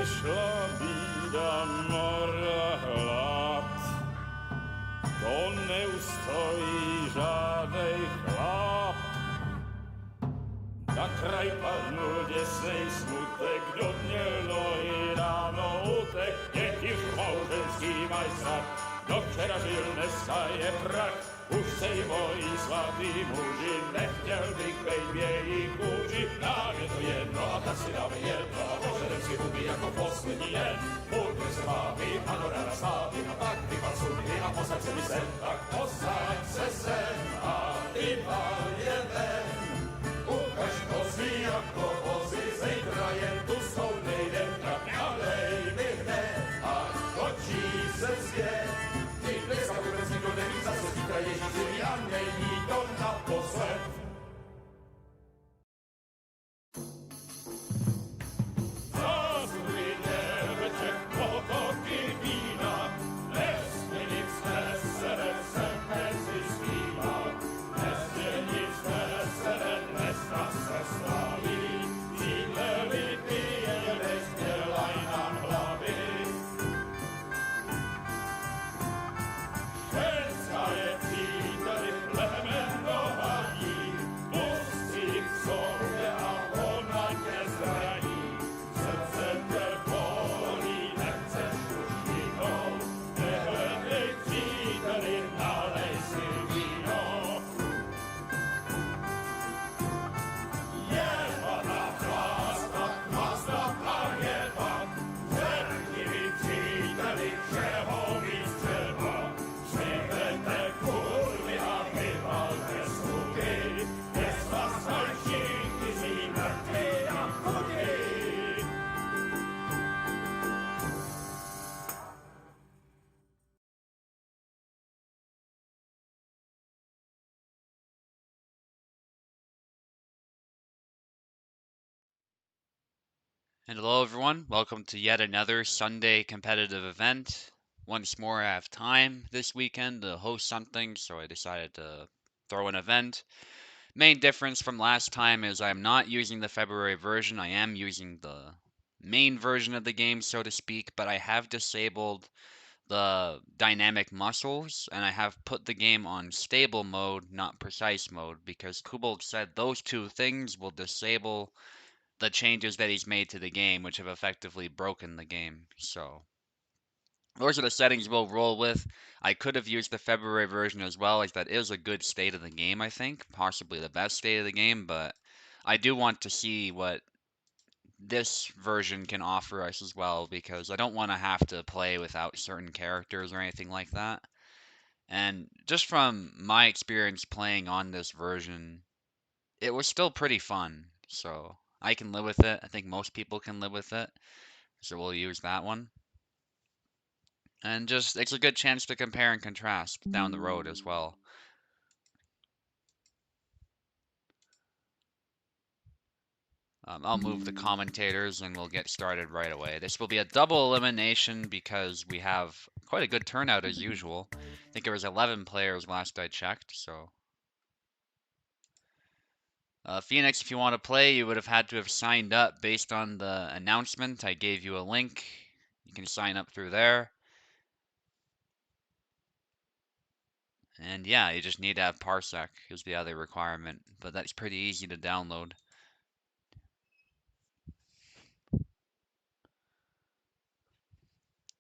Przyszła bida mora lat, to nie ustoi żadnej chlap. Na kraj padł dziesnej smutek, do dnielo i rano utek, niech już małżeński majstrat, do wczera żylne staje prach. Už sejmoj svatý muži, nechtěl bych bejt v jejich kůži. Nám je to jedno a tak si dáme jedno a požerem si huby jako poslední jen. Půjďme se bávit a do rána slávit a tak vypad sudy a posaď se mi sem. Tak posaď se sem a vypad je ven. Ukaž kozy jako vozy, zejtra jen tu stou nejdem, tak nalej mi hned a točí se svět. Ty dneska vůbec nikdo neví, za co zítra Ježíši a není to naposled. Zazujte večer potoky vína, nesmí nic nesere se mezi svýma, nesmí nic nesere, dnes nás se slaví, tíhle vypije, nezdělaj nám hlavy. Ženská je příteli plemenování, pustí k sobě a ona tě zraní. Srdce tě bolí, nechceš už jinou, nehledej příteli, nalej si víno. Jebana chlásta, chlásta a jeban, řekni mi příteli, čeho víc třeba. Přijďte kurvy a vyvalte sluky, dnes vás mají všichni zí mrtví a chudí. And hello, everyone. Welcome to yet another Sunday competitive event. Once more, I have time this weekend to host something, so I decided to throw an event. Main difference from last time is I'm not using the February version. I am using the main version of the game, so to speak, but I have disabled the dynamic muscles, and I have put the game on stable mode, not precise mode, because Kubold said those two things will disable the changes that he's made to the game, which have effectively broken the game. So those are the settings we'll roll with. I could have used the February version as well, as that is a good state of the game, I think. Possibly the best state of the game, but I do want to see what this version can offer us as well, because I don't want to have to play without certain characters or anything like that. And just from my experience playing on this version, it was still pretty fun. So I can live with it. I think most people can live with it. So we'll use that one. And just, it's a good chance to compare and contrast down the road as well. I'll move the commentators and we'll get started right away. This will be a double elimination because we have quite a good turnout as usual. I think there was 11 players last I checked, so. Phoenix, if you want to play, you would have had to have signed up based on the announcement. I gave you a link. You can sign up through there. And yeah, you just need to have Parsec is the other requirement, but that's pretty easy to download.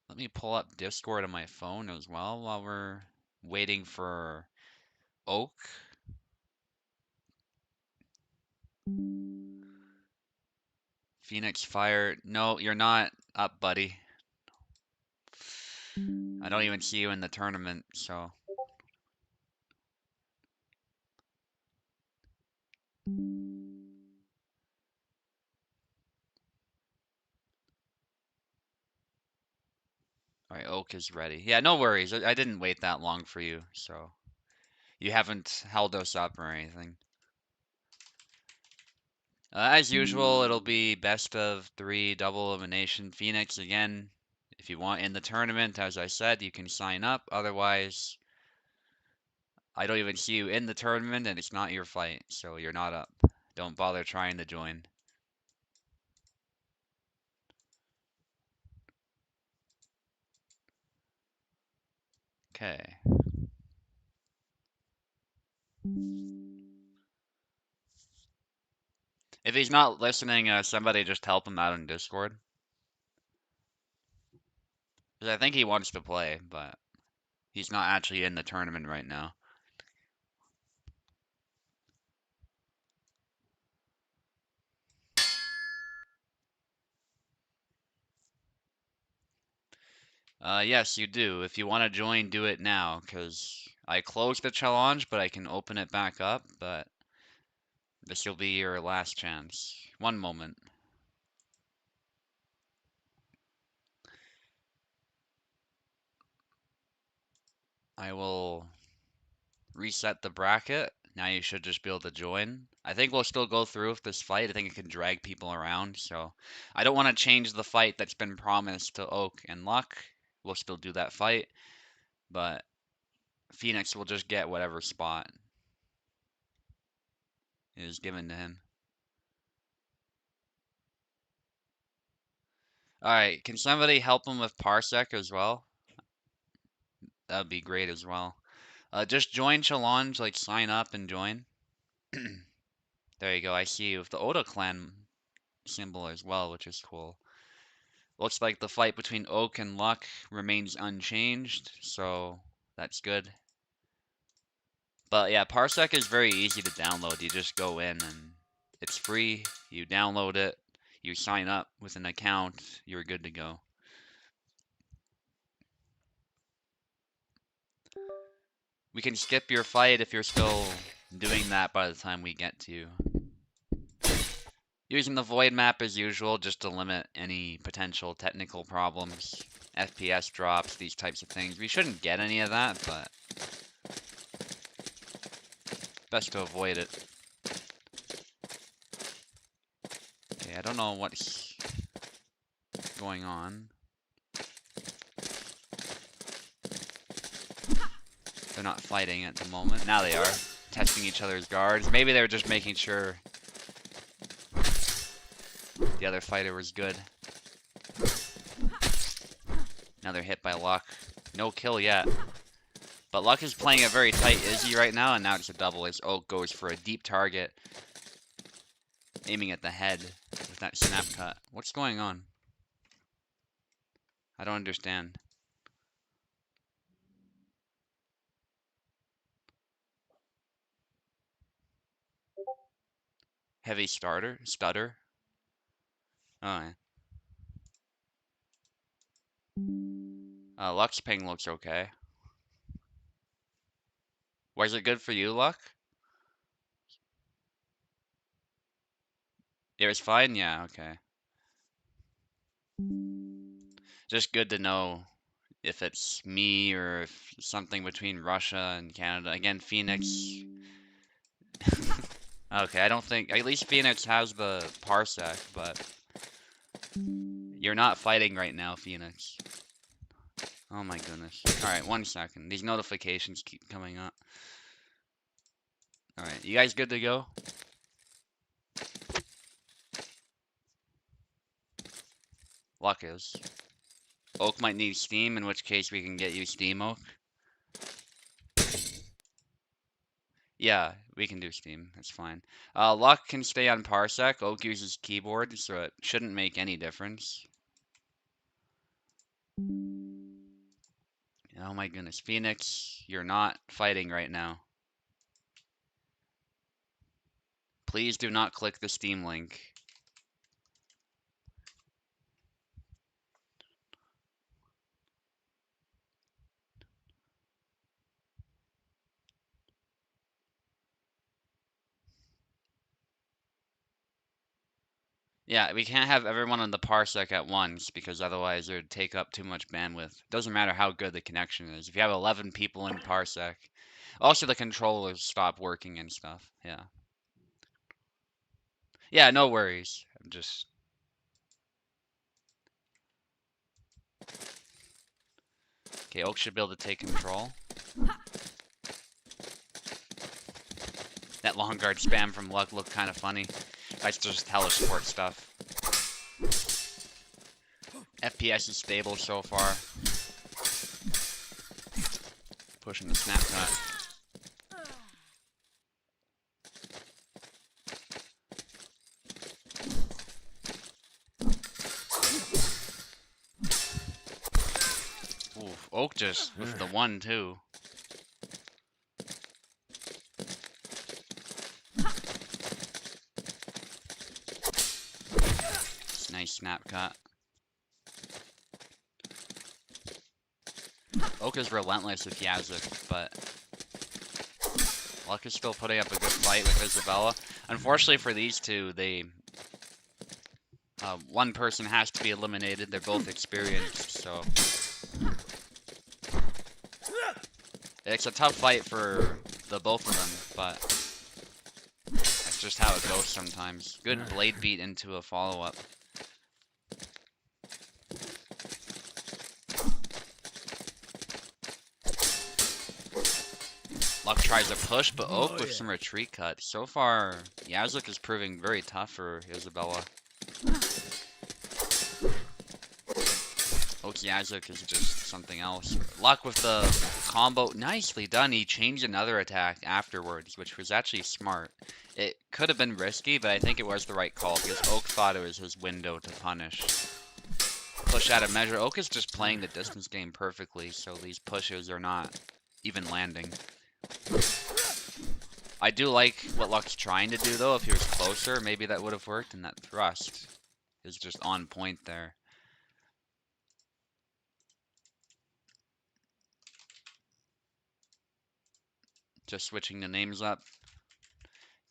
Let me pull up Discord on my phone as well while we're waiting for Oak. Phoenix Fire. No, you're not up, buddy. I don't even see you in the tournament, so. Alright, Oak is ready. Yeah, no worries. I didn't wait that long for you, so. You haven't held us up or anything. As usual, it'll be best of 3 double elimination. Phoenix again. If you want in the tournament, as I said, you can sign up. Otherwise, I don't even see you in the tournament and it's not your fight, so you're not up. Don't bother trying to join. Okay. If he's not listening, somebody just help him out on Discord. 'Cause I think he wants to play, but he's not actually in the tournament right now. Yes, you do. If you want to join, do it now, because I closed the challenge, but I can open it back up, but this will be your last chance. One moment. I will reset the bracket. Now you should just be able to join. I think we'll still go through with this fight. I think it can drag people around, so I don't want to change the fight that's been promised to Oak and Luck. We'll still do that fight, but Phoenix will just get whatever spot is given to him. Alright, can somebody help him with Parsec as well? That would be great as well. Just join challenge, like sign up and join. There you go, I see you with the Oda clan symbol as well, which is cool. Looks like the fight between Oak and Luck remains unchanged, so that's good. But yeah, Parsec is very easy to download. You just go in and it's free. You download it, you sign up with an account, you're good to go. We can skip your fight if you're still doing that by the time we get to you. Using the void map as usual, just to limit any potential technical problems, FPS drops, these types of things. We shouldn't get any of that, but best to avoid it. Okay, I don't know what's going on. They're not fighting at the moment. Now they are. Testing each other's guards. Maybe they're just making sure the other fighter was good. Now they're hit by Luck. No kill yet. But Luck is playing a very tight Izzy right now, and now it's a double as Oak goes for a deep target. Aiming at the head with that snap cut. What's going on? I don't understand. Heavy stutter. Oh, yeah. Luck's ping looks okay. Was it good for you, Luck? It was fine? Yeah, okay. Just good to know if it's me or if something between Russia and Canada. Again, Phoenix. Okay, I don't think... At least Phoenix has the Parsec, but... You're not fighting right now, Phoenix. Oh my goodness. Alright, 1 second. These notifications keep coming up. Alright, you guys good to go? Luck is. Oak might need Steam, in which case we can get you Steam, Oak. Yeah, we can do Steam. That's fine. Luck can stay on Parsec. Oak uses keyboard, so it shouldn't make any difference. Oh my goodness. Phoenix, you're not fighting right now. Please do not click the Steam link. Yeah, we can't have everyone on the Parsec at once because otherwise it would take up too much bandwidth. Doesn't matter how good the connection is. If you have 11 people in Parsec, also the controllers stop working and stuff. Yeah. Yeah, no worries. I'm just... Okay, Oak should be able to take control. That long guard spam from Luck looked kind of funny. That's just Hellish Quart stuff. FPS is stable so far. pushing the snap cut. Oof, Oak just with the 1-2. Nice snap cut. Oak is relentless with Yazuk, but Luck is still putting up a good fight with Isabella. Unfortunately for these two, one person has to be eliminated. They're both experienced, so it's a tough fight for the both of them, but that's just how it goes sometimes. Good blade beat into a follow-up. Luck tries a push, but Oak with some retreat cut. So far, Yazuk is proving very tough for Isabella. Oak's Yazuk is just something else. Luck with the combo. Nicely done. He changed another attack afterwards, which was actually smart. It could have been risky, but I think it was the right call because Oak thought it was his window to punish. Push out of measure. Oak is just playing the distance game perfectly, so these pushes are not even landing. I do like what Luck's trying to do, though. If he was closer, maybe that would have worked, and that thrust is just on point there. Just switching the names up.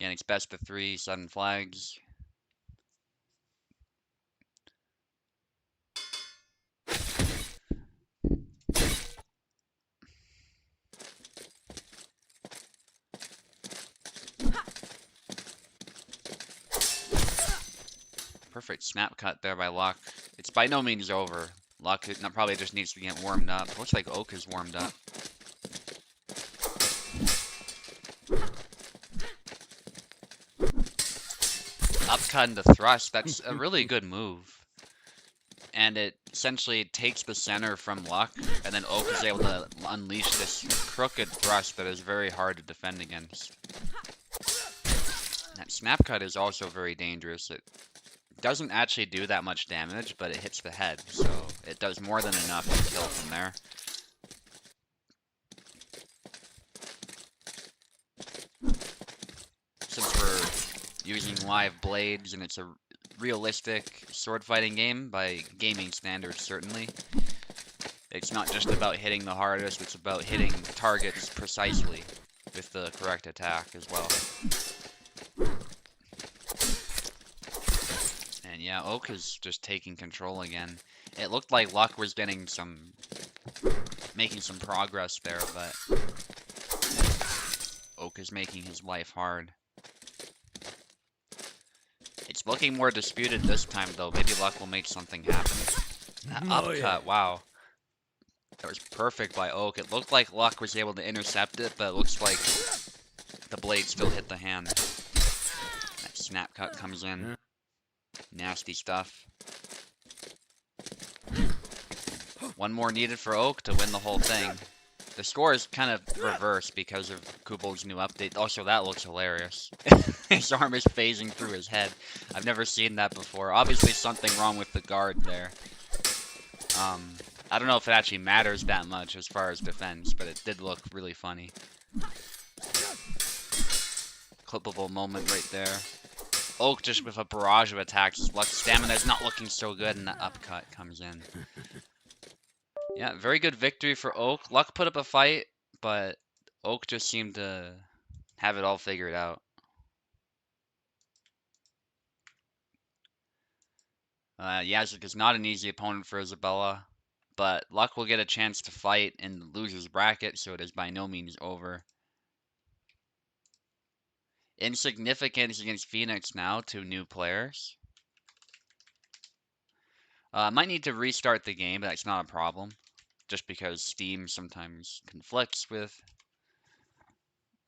Again, it's best of 3, 7 flags. Perfect snap cut there by Luck. It's by no means over. Luck probably just needs to get warmed up. Looks like Oak is warmed up. Upcut into thrust. That's a really good move. And it essentially takes the center from Luck, and then Oak is able to unleash this crooked thrust that is very hard to defend against. That snap cut is also very dangerous. It doesn't actually do that much damage, but it hits the head, so it does more than enough to kill from there. Since we're using live blades and it's a realistic sword fighting game, by gaming standards certainly, it's not just about hitting the hardest, it's about hitting targets precisely with the correct attack as well. And yeah, Oak is just taking control again. It looked like Luck was making some progress there, but Oak is making his life hard. It's looking more disputed this time, though. Maybe Luck will make something happen. That upcut, wow. That was perfect by Oak. It looked like Luck was able to intercept it, but it looks like the blade still hit the hand. That snap cut comes in. Nasty stuff. One more needed for Oak to win the whole thing. The score is kind of reversed because of Kubol's new update. Also, that looks hilarious. His arm is phasing through his head. I've never seen that before. Obviously, something wrong with the guard there. I don't know if it actually matters that much as far as defense, but it did look really funny. Clippable moment right there. Oak just with a barrage of attacks. Luck's stamina is not looking so good, and the upcut comes in. Yeah, very good victory for Oak. Luck put up a fight, but Oak just seemed to have it all figured out. Yazuk is not an easy opponent for Isabella, but Luck will get a chance to fight in the loser's bracket, so it is by no means over. Insignificance against Phoenix now, 2 new players. Might need to restart the game, but that's not a problem. Just because Steam sometimes conflicts with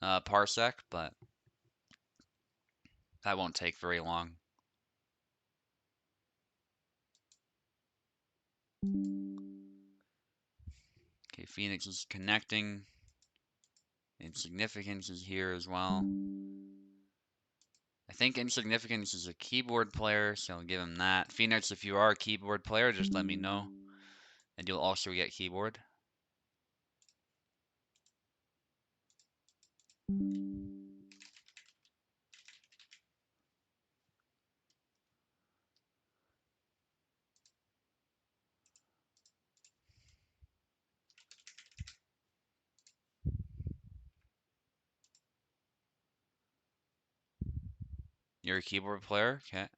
Parsec, but that won't take very long. Okay, Phoenix is connecting. Insignificance is here as well. I think Insignificance is a keyboard player, so I'll give him that. Phoenix, if you are a keyboard player, just let me know, and you'll also get keyboard. You're a keyboard player? Okay.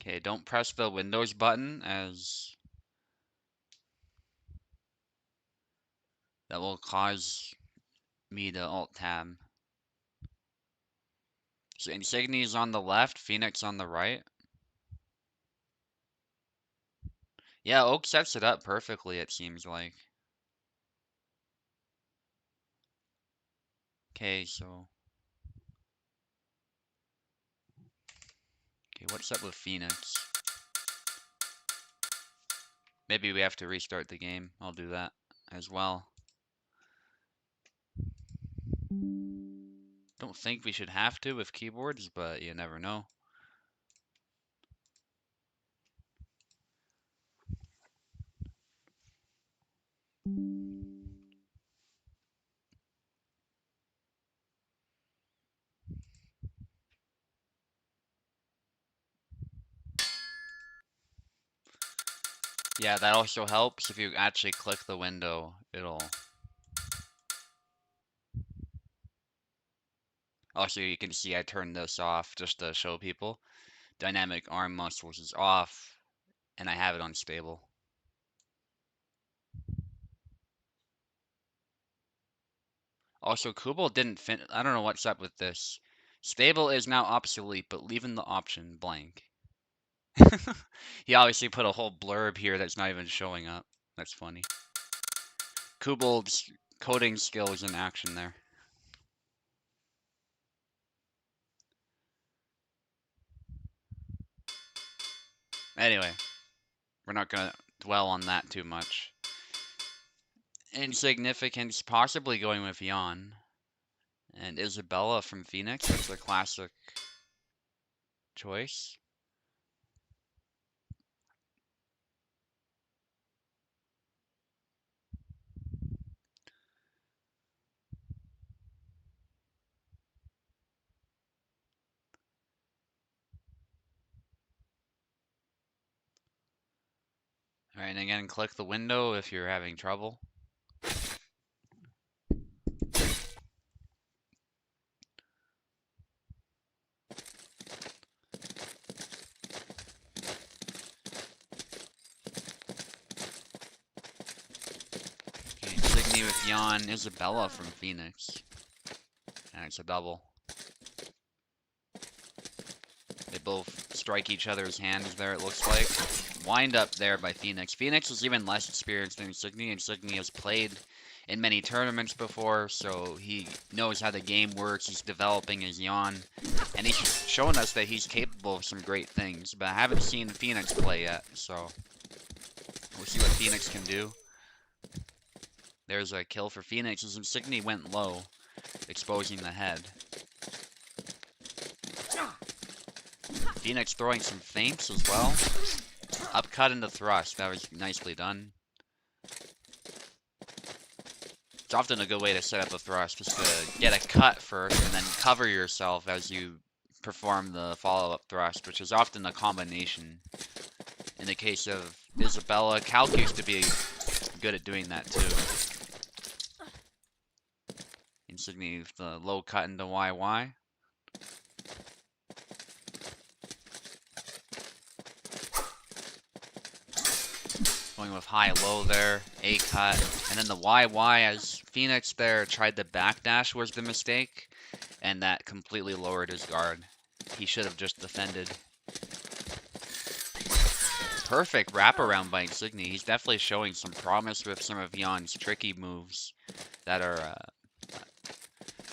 Okay, don't press the Windows button as that will cause me to Alt-Tab. So Insignia is on the left, Phoenix on the right. Yeah, Oak sets it up perfectly, it seems like. Okay, so... Okay, what's up with Phoenix? Maybe we have to restart the game. I'll do that as well. Don't think we should have to with keyboards, but you never know. Yeah, that also helps. If you actually click the window, it'll... Also, you can see I turned this off just to show people. Dynamic arm muscles is off, and I have it on stable. Also, Kubel didn't fin- I don't know what's up with this. Stable is now obsolete, but leaving the option blank. He obviously put a whole blurb here that's not even showing up. That's funny. Kubel's coding skills in action there. Anyway, we're not gonna dwell on that too much. Insignificance possibly going with Jan. And Isabella from Phoenix, that's a classic choice. Alright, and again, click the window if you're having trouble. Okay, Insignia with Jan, Isabella from Phoenix. And it's a double. They both strike each other's hands there, it looks like. Wind up there by Phoenix. Phoenix is even less experienced than Insignia. Insignia has played in many tournaments before, so he knows how the game works. He's developing his Jan, and he's shown us that he's capable of some great things. But I haven't seen Phoenix play yet, so we'll see what Phoenix can do. There's a kill for Phoenix as Insignia went low, exposing the head. Phoenix throwing some feints as well. Upcut into thrust, that was nicely done. It's often a good way to set up a thrust, just to get a cut first and then cover yourself as you perform the follow-up thrust, which is often a combination. In the case of Isabella, Calc used to be good at doing that too. Insignia with the low cut into YY. Going with high-low there, A cut, and then the YY as Phoenix there tried to backdash was the mistake, and that completely lowered his guard. He should have just defended. Perfect wraparound by Insignia. He's definitely showing some promise with some of Jan's tricky moves that are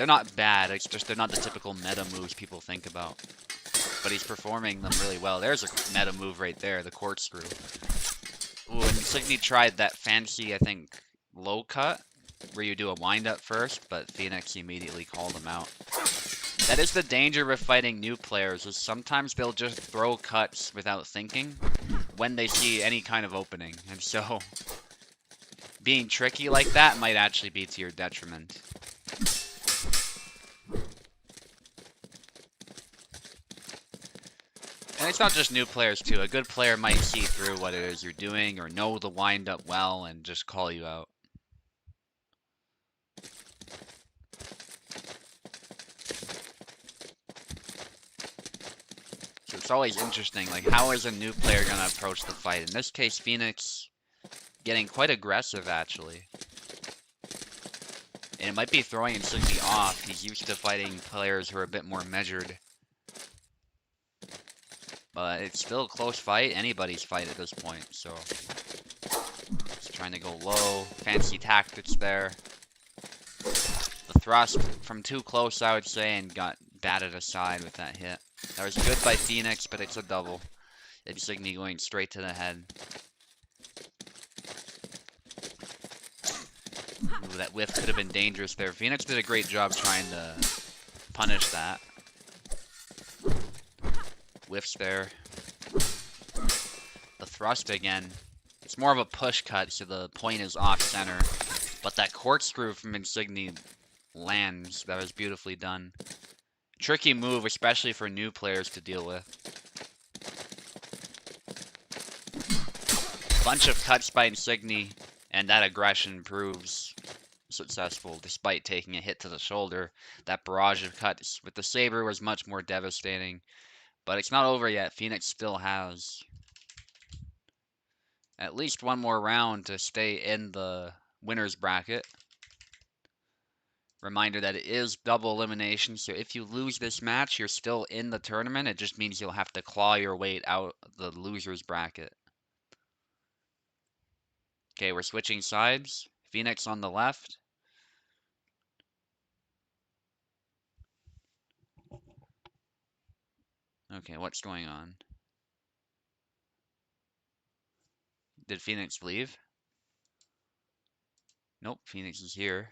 They're not bad, it's just they're not the typical meta moves people think about. But he's performing them really well. There's a meta move right there, the corkscrew. Ooh, and Signy tried that fancy, I think, low cut, where you do a wind-up first, but Phoenix immediately called him out. That is the danger with fighting new players, is sometimes they'll just throw cuts without thinking when they see any kind of opening. And so, being tricky like that might actually be to your detriment. And it's not just new players too. A good player might see through what it is you're doing or know the wind-up well and just call you out. So it's always interesting, like how is a new player gonna approach the fight? In this case, Phoenix getting quite aggressive actually. And it might be throwing Insigny off. He's used to fighting players who are a bit more measured. But it's still a close fight, anybody's fight at this point, so. He's trying to go low, fancy tactics there. The thrust from too close, I would say, and got batted aside with that hit. That was good by Phoenix, but it's a double. Insigny going straight to the head. Ooh, that whiff could have been dangerous there. Phoenix did a great job trying to punish that. Whiffs there. The thrust again. It's more of a push cut, so the point is off center. But that corkscrew from Insigny lands. That was beautifully done. Tricky move, especially for new players to deal with. Bunch of cuts by Insigny, and that aggression proves successful despite taking a hit to the shoulder. That barrage of cuts with the saber was much more devastating. But it's not over yet. Phoenix still has at least one more round to stay in the winner's bracket. Reminder that it is double elimination, so if you lose this match, you're still in the tournament. It just means you'll have to claw your way out the loser's bracket. Okay, we're switching sides. Phoenix on the left. Okay, what's going on? Did Phoenix leave? Nope, Phoenix is here.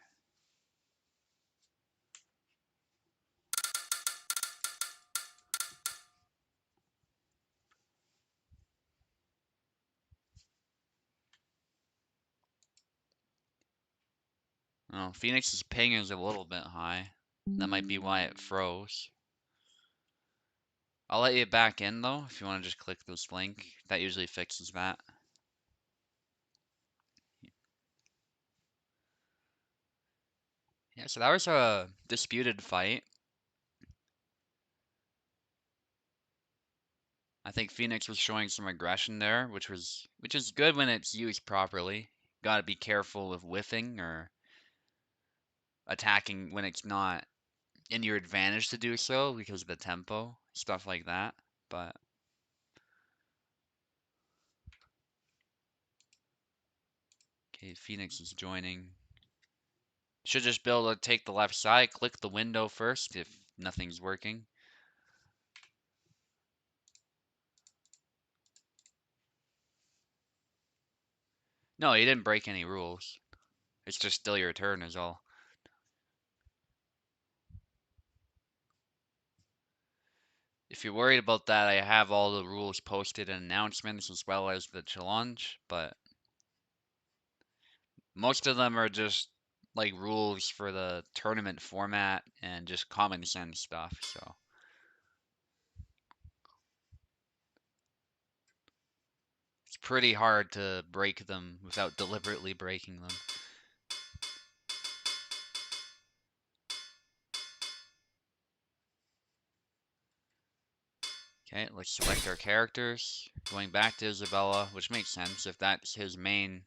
Oh, Phoenix's ping is a little bit high. That might be why it froze. I'll let you back in though, if you want to just click this link. That usually fixes that. Yeah, so that was a disputed fight. I think Phoenix was showing some aggression there, which is good when it's used properly. Gotta be careful with whiffing or attacking when it's not in your advantage to do so because of the tempo, stuff like that. But okay, Phoenix is joining. Should just be able to take the left side, click the window first if nothing's working. No, you didn't break any rules. It's just still your turn is all. If you're worried about that, I have all the rules posted in announcements as well as the challenge, but most of them are just like rules for the tournament format and just common sense stuff, so. It's pretty hard to break them without deliberately breaking them. Okay, let's select our characters. Going back to Isabella, which makes sense if that's his main.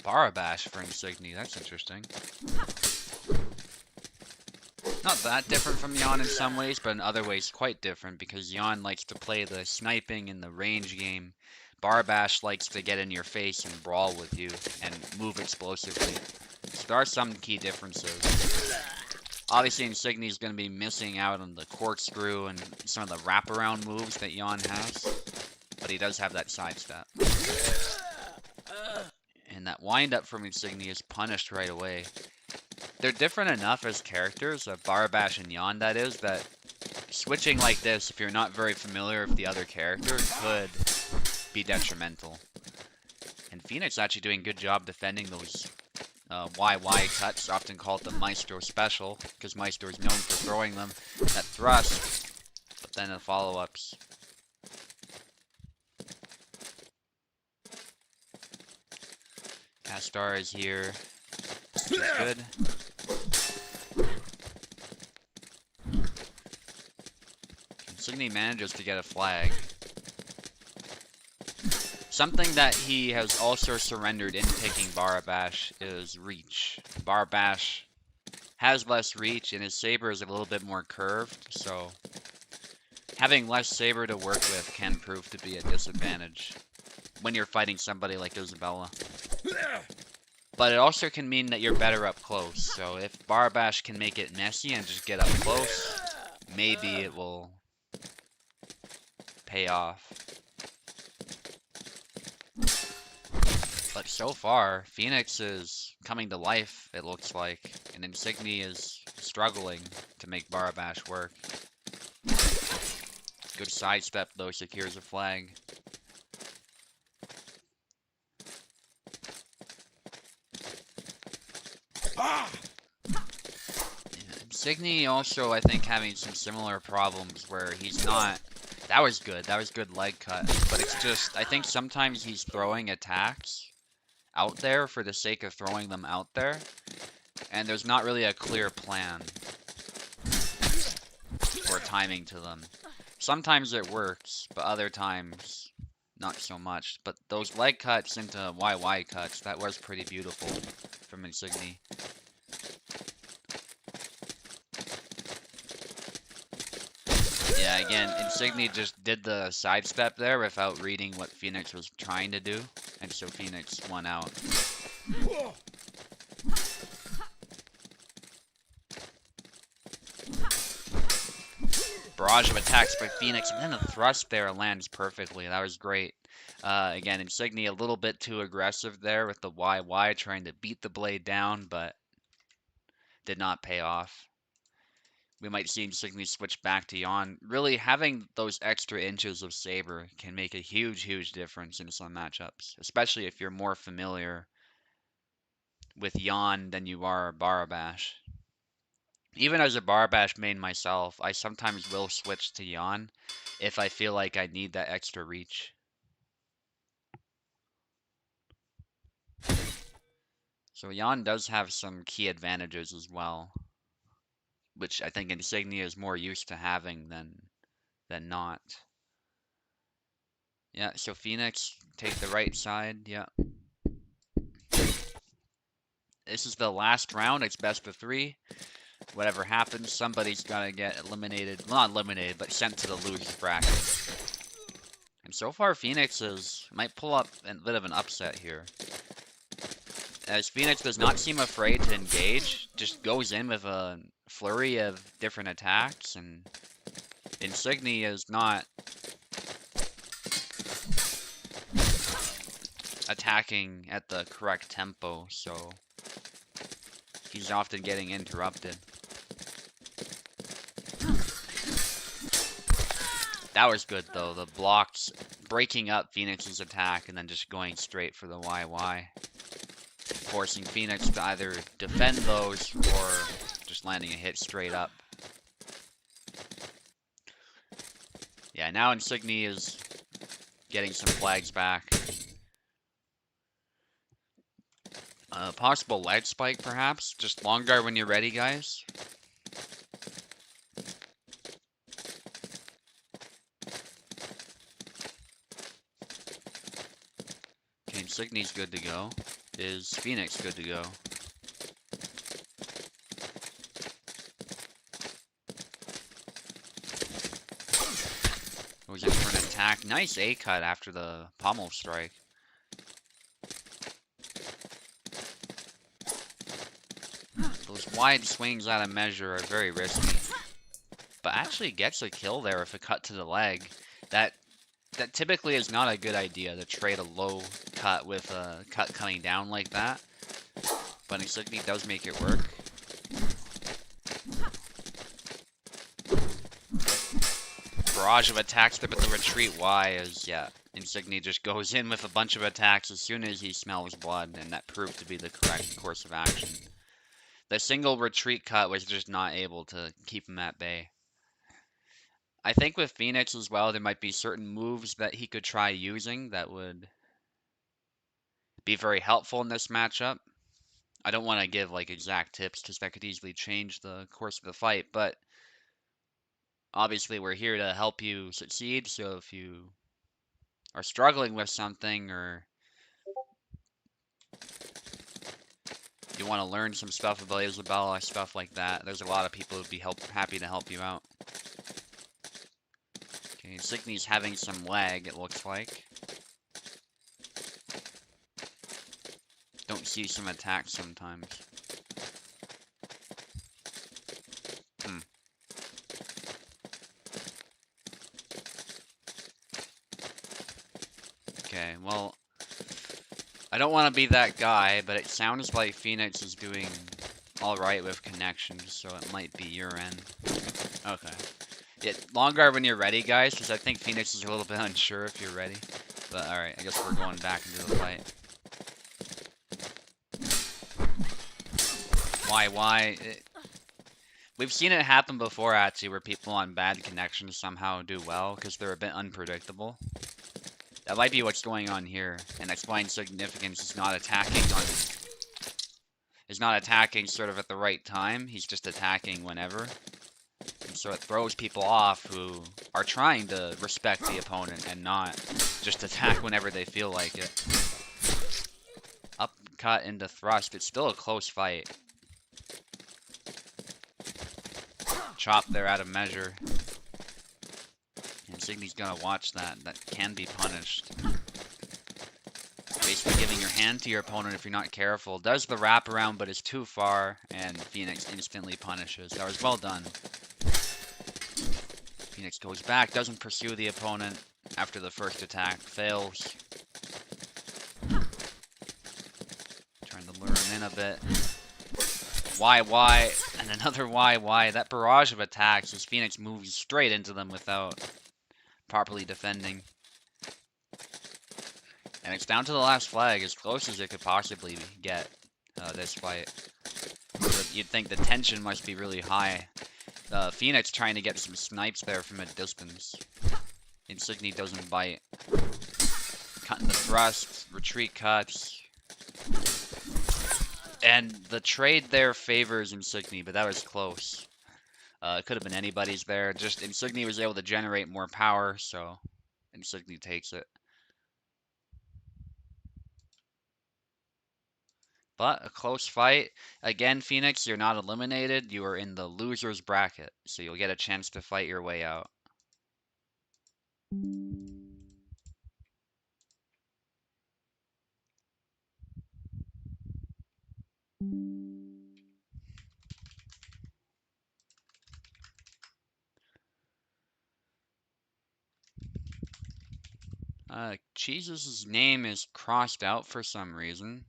Barabash for Insigny, that's interesting. Not that different from Yon in some ways, but in other ways quite different because Yon likes to play the sniping and the range game. Barbash likes to get in your face and brawl with you and move explosively. So there are some key differences. Obviously, Insignia is going to be missing out on the corkscrew and some of the wraparound moves that Yon has, but he does have that sidestep. And that wind-up from Insignia is punished right away. They're different enough as characters, Barbash and Yon that is, that switching like this, if you're not very familiar with the other character, could be detrimental. And Phoenix actually doing a good job defending those YY cuts, often called the Maestro special, because Maestro is known for throwing them at thrust, but then the follow-ups. Castar is here, which is good. Insignia manages to get a flag. Something that he has also surrendered in picking Barbash is reach. Barbash has less reach and his saber is a little bit more curved, so having less saber to work with can prove to be a disadvantage when you're fighting somebody like Isabella. But it also can mean that you're better up close, so if Barbash can make it messy and just get up close, maybe it will pay off. But so far, Phoenix is coming to life, it looks like, and Insignia is struggling to make Barbash work. Good sidestep, though, secures a flag. Yeah, Insignia also, I think, having some similar problems where he's not... That was good leg cut, but it's just, I think sometimes he's throwing attacks out there for the sake of throwing them out there, and there's not really a clear plan or timing to them. Sometimes it works, but other times not so much. But those leg cuts into YY cuts, that was pretty beautiful from Insignia. Yeah, again, Insignia just did the sidestep there without reading what Phoenix was trying to do, and so Phoenix won out. Barrage of attacks by Phoenix, and then the thrust there lands perfectly. That was great. Again, Insignia a little bit too aggressive there with the YY, trying to beat the blade down, but did not pay off. We might see Insignia switch back to Yon. Really, having those extra inches of saber can make a huge difference in some matchups, especially if you're more familiar with Yon than you are Barbash. Even as a Barbash main myself, I sometimes will switch to Yon if I feel like I need that extra reach. So Yon does have some key advantages as well, which I think Insignia is more used to having than not. Yeah, so Phoenix, take the right side, yeah. This is the last round, it's best of 3. Whatever happens, somebody's gotta get eliminated, well, not eliminated, but sent to the loser's bracket. And so far, Phoenix might pull up a bit of an upset here, as Phoenix does not seem afraid to engage, just goes in with a flurry of different attacks, and Insignia is not attacking at the correct tempo, so he's often getting interrupted. That was good though, the blocks breaking up Phoenix's attack and then just going straight for the YY. Forcing Phoenix to either defend those or just landing a hit straight up. Yeah, now Insignia is getting some flags back. Possible ledge spike, perhaps? Just long guard when you're ready, guys. Okay, Insignia's good to go. Is Phoenix good to go? goes in for an attack. Nice A cut after the pommel strike. Those wide swings out of measure are very risky. But actually gets a kill there with a cut to the leg. That typically is not a good idea to trade a low cut with a cut coming down like that. But Insigny does make it work. Barrage of attacks there, but the retreat Y is, yeah, Insigny just goes in with a bunch of attacks as soon as he smells blood, and that proved to be the correct course of action. The single retreat cut was just not able to keep him at bay. I think with Phoenix as well, there might be certain moves that he could try using that would be very helpful in this matchup. I don't want to give like exact tips because that could easily change the course of the fight, but obviously we're here to help you succeed, so if you are struggling with something or you want to learn some stuff about Isabella, stuff like that, there's a lot of people who'd be happy to help you out. Okay, Insigny's having some lag, it looks like. Don't see some attacks sometimes. Okay, well, I don't want to be that guy, but it sounds like Phoenix is doing alright with connections, so it might be your end. Okay. Yeah, long guard when you're ready, guys, because I think Phoenix is a little bit unsure if you're ready. But alright, I guess we're going back into the fight. Why? We've seen it happen before, actually, where people on bad connections somehow do well, because they're a bit unpredictable. That might be what's going on here, and that's why Insignificance is not attacking sort of at the right time. He's just attacking whenever. And so it throws people off who are trying to respect the opponent and not just attack whenever they feel like it. Upcut into thrust. It's still a close fight. Chop there out of measure. Insigny's gonna watch that. That can be punished. Basically giving your hand to your opponent if you're not careful. Does the wraparound, but is too far, and Phoenix instantly punishes. That was well done. Phoenix goes back, doesn't pursue the opponent after the first attack. Fails. Trying to lure him in a bit. Y, and another Y. That barrage of attacks as Phoenix moves straight into them without properly defending. And it's down to the last flag, as close as it could possibly get this fight. You'd think the tension must be really high. Phoenix trying to get some snipes there from a distance. Insigny doesn't bite. Cutting the thrust, retreat cuts. And the trade there favors Insigny, but that was close. It could have been anybody's there. Just Insigny was able to generate more power, so Insigny takes it. But a close fight. Again, Phoenix, you're not eliminated. You are in the loser's bracket, so you'll get a chance to fight your way out. Jesus' name is crossed out for some reason.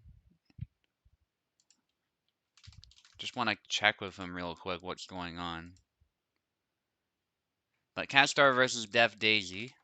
Just want to check with him real quick what's going on. But Catstar versus Deaf Daisy.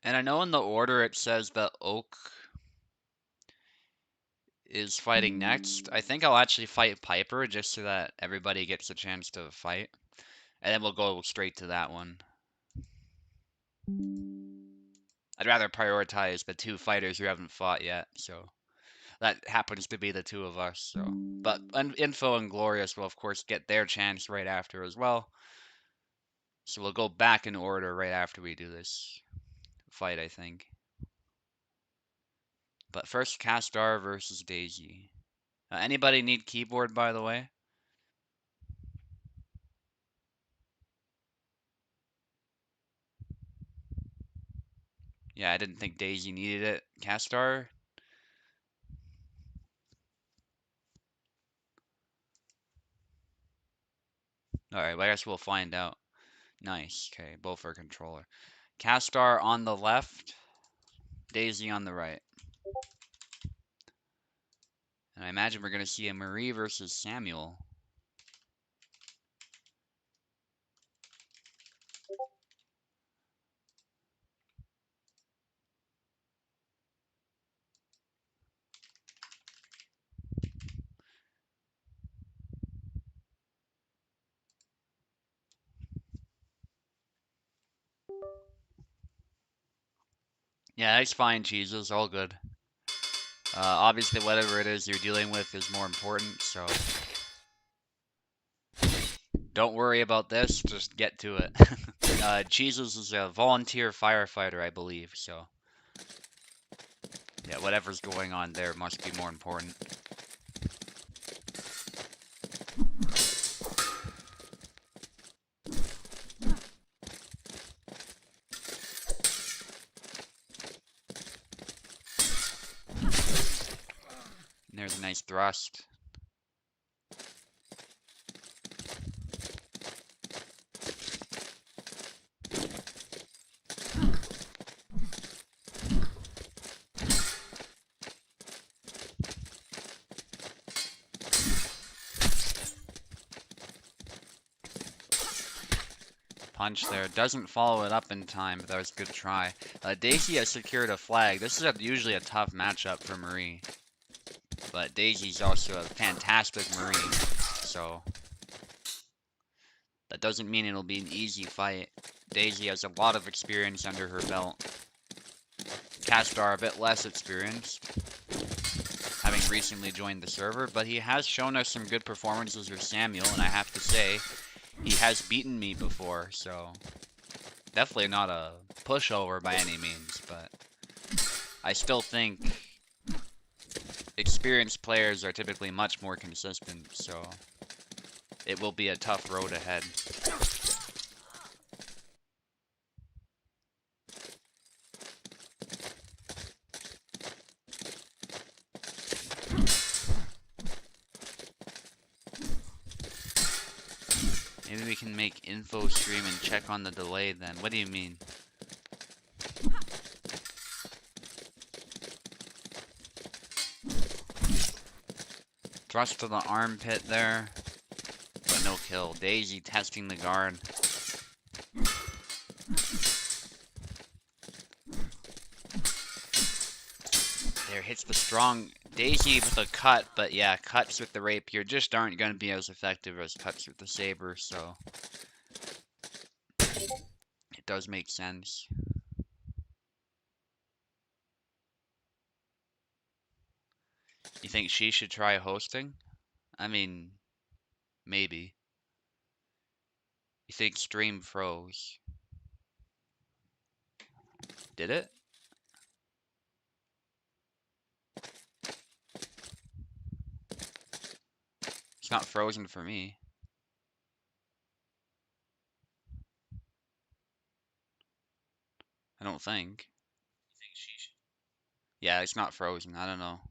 And I know in the order it says that Oak is fighting next. I think I'll actually fight Piper just so that everybody gets a chance to fight. And then we'll go straight to that one. I'd rather prioritize the two fighters who haven't fought yet, so that happens to be the two of us. So, but Info and Glorious will of course get their chance right after as well. So we'll go back in order right after we do this fight, I think. But first, Castar versus Daisy. Anybody need keyboard, by the way? Yeah, I didn't think Daisy needed it. Castar? Alright, well, I guess we'll find out. Nice. Okay, both are controller. Castar on the left, Daisy on the right. And I imagine we're going to see a Marie versus Samuel. Yeah, it's fine, cheeses, all good. Obviously, whatever it is you're dealing with is more important, so don't worry about this, just get to it. Cheeses is a volunteer firefighter, I believe, so yeah, whatever's going on there must be more important. There's a nice thrust. Punch there. Doesn't follow it up in time, but that was a good try. Daisy has secured a flag. This is usually a tough matchup for Marie. But Daisy's also a fantastic Marie, so that doesn't mean it'll be an easy fight. Daisy has a lot of experience under her belt. Castar a bit less experienced, having recently joined the server, but he has shown us some good performances with Samuel, and I have to say, he has beaten me before, so definitely not a pushover by any means, but I still think experienced players are typically much more consistent, so it will be a tough road ahead. Maybe we can make info stream and check on the delay then. What do you mean? Thrust to the armpit there, but no kill. Daisy testing the guard. There, hits the strong Daisy with a cut, but yeah, cuts with the rapier just aren't going to be as effective as cuts with the saber, so it does make sense. You think she should try hosting? I mean, maybe. You think stream froze? Did it? It's not frozen for me. I don't think. Yeah, it's not frozen. I don't know.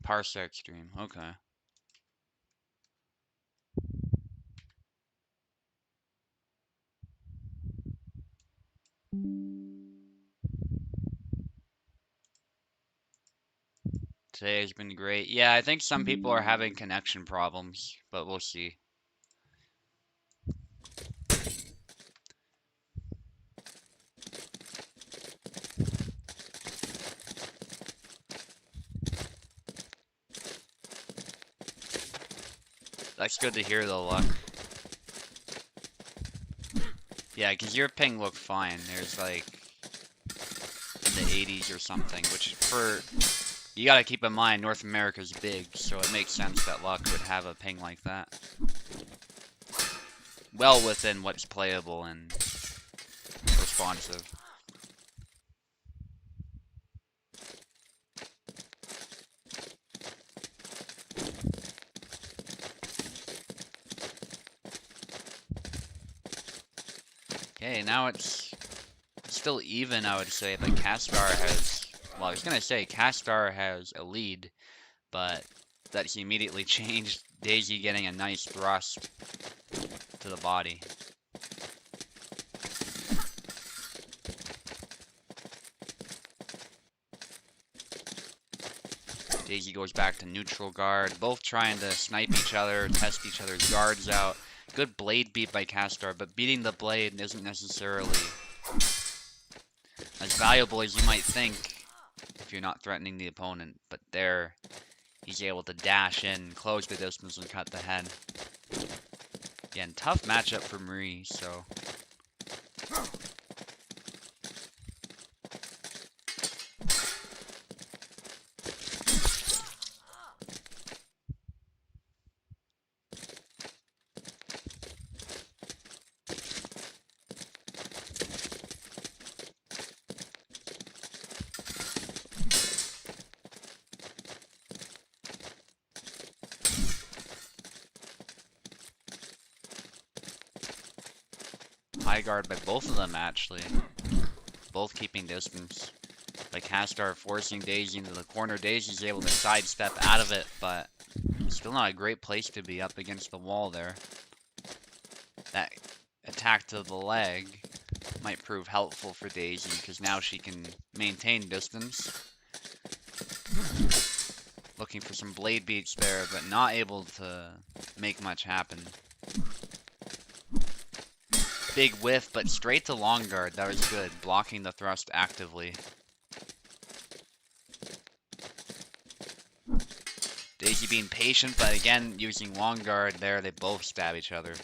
Parsec stream. Okay. Today has been great. Yeah, I think some people are having connection problems, but we'll see. That's good to hear though, Luck. Yeah, because your ping looked fine. There's like in the 80s or something, which for you gotta keep in mind North America's big, so it makes sense that Luck would have a ping like that. Well within what's playable and responsive. Okay, now it's still even, I would say, but Castar has, well, I was gonna say Castar has a lead, but that's immediately changed. Daisy getting a nice thrust to the body. Daisy goes back to neutral guard, both trying to snipe each other, test each other's guards out. Good blade beat by Castar, but beating the blade isn't necessarily as valuable as you might think if you're not threatening the opponent. But there, he's able to dash in, close the distance, and cut the head. Again, tough matchup for Marie, so... High guard by both of them, actually. Both keeping distance. By Castar forcing Daisy into the corner. Daisy's able to sidestep out of it, but still not a great place to be up against the wall there. That attack to the leg might prove helpful for Daisy, because now she can maintain distance. Looking for some blade beats there, but not able to make much happen. Big whiff, but straight to long guard. That was good. Blocking the thrust actively. Daisy being patient, but again, using long guard there, they both stab each other.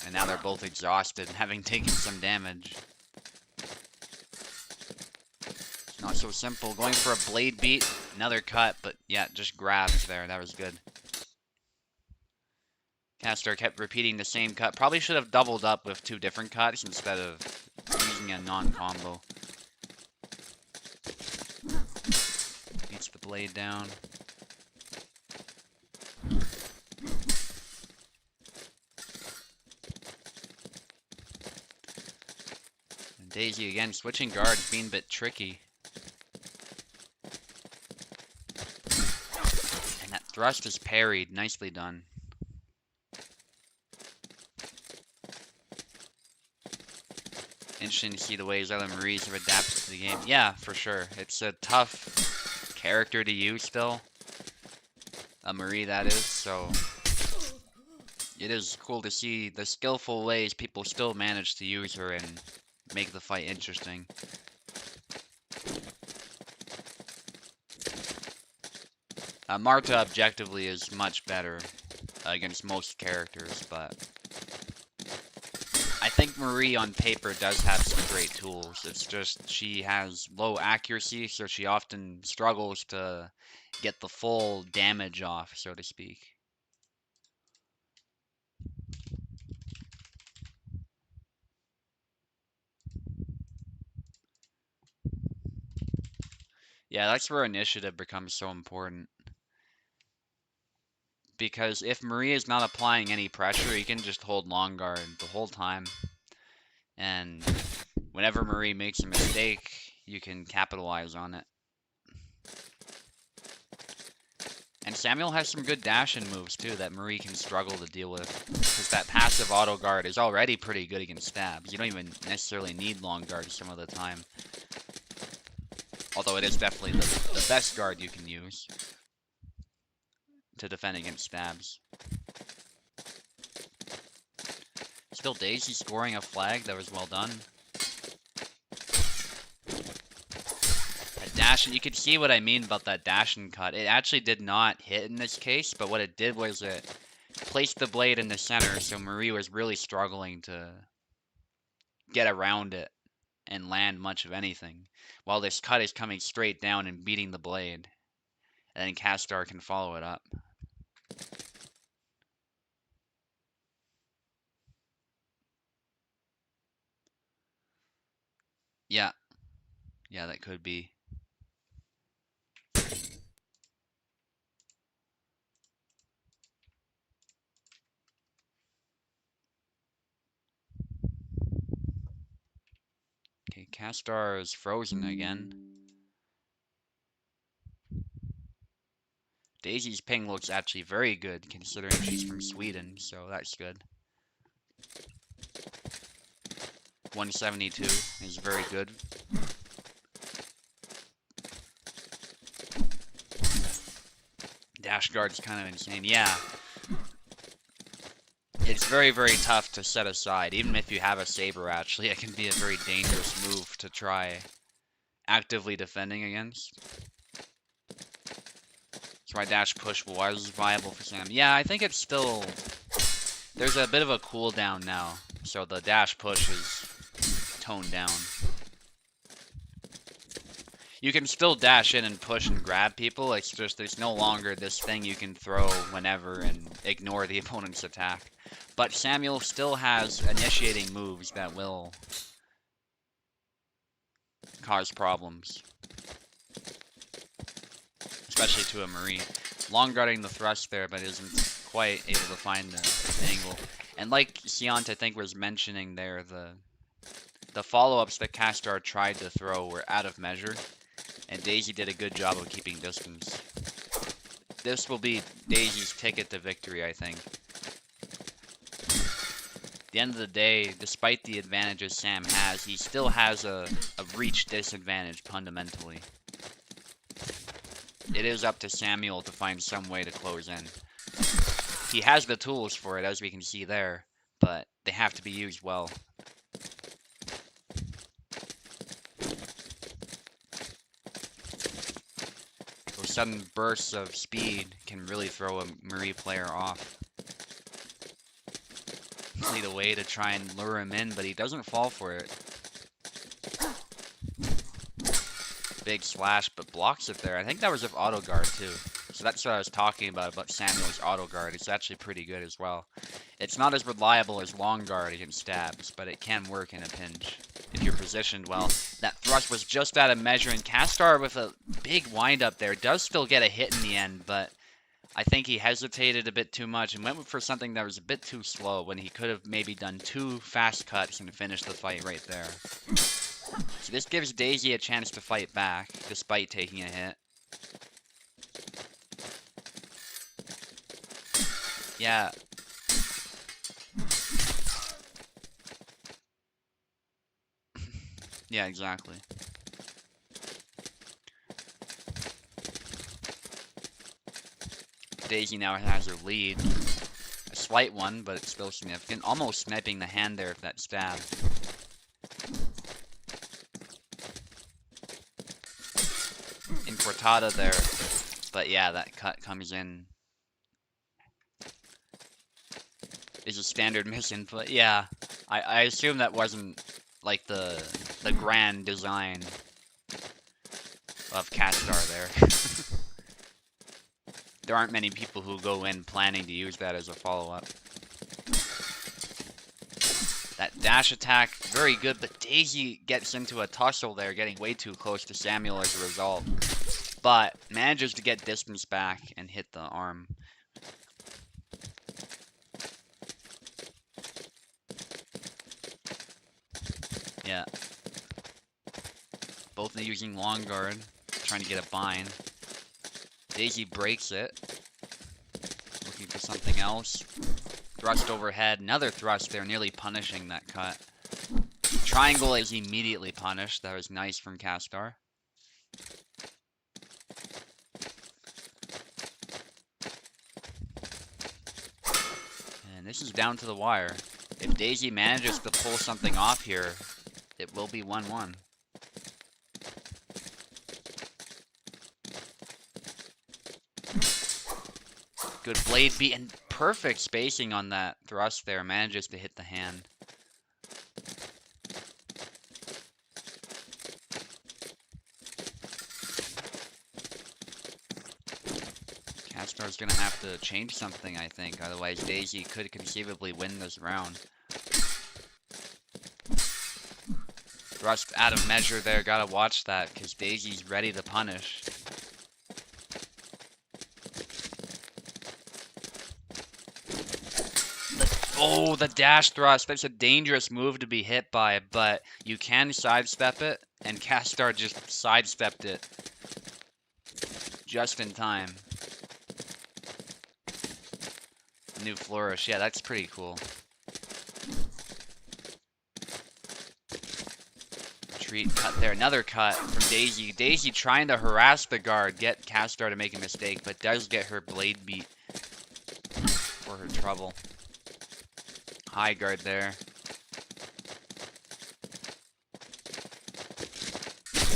And now they're both exhausted, having taken some damage. It's not so simple. Going for a blade beat, another cut, but yeah, just grabs there. That was good. Castar kept repeating the same cut. Probably should have doubled up with two different cuts instead of using a non-combo. Beats the blade down. And Daisy again switching guards, being a bit tricky. And that thrust is parried. Nicely done. Interesting to see the ways other Maries have adapted to the game. Yeah, for sure. It's a tough character to use still. A Marie, that is, so... It is cool to see the skillful ways people still manage to use her and make the fight interesting. Marta objectively is much better against most characters, but... I think Marie on paper does have some great tools. It's just she has low accuracy, so she often struggles to get the full damage off, so to speak. Yeah, that's where initiative becomes so important. Because if Marie is not applying any pressure, you can just hold long guard the whole time. And whenever Marie makes a mistake, you can capitalize on it. And Samuel has some good dash-in moves too that Marie can struggle to deal with. Because that passive auto guard is already pretty good against stabs. You don't even necessarily need long guard some of the time. Although it is definitely the best guard you can use to defend against stabs. Still Daisy scoring a flag, that was well done. A dash, and you could see what I mean about that dash and cut. It actually did not hit in this case, but what it did was it placed the blade in the center, so Marie was really struggling to get around it and land much of anything, while this cut is coming straight down and beating the blade, and then Castar can follow it up. Yeah, yeah, that could be. Okay, Castar is frozen again. Daisy's ping looks actually very good, considering she's from Sweden, so that's good. 172 is very good. Dash guard is kind of insane. Yeah. It's very, very tough to set aside. Even if you have a saber, actually, it can be a very dangerous move to try actively defending against. So my dash push was viable for Sam. Yeah, I think it's still... There's a bit of a cooldown now, so the dash push is toned down. You can still dash in and push and grab people, it's just there's no longer this thing you can throw whenever and ignore the opponent's attack. But Samuel still has initiating moves that will cause problems. Especially to a Marie. Long guarding the thrust there, but isn't quite able to find the angle. And like Siant, I think, was mentioning there, the follow-ups that Castar tried to throw were out of measure. And Daisy did a good job of keeping distance. This will be Daisy's ticket to victory, I think. At the end of the day, despite the advantages Sam has, he still has a reach disadvantage fundamentally. It is up to Samuel to find some way to close in. He has the tools for it, as we can see there, but they have to be used well. Those sudden bursts of speed can really throw a Marie player off. Need a way to try and lure him in, but he doesn't fall for it. Big slash, but blocks it there. I think that was with auto guard too. So that's what I was talking about Samuel's auto guard. It's actually pretty good as well. It's not as reliable as long guard against stabs, but it can work in a pinch if you're positioned well. That thrust was just out of measure, and Castar with a big wind up there does still get a hit in the end, but I think he hesitated a bit too much and went for something that was a bit too slow when he could have maybe done 2 fast cuts and finished the fight right there. So this gives Daisy a chance to fight back, despite taking a hit. Yeah. Yeah, exactly. Daisy now has her lead. A slight one, but it's still significant. Almost sniping the hand there with that stab. In Cortada there. But yeah, that cut comes in. Is a standard mission, but yeah. I assume that wasn't like the grand design of Castar there. There aren't many people who go in planning to use that as a follow-up. That dash attack, very good, but Daisy gets into a tussle there, getting way too close to Samuel as a result. But manages to get distance back and hit the arm. Yeah. Both using long guard, trying to get a bind. Daisy breaks it. Looking for something else. Thrust overhead. Another thrust there, nearly punishing that cut. Triangle is immediately punished. That was nice from Castar. And this is down to the wire. If Daisy manages to pull something off here, it will be 1-1. Good blade beat and perfect spacing on that thrust there. Manages to hit the hand. Castar's gonna have to change something, I think. Otherwise, Daisy could conceivably win this round. Thrust out of measure there. Gotta watch that because Daisy's ready to punish. Oh, the dash thrust. That's a dangerous move to be hit by, but you can sidestep it, and Castar just sidestepped it just in time. New flourish. Yeah, that's pretty cool. Retreat cut there. Another cut from Daisy. Daisy trying to harass the guard, get Castar to make a mistake, but does get her blade beat for her trouble. High guard there.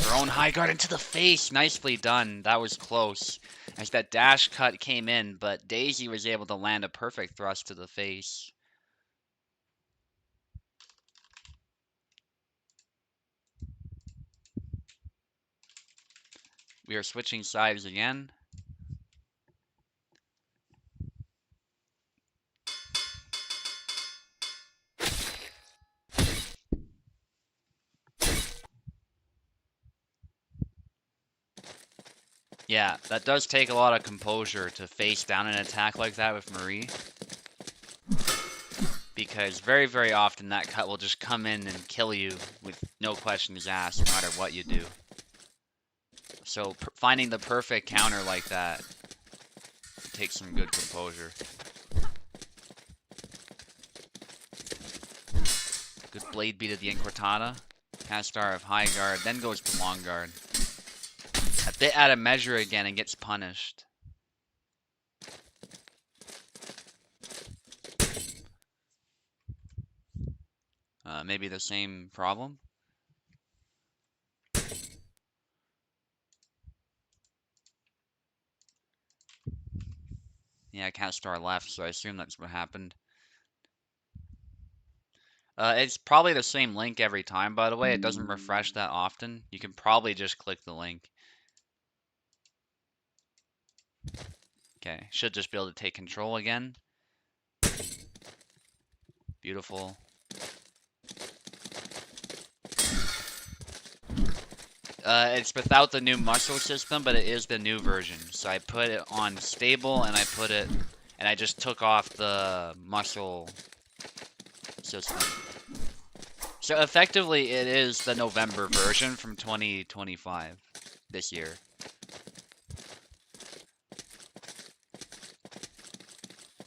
Her own high guard into the face. Nicely done. That was close. As that dash cut came in, but Daisy was able to land a perfect thrust to the face. We are switching sides again. Yeah, that does take a lot of composure to face down an attack like that with Marie. Because very, very often that cut will just come in and kill you with no questions asked, no matter what you do. So finding the perfect counter like that takes some good composure. Good blade beat of the Inquartada. Castar of high guard, then goes to long guard. A bit out of measure again and gets punished. Maybe the same problem. Yeah, Castar left, so I assume that's what happened. It's probably the same link every time, by the way. It doesn't refresh that often. You can probably just click the link. Okay, should just be able to take control again. Beautiful. It's without the new muscle system, but it is the new version. So I put it on stable, and I just took off the muscle system. So effectively, it is the November version from 2025 this year.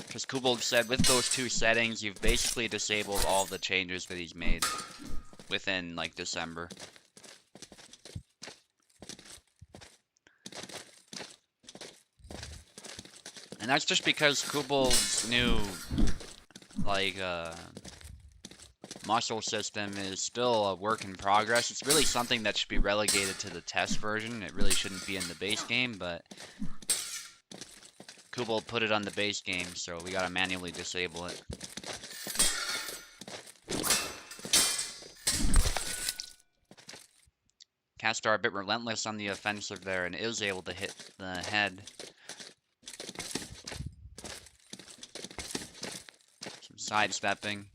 Because Kubold said with those two settings, you've basically disabled all the changes that he's made within, like, December. And that's just because Kubold's new, like, muscle system is still a work in progress. It's really something that should be relegated to the test version. It really shouldn't be in the base game, but Kubold put it on the base game, so we gotta manually disable it. Castar a bit relentless on the offensive there and is able to hit the head. Some sidestepping.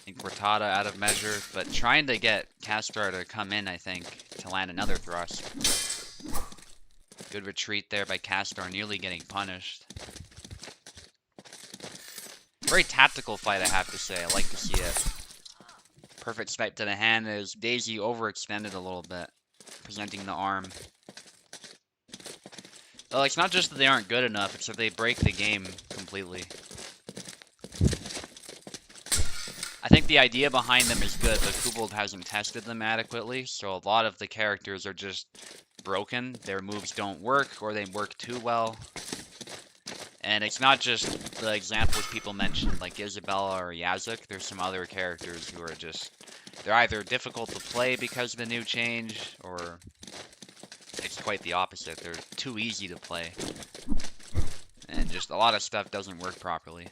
Inquartada out of measure, but trying to get Castar to come in, I think, to land another thrust. Good retreat there by Castar, nearly getting punished. Very tactical fight, I have to say. I like to see it. Perfect snipe to the hand as Daisy overextended a little bit, presenting the arm. Well, it's not just that they aren't good enough, it's that they break the game completely. I think the idea behind them is good, but Kubold hasn't tested them adequately, so a lot of the characters are just broken. Their moves don't work, or they work too well. And it's not just the examples people mentioned, like Isabella or Yazuk. There's some other characters who are just... They're either difficult to play because of the new change, or it's quite the opposite. They're too easy to play. And just a lot of stuff doesn't work properly.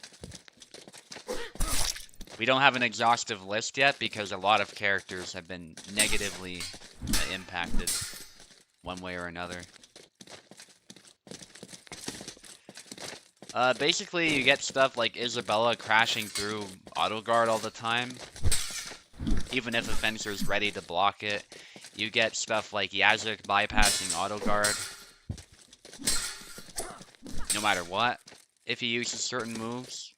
We don't have an exhaustive list yet because a lot of characters have been negatively impacted one way or another. Basically, you get stuff like Isabella crashing through auto guard all the time, even if a fencer's ready to block it. You get stuff like Yazek bypassing auto guard, no matter what, if he uses certain moves.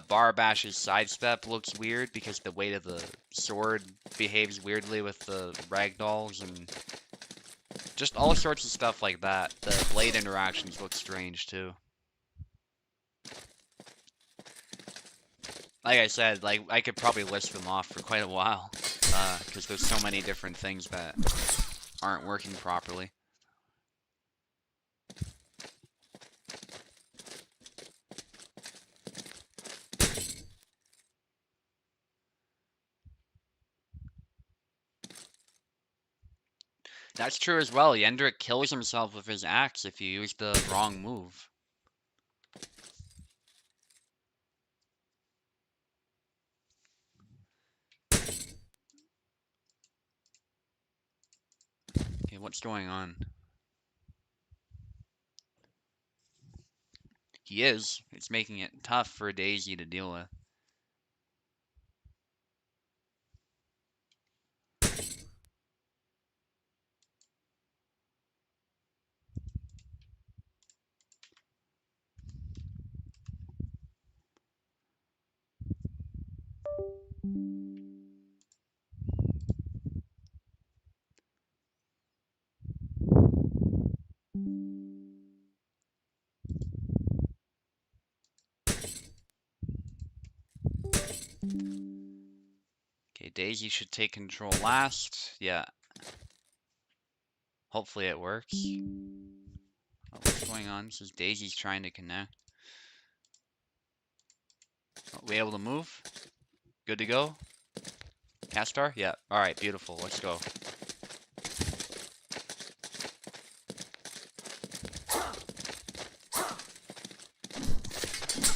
Barbash's sidestep looks weird because the weight of the sword behaves weirdly with the ragdolls, and just all sorts of stuff like that. The blade interactions look strange too. Like I said, like I could probably list them off for quite a while, because there's so many different things that aren't working properly. That's true as well. Yendrik kills himself with his axe if you use the wrong move. Okay, what's going on? He is. It's making it tough for Daisy to deal with. Okay, Daisy should take control last. Yeah. Hopefully it works. Oh, what's going on? This is Daisy's trying to connect. Are we able to move? Good to go? Castar? Yeah. Alright, beautiful. Let's go.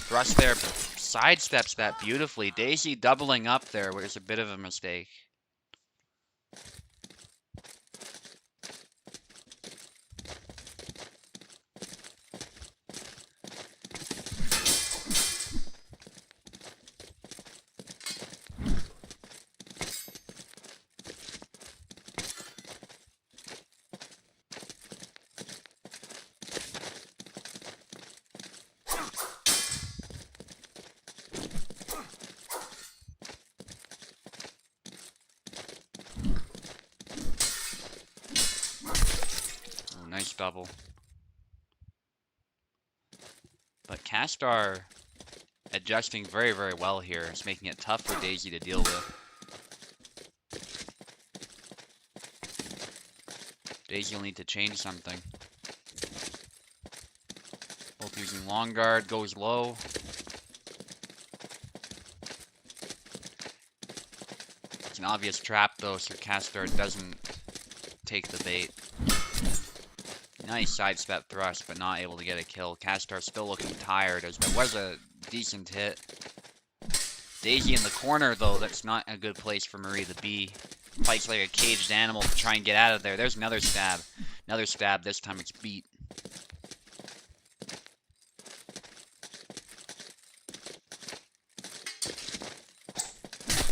Thrust there sidesteps that beautifully. Daisy doubling up there was a bit of a mistake. Nice double. But Castar adjusting very, very well here. It's making it tough for Daisy to deal with. Daisy will need to change something. Both using long guard, goes low. It's an obvious trap though, so Castar doesn't take the bait. Nice sidestep thrust, but not able to get a kill. Castar still looking tired, as there was a decent hit. Daisy in the corner, though, that's not a good place for Marie to be. Fights like a caged animal to try and get out of there. There's another stab. Another stab, this time it's beat.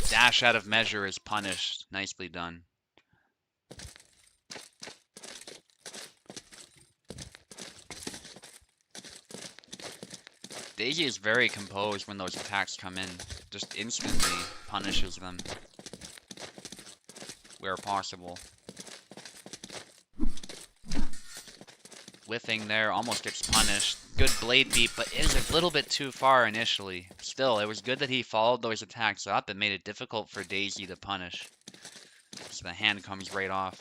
Dash out of measure is punished. Nicely done. Daisy is very composed when those attacks come in. Just instantly punishes them where possible. Whiffing there, almost gets punished. Good blade beat, but is a little bit too far initially. Still, it was good that he followed those attacks up and made it difficult for Daisy to punish. So the hand comes right off.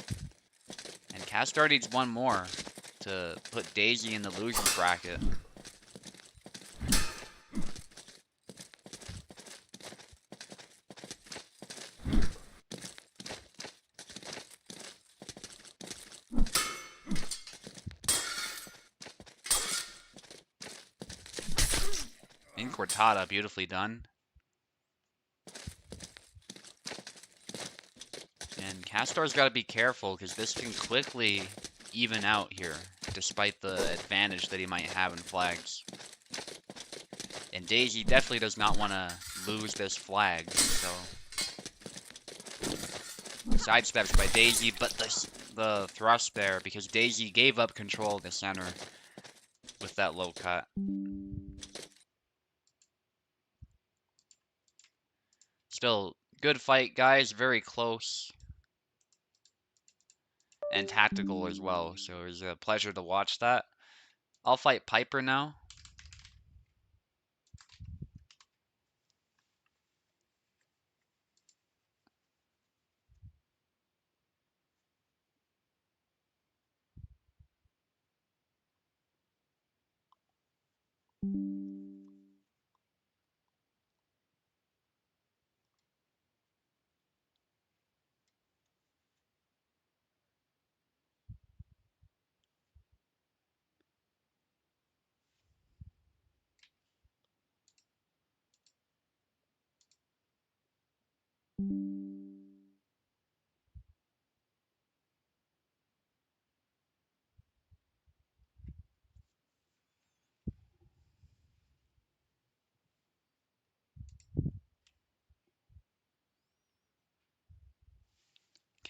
And Castar needs one more to put Daisy in the loser's bracket. Incortada, beautifully done. And Castor's got to be careful because this can quickly even out here, despite the advantage that he might have in flags. And Daisy definitely does not want to lose this flag, so... Sidesteps by Daisy, but the thrust there, because Daisy gave up control of the center with that low cut. Still, good fight, guys. Very close. And tactical as well, so it was a pleasure to watch that. I'll fight Piper now.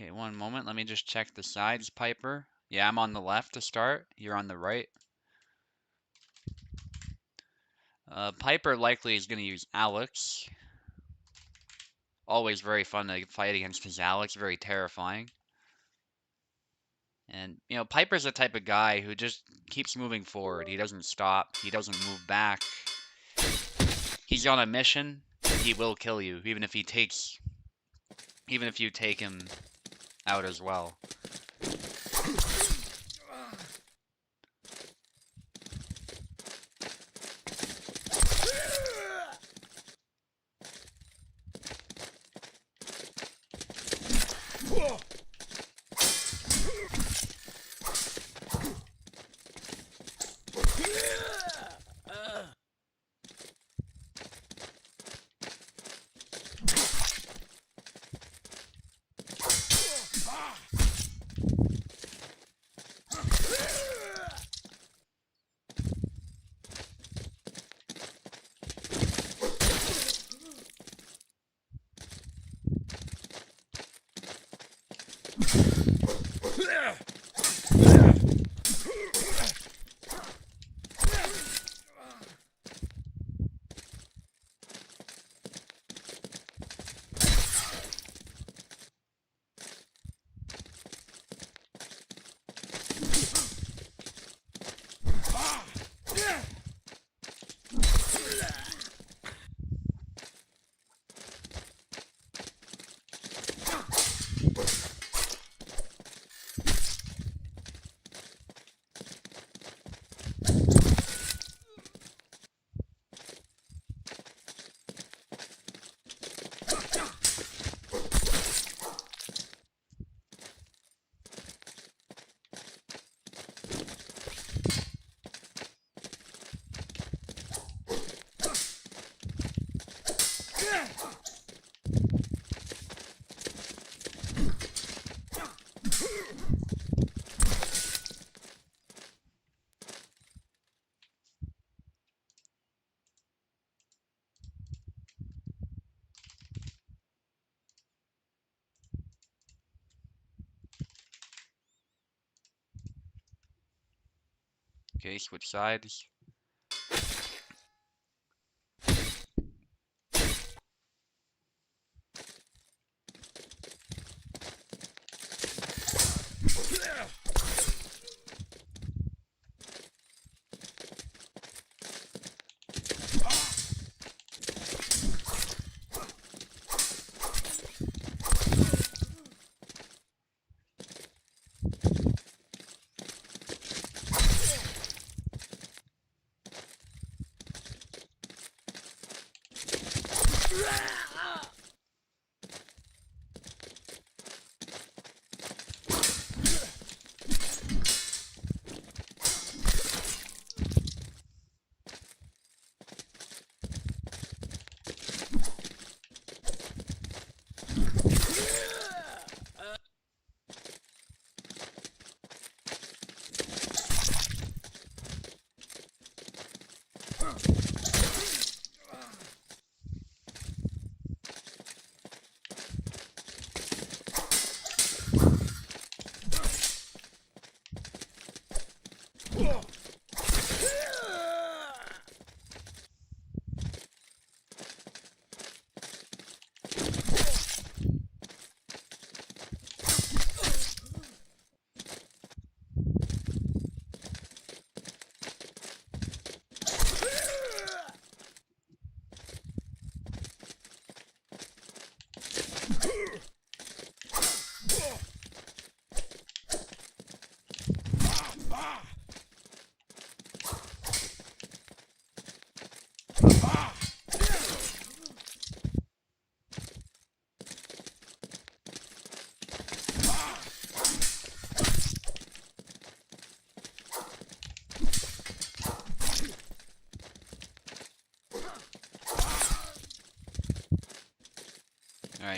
Okay, one moment. Let me just check the sides, Piper. Yeah, I'm on the left to start. You're on the right. Piper likely is going to use Alex. Always very fun to fight against his Alex. Very terrifying. And, you know, Piper's the type of guy who just keeps moving forward. He doesn't stop. He doesn't move back. He's on a mission. He will kill you, even if you take him out as well. Okay, switch sides.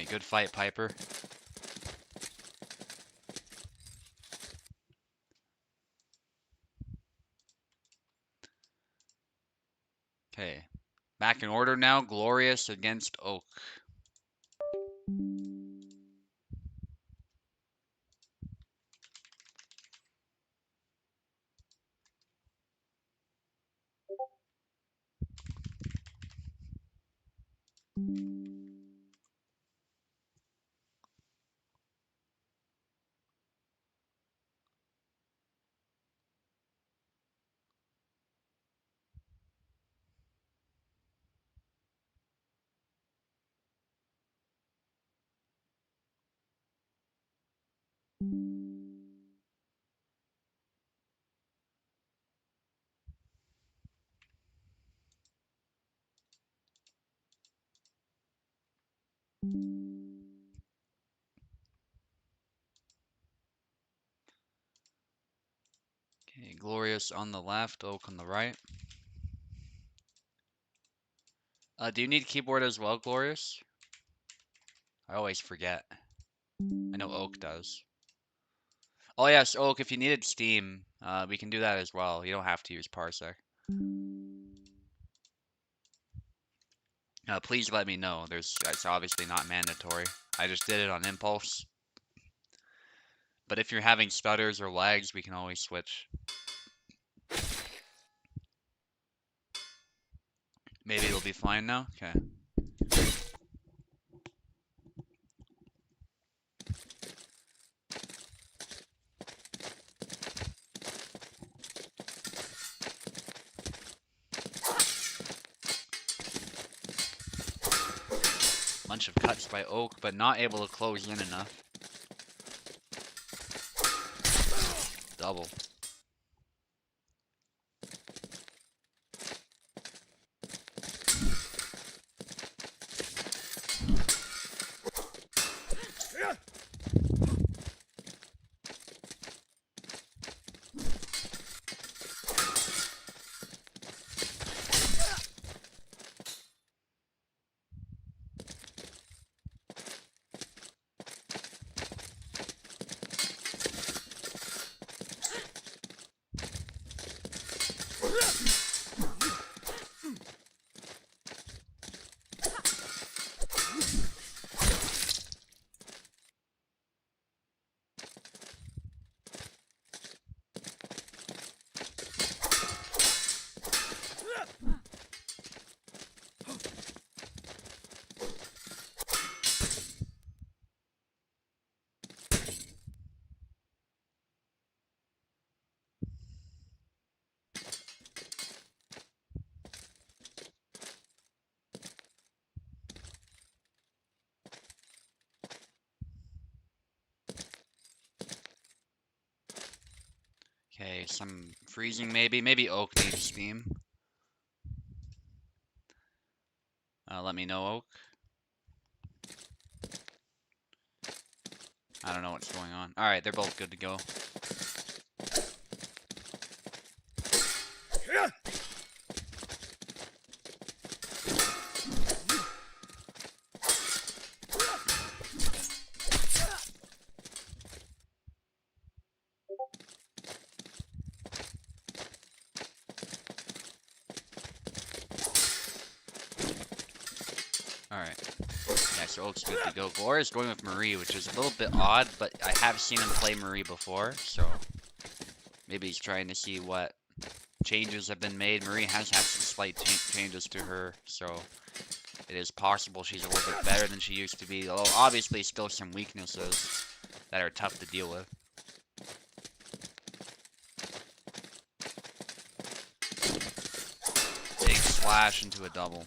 Alright, good fight, Piper. Okay. Back in order now. Glorious against Oak. Okay, Glorious on the left, Oak on the right. Do you need keyboard as well, Glorious? I always forget. I know Oak does. Oh yes, Oak, if you needed Steam, we can do that as well. You don't have to use Parsec. Please let me know. It's obviously not mandatory. I just did it on impulse. But if you're having stutters or lags, we can always switch. Maybe it'll be fine now? Okay. Bunch of cuts by Oak, but not able to close in enough. Double. Okay, some freezing maybe. Maybe Oak needs Steam. Let me know, Oak. I don't know what's going on. Alright, they're both good to go. Alright. Yeah, so Oak's good to go. Gloria's going with Marie, which is a little bit odd, but I have seen him play Marie before, so maybe he's trying to see what changes have been made. Marie has had some slight changes to her, so it is possible she's a little bit better than she used to be, although obviously still some weaknesses that are tough to deal with. Big slash into a double.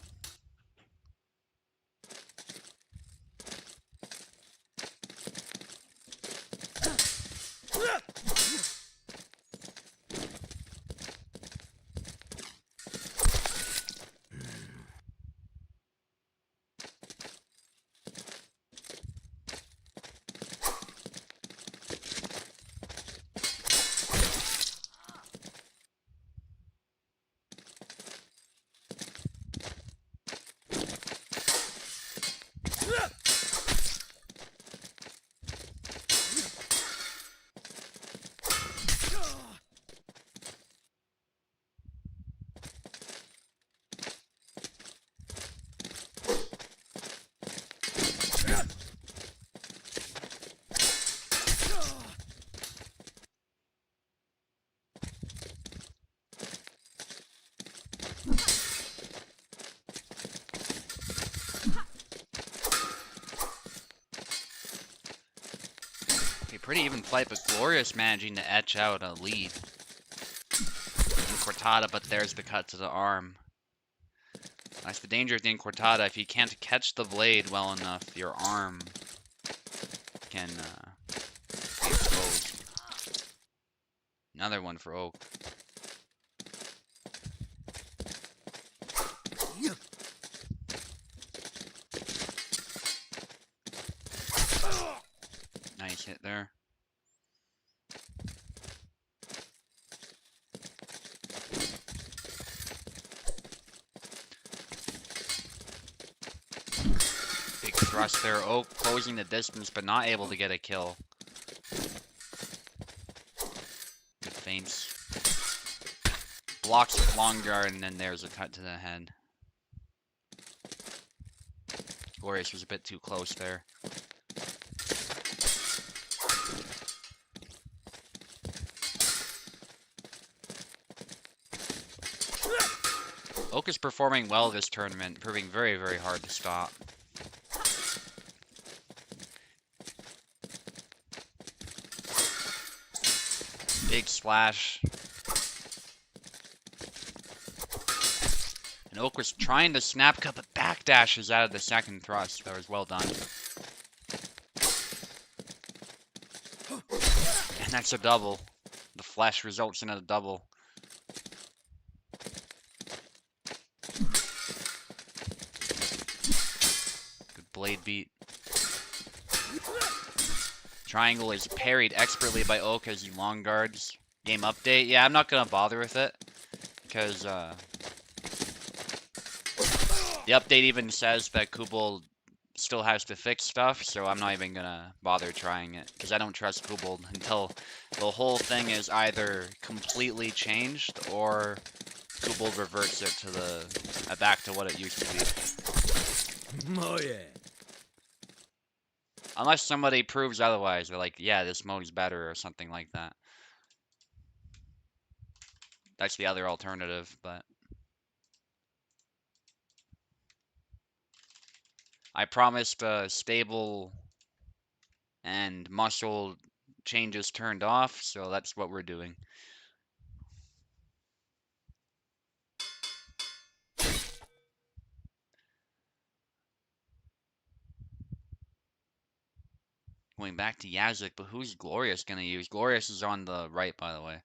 Pretty even fight, but Glorious managing to etch out a lead. And Cortada, but there's the cut to the arm. That's the danger of the Cortada. If you can't catch the blade well enough, your arm can be exposed. Another one for Oak. Nice hit there. Big thrust there. Oak closing the distance, but not able to get a kill. Good feints. Blocks with long guard, and then there's a cut to the head. Glorious was a bit too close there. Oak is performing well this tournament, proving very, very hard to stop. Big splash. And Oak was trying to snap cut, but backdashes out of the second thrust. That was well done. And that's a double. The flash results in a double. Blade beat. Triangle is parried expertly by Oak as he long guards. Game update. Yeah, I'm not gonna bother with it because the update even says that Kubel still has to fix stuff, so I'm not even gonna bother trying it because I don't trust Kubel until the whole thing is either completely changed or Kubel reverts it to the back to what it used to be. Oh yeah. Unless somebody proves otherwise, they're like, yeah, this mode is better or something like that. That's the other alternative, but I promised stable and muscle changes turned off, so that's what we're doing. Going back to Yazik, but who's Glorious gonna use? Glorious is on the right, by the way.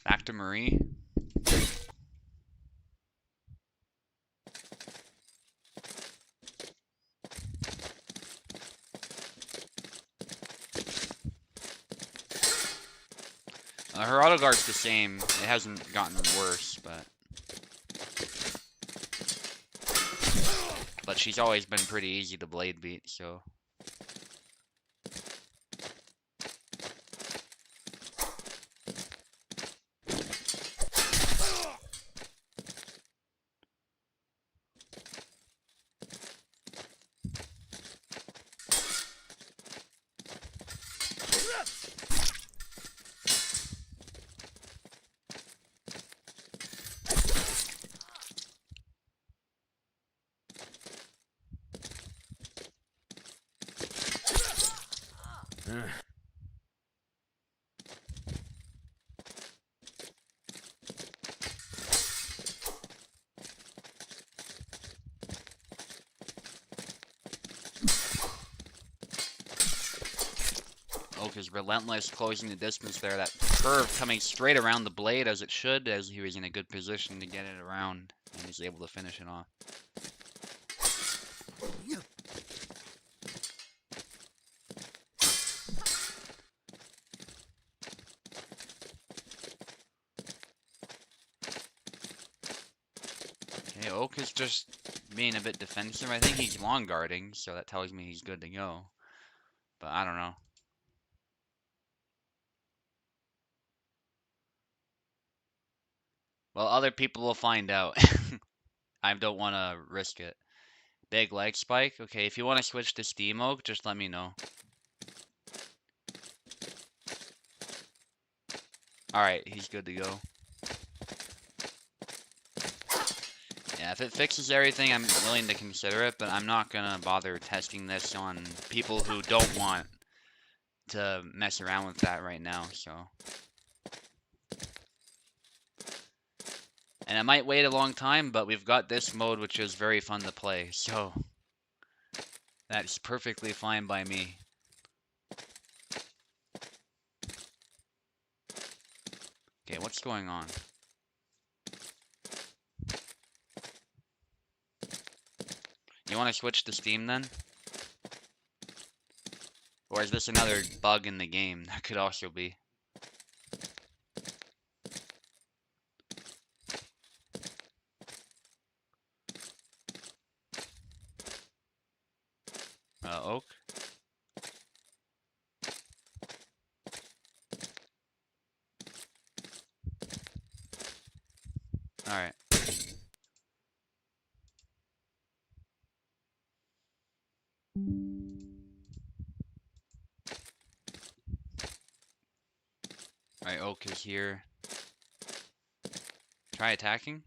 Back to Marie. Her auto guard's the same. It hasn't gotten worse, but she's always been pretty easy to blade beat, so. Oak is relentless, closing the distance there. That curve coming straight around the blade as it should, as he was in a good position to get it around, and he's able to finish it off. Okay, Oak is just being a bit defensive. I think he's long guarding, so that tells me he's good to go. But I don't know. Well, other people will find out. I don't want to risk it. Big leg spike. Okay, if you want to switch to Steam Oak, just let me know. Alright, he's good to go. Yeah, Yeah, if it fixes everything, I'm willing to consider it, but I'm not gonna bother testing this on people who don't want to mess around with that right now, so. And I might wait a long time, but we've got this mode which is very fun to play, so that's perfectly fine by me. Okay, what's going on? You want to switch to Steam then? Or is this another bug in the game? That could also be. Oak? Alright. Alright, Oak is here. Try attacking?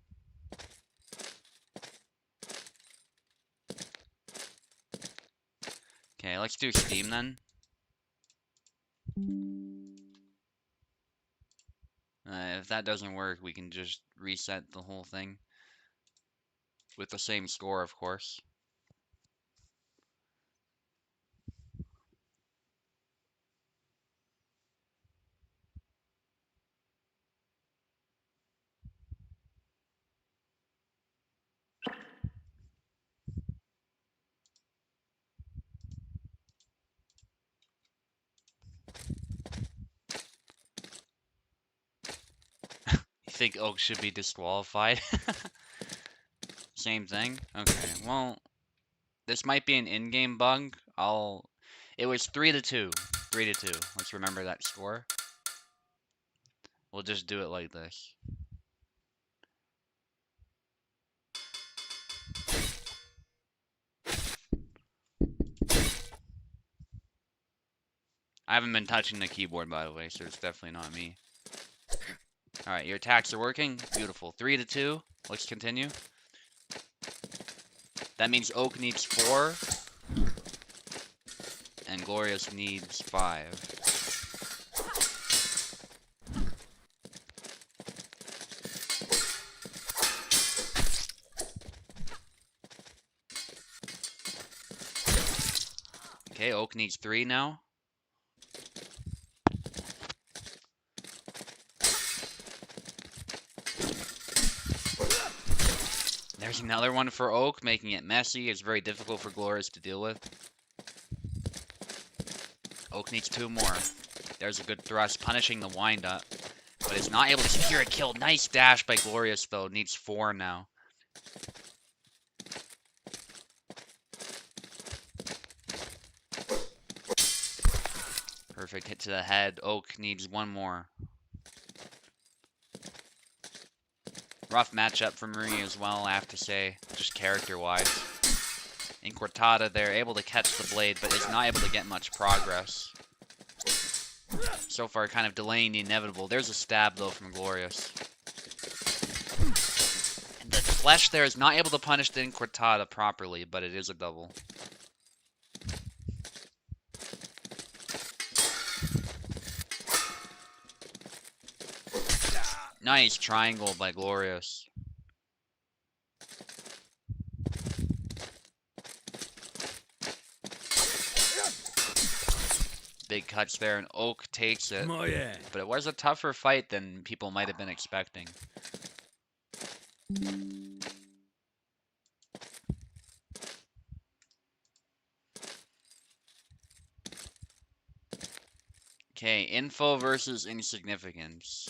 Okay, let's do Steam then. If that doesn't work, we can just reset the whole thing. With the same score, of course. You think Oak should be disqualified? Same thing? Okay, well, this might be an in-game bug. It was 3-2. 3-2. Let's remember that score. We'll just do it like this. I haven't been touching the keyboard, by the way, so it's definitely not me. Alright, your attacks are working. Beautiful. 3-2. Let's continue. That means Oak needs 4. And Glorious needs 5. Okay, Oak needs 3 now. There's another one for Oak, making it messy. It's very difficult for Glorious to deal with. Oak needs 2 more. There's a good thrust, punishing the wind-up. But it's not able to secure a kill. Nice dash by Glorious, though. Needs 4 now. Perfect hit to the head. Oak needs 1 more. Rough matchup for Marie as well, I have to say, just character-wise. In Quartada, they're able to catch the blade, but is not able to get much progress. So far, kind of delaying the inevitable. There's a stab, though, from Glorious. And the flesh there is not able to punish the Quartada properly, but it is a double. Nice triangle by Glorious. Big cuts there, and Oak takes it. But it was a tougher fight than people might have been expecting. Okay, info versus insignificance.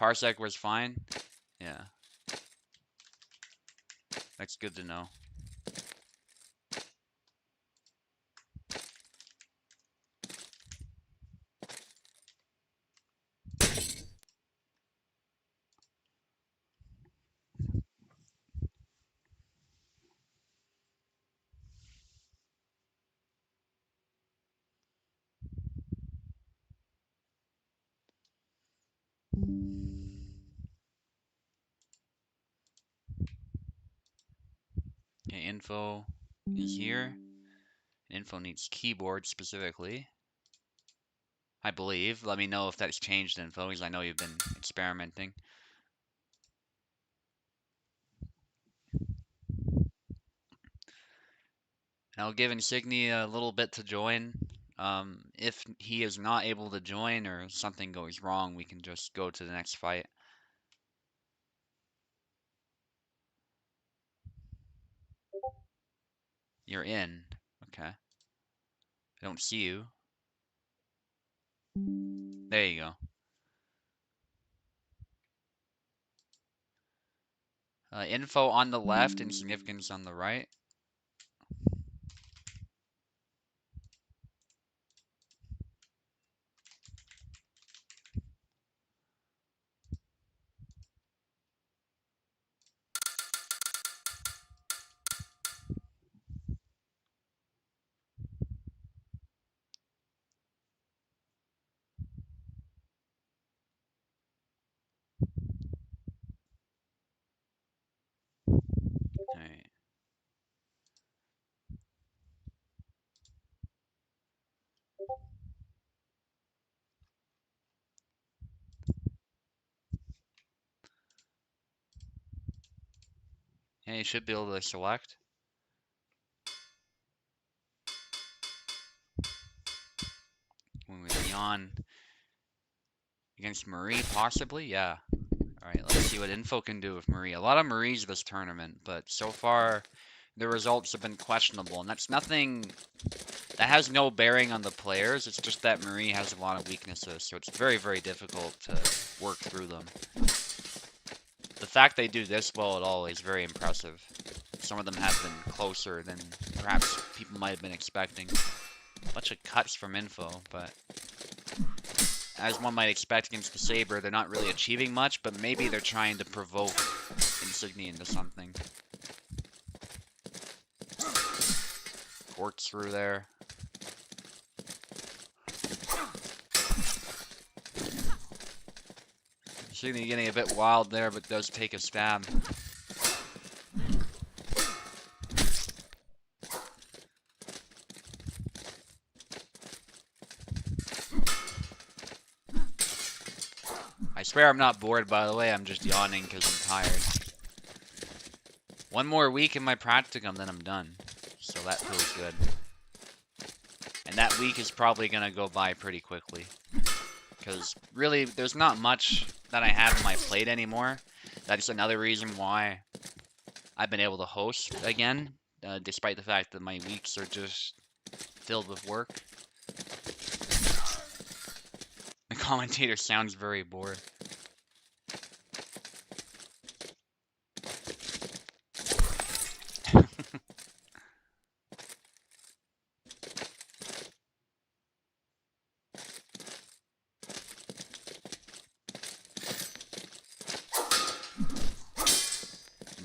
Parsec was fine? Yeah. That's good to know. info is here. Info needs keyboard specifically, I believe. Let me know if that's changed info, because I know you've been experimenting. And I'll give Insignia a little bit to join. If he is not able to join or something goes wrong, we can just go to the next fight. You're in. Okay. I don't see you. There you go. Info on the left and significance on the right. Alright. Yeah, you should be able to select. When we yawn against Marie, possibly? Yeah. Alright, let's see what info can do with Marie. A lot of Maries this tournament, but so far the results have been questionable, and that's nothing that has no bearing on the players. It's just that Marie has a lot of weaknesses, so it's very, very difficult to work through them. The fact they do this well at all is very impressive. Some of them have been closer than perhaps people might have been expecting. A bunch of cuts from info, but as one might expect against the Saber, they're not really achieving much, but maybe they're trying to provoke Insignia into something. Quart's through there. Insignia getting a bit wild there, but does take a stab. I swear I'm not bored, by the way, I'm just yawning because I'm tired. One more week in my practicum, then I'm done. So that feels good. And that week is probably going to go by pretty quickly. Because really, there's not much that I have on my plate anymore. That's another reason why I've been able to host again, despite the fact that my weeks are just filled with work. The commentator sounds very bored.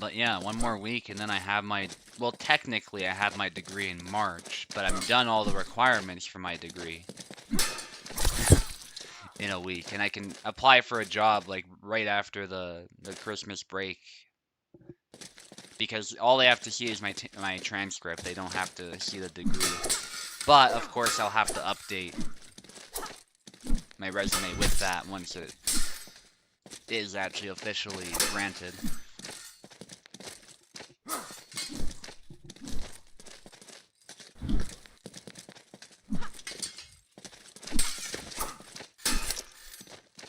But yeah, one more week and then I have my, well, technically I have my degree in March, but I'm done all the requirements for my degree in a week, and I can apply for a job like right after the Christmas break, because all they have to see is my transcript. They don't have to see the degree. But of course I'll have to update my resume with that once it is actually officially granted.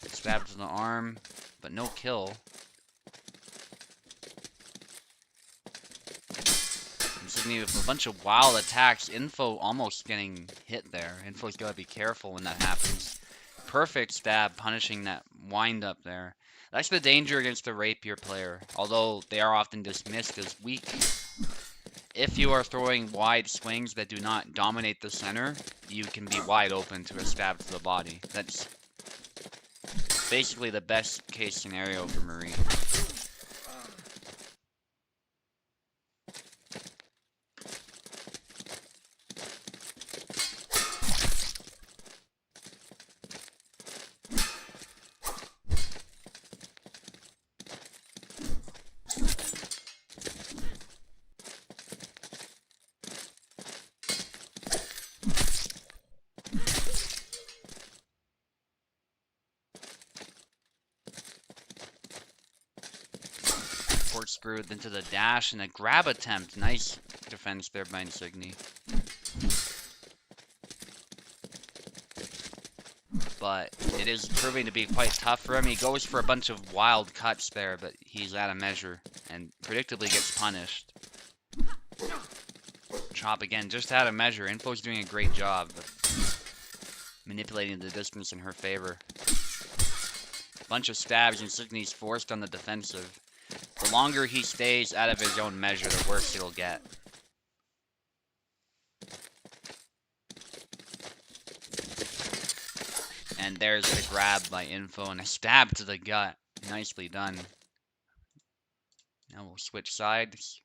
Stabbed to the arm, but no kill. Insignia with a bunch of wild attacks. Info almost getting hit there. Info's gotta be careful when that happens. Perfect stab, punishing that wind up there. That's the danger against the rapier player, although they are often dismissed as weak. If you are throwing wide swings that do not dominate the center, you can be wide open to a stab to the body. That's basically the best case scenario for Marie. corkscrew into the dash and a grab attempt. Nice defense there by Insigny. But it is proving to be quite tough for him. He goes for a bunch of wild cuts there, but he's out of measure and predictably gets punished. Chop again, just out of measure. Info's doing a great job of manipulating the distance in her favor. Bunch of stabs, and Insigny's forced on the defensive. The longer he stays out of his own measure, the worse it'll get. And there's the grab by Info and a stab to the gut. Nicely done. Now we'll switch sides.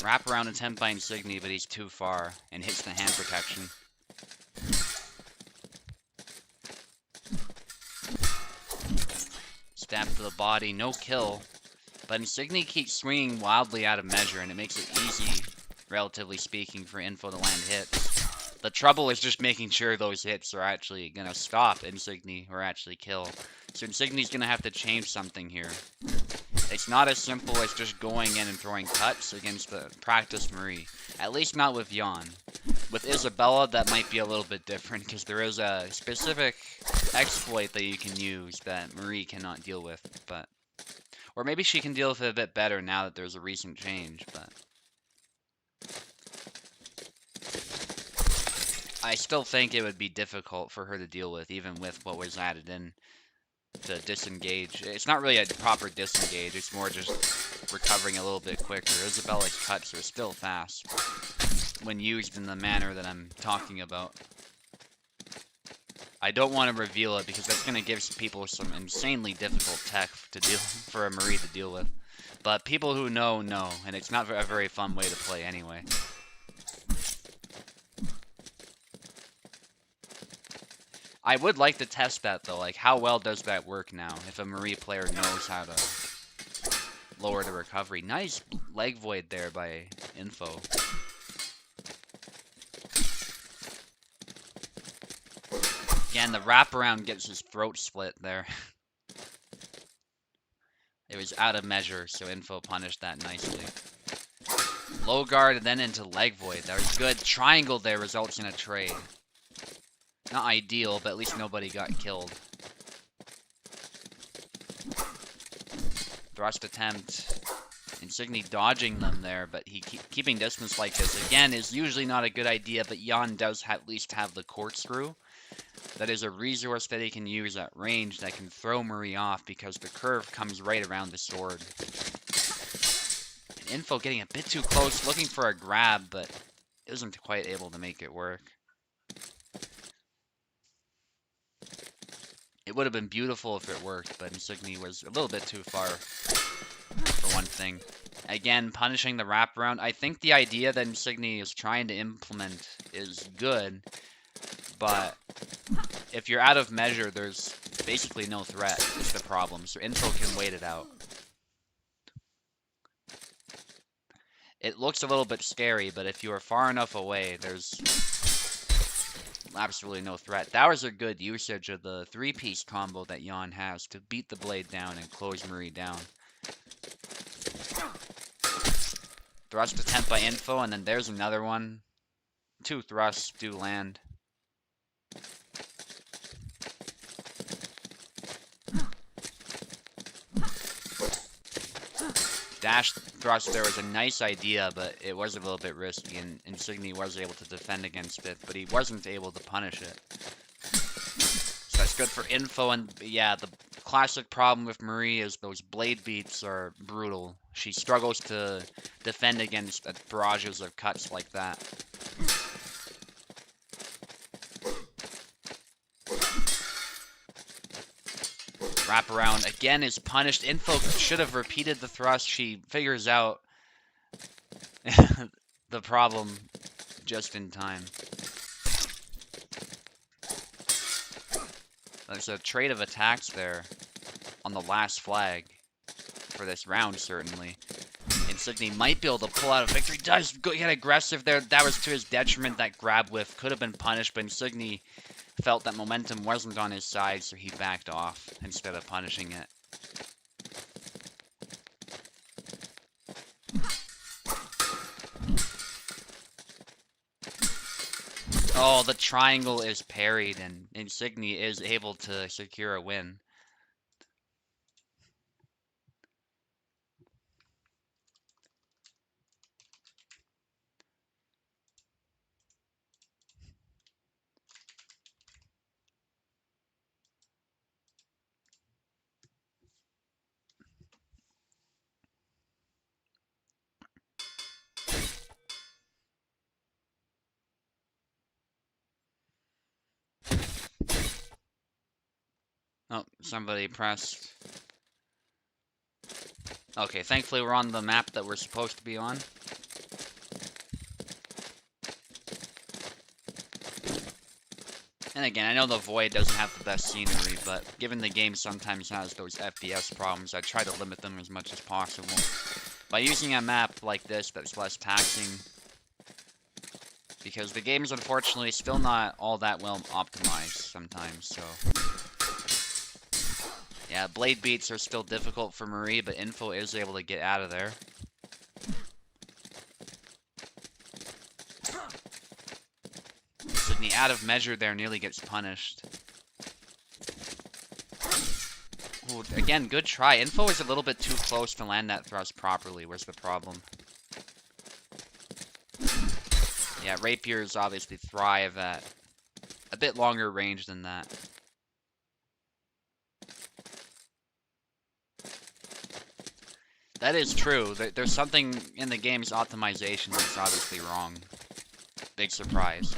Wraparound attempt by Insigny, but he's too far and hits the hand protection. Stab to the body, no kill. But Insigny keeps swinging wildly out of measure, and it makes it easy, relatively speaking, for Info to land hits. The trouble is just making sure those hits are actually going to stop Insigny or actually kill. So Insigny's going to have to change something here. It's not as simple as just going in and throwing cuts against the practiced Marie. At least not with Jan. With Isabella, that might be a little bit different, because there is a specific exploit that you can use that Marie cannot deal with. But, or maybe she can deal with it a bit better now that there's a recent change, but I still think it would be difficult for her to deal with, even with what was added in to disengage. It's not really a proper disengage, it's more just recovering a little bit quicker. Isabella's cuts are still fast when used in the manner that I'm talking about. I don't want to reveal it because that's going to give people some insanely difficult tech to deal for a Marie to deal with. But people who know, and it's not a very fun way to play anyway. I would like to test that though, like how well does that work now, if a Marie player knows how to lower the recovery. Nice leg void there by Info. Again, the wraparound gets his throat split there. It was out of measure, so Info punished that nicely. Low guard, then into leg void. That was good. Triangle there results in a trade. Not ideal, but at least nobody got killed. Thrust attempt. Insigny dodging them there, but keeping distance like this, again, is usually not a good idea, but Jan does at least have the corkscrew. That is a resource that he can use at range that can throw Marie off because the curve comes right around the sword. And Info getting a bit too close, looking for a grab, but isn't quite able to make it work. It would have been beautiful if it worked, but Insigny was a little bit too far, for one thing. Again, punishing the wraparound. I think the idea that Insigny is trying to implement is good, but if you're out of measure, there's basically no threat, is the problem, so Info can wait it out. It looks a little bit scary, but if you are far enough away, there's absolutely no threat. That was a good usage of the three-piece combo that Jan has to beat the blade down and close Marie down. Thrust attempt by Info, and then there's another one. Two thrusts do land. Dash thrust there was a nice idea, but it was a little bit risky, and Insigny was able to defend against it, but he wasn't able to punish it. So that's good for Info, and yeah, the classic problem with Marie is those blade beats are brutal. She struggles to defend against barrages of cuts like that. Wraparound again is punished. Info should have repeated the thrust. She figures out the problem just in time. There's a trade of attacks there on the last flag for this round, certainly. Insigny might be able to pull out a victory. Does get aggressive there. That was to his detriment. That grab whiff could have been punished, but Insigny felt that momentum wasn't on his side, so he backed off instead of punishing it. Oh, the triangle is parried, and Insigny is able to secure a win. Oh, somebody pressed. Okay, thankfully we're on the map that we're supposed to be on. And again, I know the Void doesn't have the best scenery, but given the game sometimes has those FPS problems, I try to limit them as much as possible. By using a map like this that's less taxing, because the game is unfortunately still not all that well optimized sometimes, so... Yeah, blade beats are still difficult for Marie, but Info is able to get out of there. Sydney out of measure there nearly gets punished. Ooh, again, good try. Info is a little bit too close to land that thrust properly. Where's the problem? Yeah, rapiers obviously thrive at a bit longer range than that. That is true. There's something in the game's optimization that's obviously wrong. Big surprise.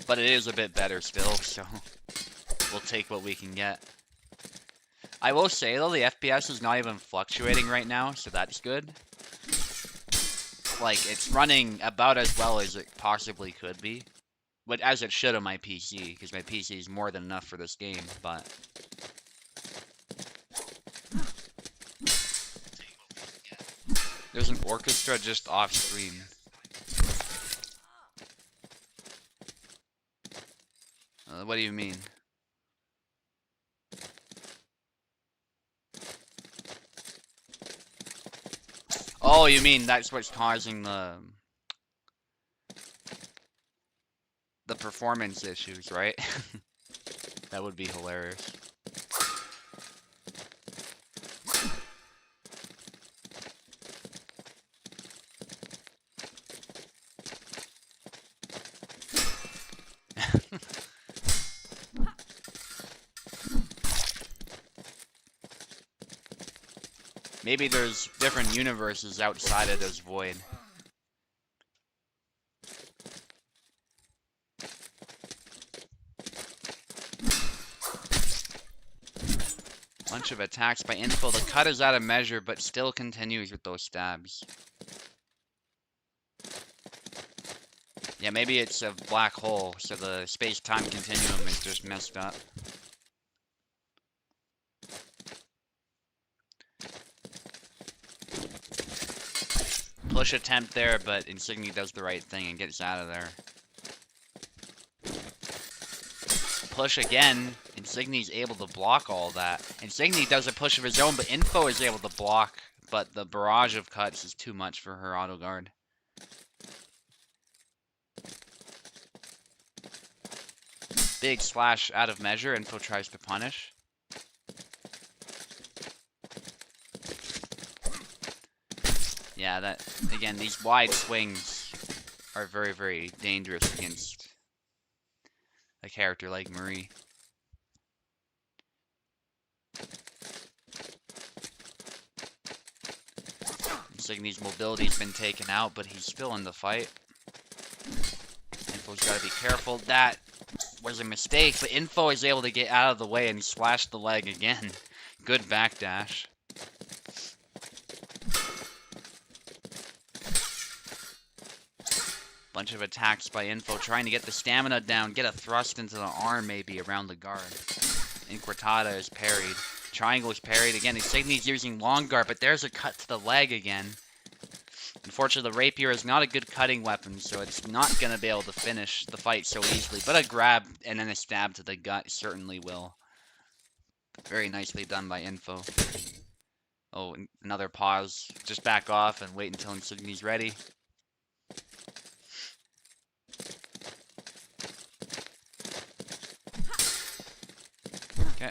But it is a bit better still, so we'll take what we can get. I will say, though, the FPS is not even fluctuating right now, so that's good. Like, it's running about as well as it possibly could be. But as it should on my PC, because my PC is more than enough for this game, but... There's an orchestra just off screen. What do you mean? Oh, you mean that's what's causing the performance issues, right? That would be hilarious. Maybe there's different universes outside of this void. Bunch of attacks by Info. The cut is out of measure, but still continues with those stabs. Yeah, maybe it's a black hole, so the space-time continuum is just messed up. Push attempt there, but Insigny does the right thing and gets out of there. Push again. Insigny's able to block all that. Insigny does a push of his own, but Info is able to block, but the barrage of cuts is too much for her auto guard. Big slash out of measure. Info tries to punish. Yeah, that, again, these wide swings are very, very dangerous against a character like Marie. Insigny's mobility's been taken out, but he's still in the fight. Info's gotta be careful. That was a mistake, but Info is able to get out of the way and slash the leg again. Good backdash. Bunch of attacks by Info, trying to get the stamina down, get a thrust into the arm maybe around the guard. Inquartada is parried. Triangle is parried again. Insigni's using long guard, but there's a cut to the leg again. Unfortunately, the rapier is not a good cutting weapon, so it's not going to be able to finish the fight so easily. But a grab and then a stab to the gut certainly will. Very nicely done by Info. Oh, another pause. Just back off and wait until Insigni's ready. Okay.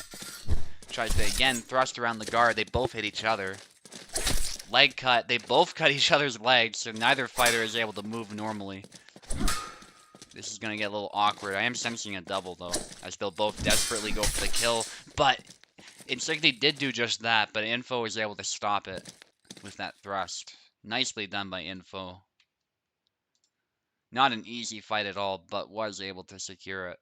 Tries to again thrust around the guard. They both hit each other. Leg cut. They both cut each other's legs, so neither fighter is able to move normally. This is going to get a little awkward. I am sensing a double, though, as they'll both desperately go for the kill. But Insigni did do just that, but Info was able to stop it with that thrust. Nicely done by Info. Not an easy fight at all, but was able to secure it.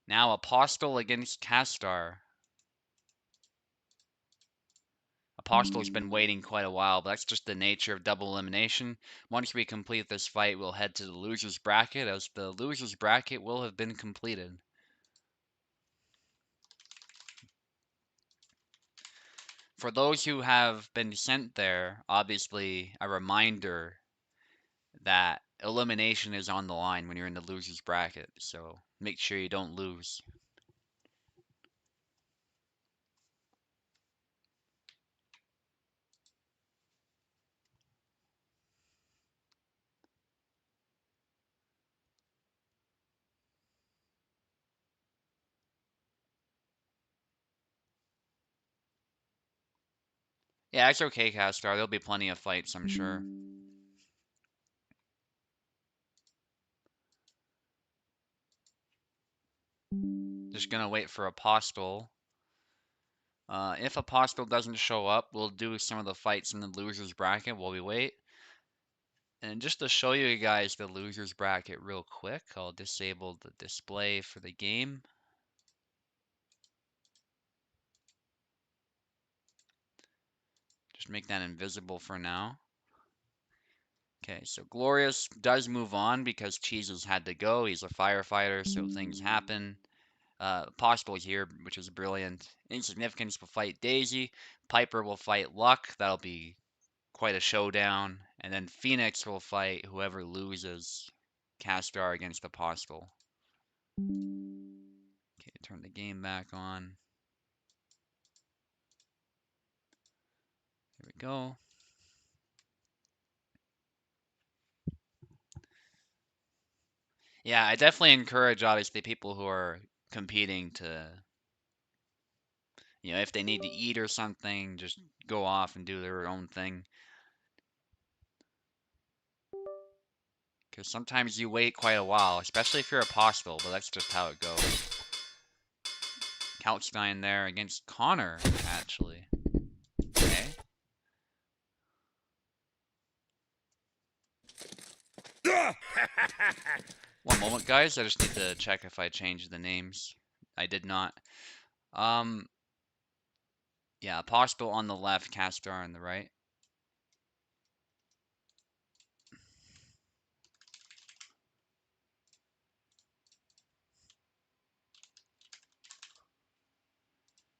Now Apostle against Castar. Apostle's been waiting quite a while, but that's just the nature of double elimination. Once we complete this fight, we'll head to the loser's bracket, as the loser's bracket will have been completed. For those who have been sent there, obviously a reminder that elimination is on the line when you're in the loser's bracket, so make sure you don't lose. Yeah, it's okay, Castar. There'll be plenty of fights, I'm sure. Just gonna wait for Apostle. If Apostle doesn't show up, we'll do some of the fights in the loser's bracket while we wait. And just to show you guys the loser's bracket real quick, I'll disable the display for the game. Just make that invisible for now. Okay, so Glorious does move on because Cheeses had to go. He's a firefighter, so things happen. Possible here, which is brilliant. Insignificance will fight Daisy. Piper will fight Luck. That'll be quite a showdown. And then Phoenix will fight whoever loses. Castar against Apostle. Okay, turn the game back on. Here we go. Yeah, I definitely encourage, obviously, people who are competing to, if they need to eat or something, just go off and do their own thing. Because sometimes you wait quite a while, especially if you're Apostle, but that's just how it goes. Kalkstein there against Connor, actually. Okay. One moment, guys. I just need to check if I changed the names. I did not. Yeah, Apostle on the left, Castar on the right.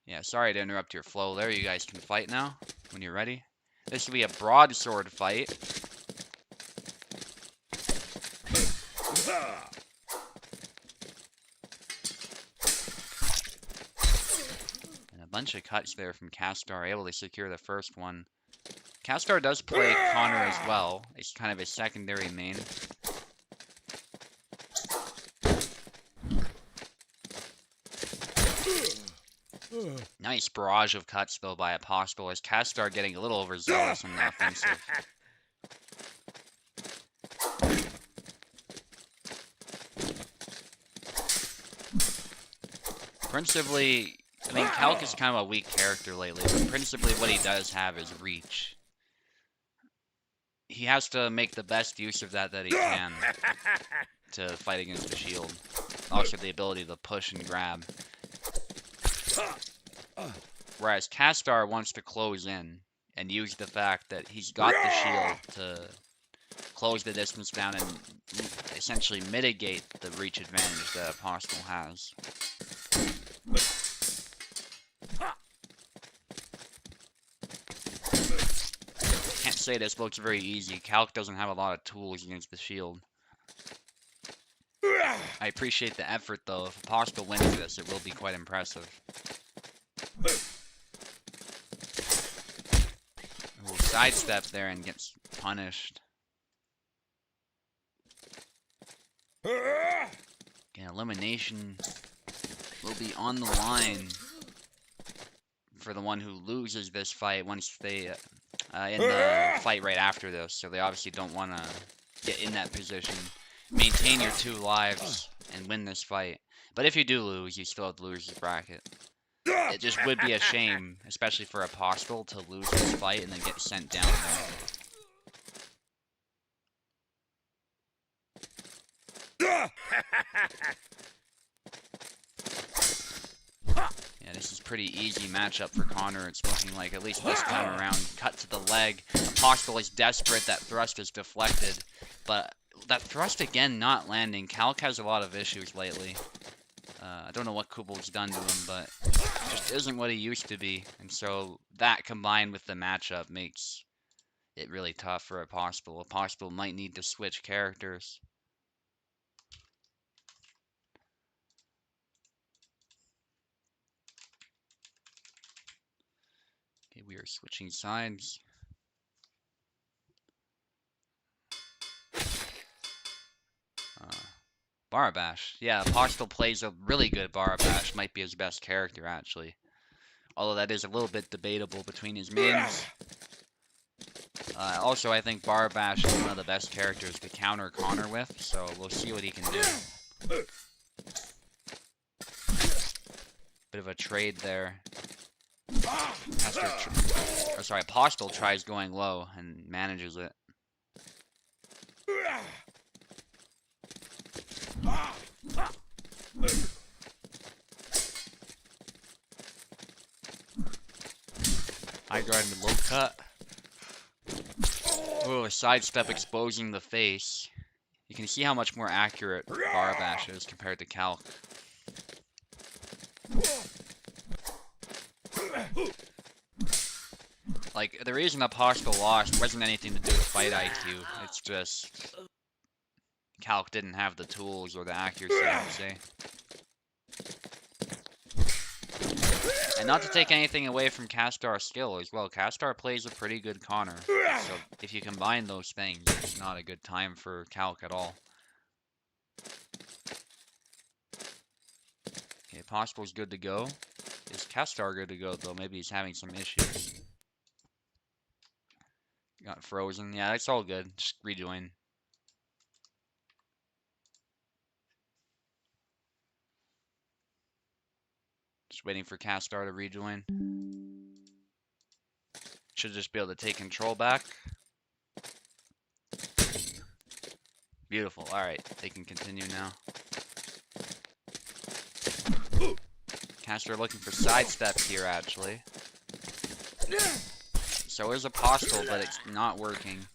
Yeah, sorry to interrupt your flow there. You guys can fight now when you're ready. This will be a broadsword fight. And a bunch of cuts there from Castar, able to secure the first one. Castar does play Connor as well. It's kind of a secondary main. Nice barrage of cuts, though, by Apostle, as Castar getting a little overzealous on the offensive. Principally, I mean, Calc is kind of a weak character lately, but principally what he does have is reach. he has to make the best use of that he can to fight against the shield. Also the ability to push and grab. Whereas Castar wants to close in and use the fact that he's got the shield to close the distance down and essentially mitigate the reach advantage that Apostle has. Can't say this looks very easy. Calc doesn't have a lot of tools against the shield. I appreciate the effort though. If Apostle wins this, it will be quite impressive. Will sidestep there and gets punished. Again, elimination will be on the line for the one who loses this fight once they in the fight right after this. So they obviously don't want to get in that position. Maintain your 2 lives and win this fight. But if you do lose, you still have to lose the bracket. It just would be a shame, especially for Apostle, to lose this fight and then get sent down there. Yeah, this is pretty easy matchup for Connor. It's looking like, at least this time around. Cut to the leg. Apostle is desperate. That thrust is deflected. But that thrust again not landing. Calc has a lot of issues lately. I don't know what Kubal's done to him, but just isn't what he used to be. And so that combined with the matchup makes it really tough for Apostle. Apostle might need to switch characters. Okay, we are switching sides. Barabash. Yeah, Apostle plays a really good Barabash. Might be his best character, actually. Although that is a little bit debatable between his mains. Also, I think Barabash is one of the best characters to counter Connor with, so we'll see what he can do. Bit of a trade there. Apostle tries going low and manages it. High guard and low cut. Oh, a sidestep exposing the face. You can see how much more accurate Barabash is compared to Calc. Like, the reason Apostle lost wasn't anything to do with fight IQ. It's just Calc didn't have the tools or the accuracy, I would say. And not to take anything away from Castar's skill as well. Castar plays a pretty good Connor. So if you combine those things, it's not a good time for Calc at all. Okay, Apostle's good to go. Is Castar good to go though? Maybe he's having some issues. Got frozen. Yeah, that's all good. Just rejoin. Just waiting for Castar to rejoin. Should just be able to take control back. Beautiful. Alright, they can continue now. Castar looking for sidesteps here, actually. So is Apostle, but it's not working.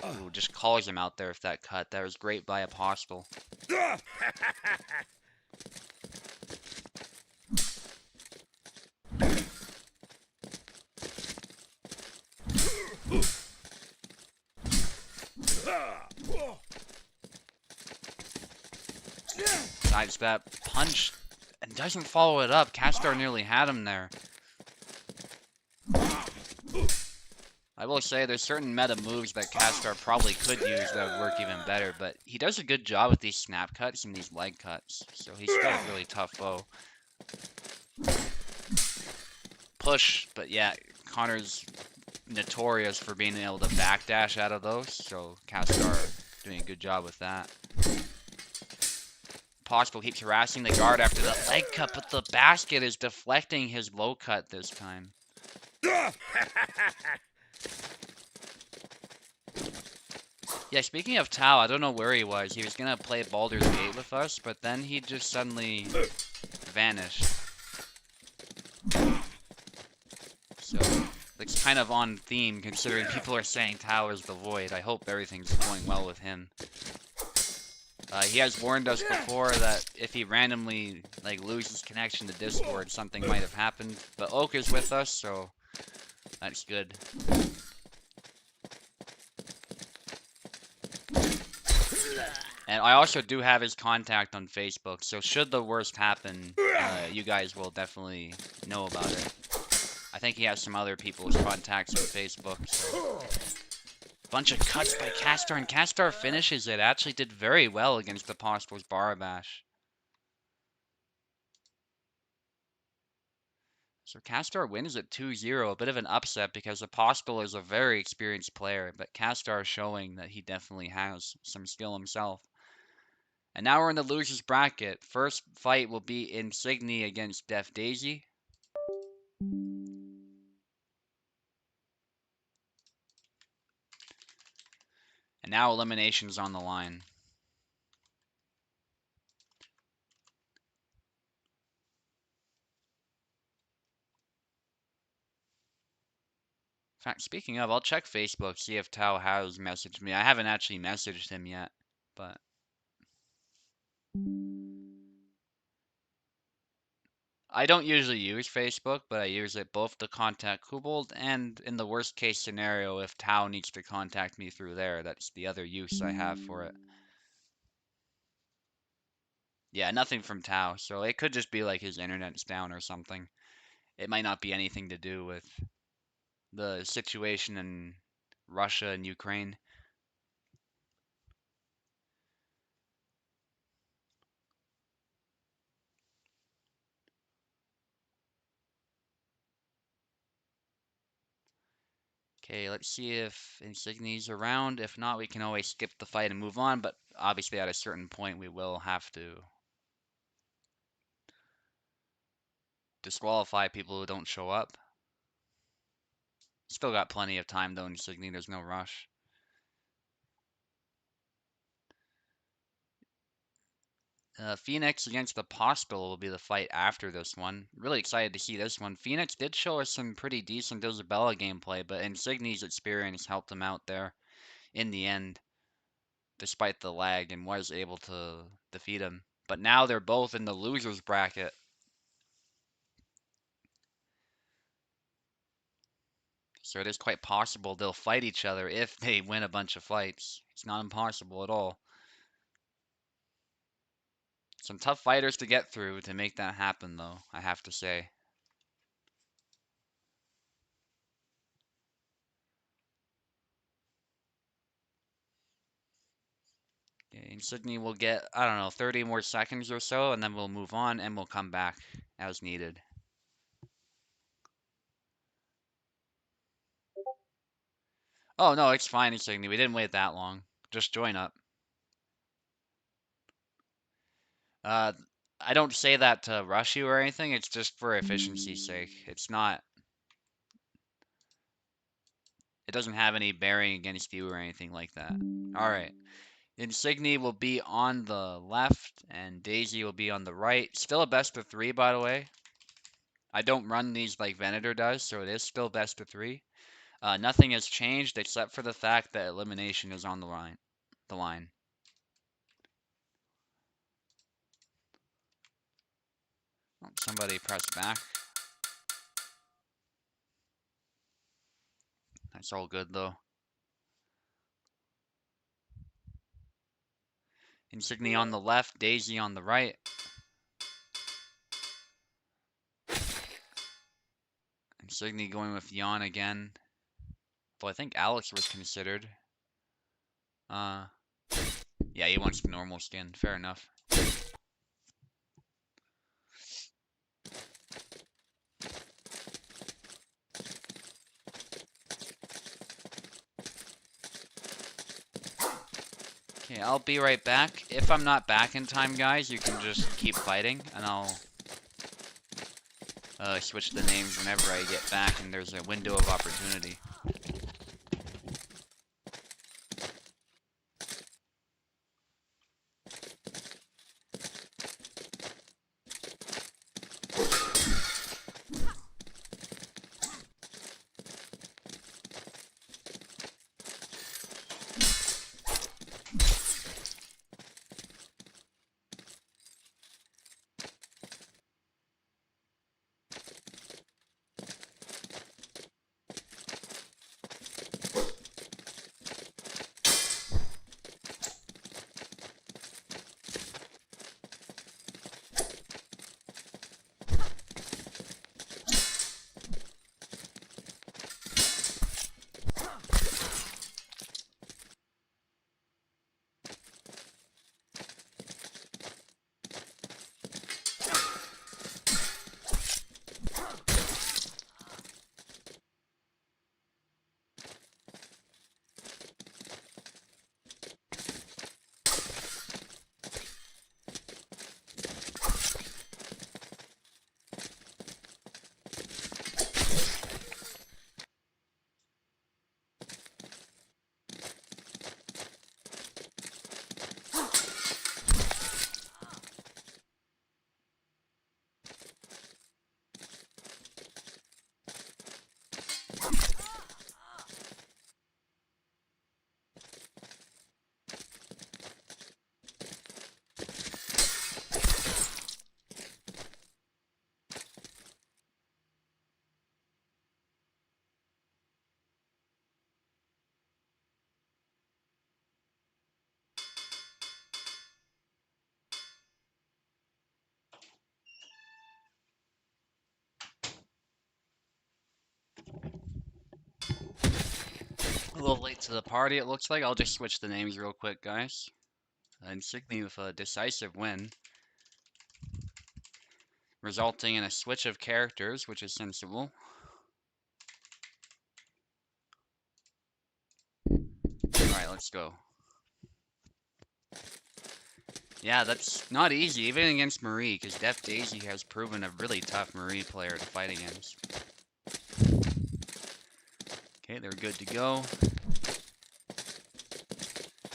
Ooh, just calls him out there with that cut. That was great by Apostle. Sidestep, punch, and doesn't follow it up. Castar nearly had him there. I will say there's certain meta moves that Castar probably could use that would work even better, but he does a good job with these snap cuts and these leg cuts, so he's still a really tough foe. Push, but yeah, Connor's notorious for being able to backdash out of those, so Castar doing a good job with that. Possible keeps harassing the guard after the leg cut, but the basket is deflecting his low cut this time. Yeah, speaking of Tao, I don't know where he was. He was gonna play Baldur's Gate with us, but then he just suddenly vanished. So, it's kind of on theme considering people are saying Tao is the Void. I hope everything's going well with him. He has warned us before that if he randomly loses connection to Discord, something might have happened. But Oak is with us, so that's good. And I also do have his contact on Facebook, so should the worst happen, you guys will definitely know about it. I think he has some other people's contacts on Facebook, so... Bunch of cuts by Castor, and Castor finishes it. Actually did very well against the Apostle's Barabash. So Castor wins at 2-0, a bit of an upset because Apostle is a very experienced player, but Castor is showing that he definitely has some skill himself. And now we're in the losers bracket. First fight will be Insigny against Def Daisy. And now elimination's on the line. In fact, speaking of, I'll check Facebook, see if Tao has messaged me. I haven't actually messaged him yet, but... I don't usually use Facebook, but I use it both to contact Kubold and in the worst case scenario, if Tao needs to contact me through there, that's the other use I have for it. Yeah, nothing from Tao, so it could just be like his internet's down or something. It might not be anything to do with the situation in Russia and Ukraine. Okay, let's see if Insigny's around. If not, we can always skip the fight and move on, but obviously at a certain point we will have to disqualify people who don't show up. Still got plenty of time though, Insigny, there's no rush. Phoenix against the Apostle will be the fight after this one. Really excited to see this one. Phoenix did show us some pretty decent Isabella gameplay, but Insigny's experience helped him out there in the end, despite the lag, and was able to defeat him. But now they're both in the losers bracket. So it is quite possible they'll fight each other if they win a bunch of fights. It's not impossible at all. Some tough fighters to get through to make that happen, though, I have to say. Okay, Insigny will get, I don't know, 30 more seconds or so, and then we'll move on and we'll come back as needed. Oh, no, it's fine, Insigny. We didn't wait that long. Just join up. I don't say that to rush you or anything. It's just for efficiency's sake. It's not... It doesn't have any bearing against you or anything like that. Alright. Insigny will be on the left, and Daisy will be on the right. Still a best of 3, by the way. I don't run these like Venator does, so it is still best of 3. Nothing has changed except for the fact that elimination is on the line. Oh, somebody press back. That's all good though. Insigny on the left, Daisy on the right. Insigny going with Yon again. Well, I think Alex was considered. Yeah, he wants the normal skin. Fair enough. Okay, I'll be right back. If I'm not back in time, guys, you can just keep fighting, and I'll switch the names whenever I get back and there's a window of opportunity. A little late to the party, it looks like. I'll just switch the names real quick, guys. Insignia with a decisive win, resulting in a switch of characters, which is sensible. Alright, let's go. Yeah, that's not easy, even against Marie, because Def Daisy has proven a really tough Marie player to fight against. Okay, they're good to go.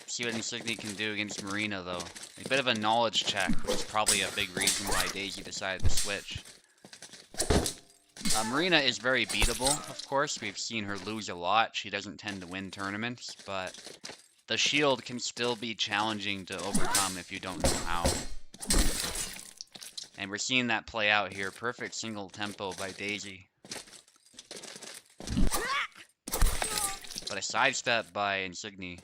See what Insignia can do against Marina, though. A bit of a knowledge check, which is probably a big reason why Daisy decided to switch. Marina is very beatable, of course. We've seen her lose a lot. She doesn't tend to win tournaments, but the shield can still be challenging to overcome if you don't know how. And we're seeing that play out here. Perfect single tempo by Daisy. But a sidestep by Insignia.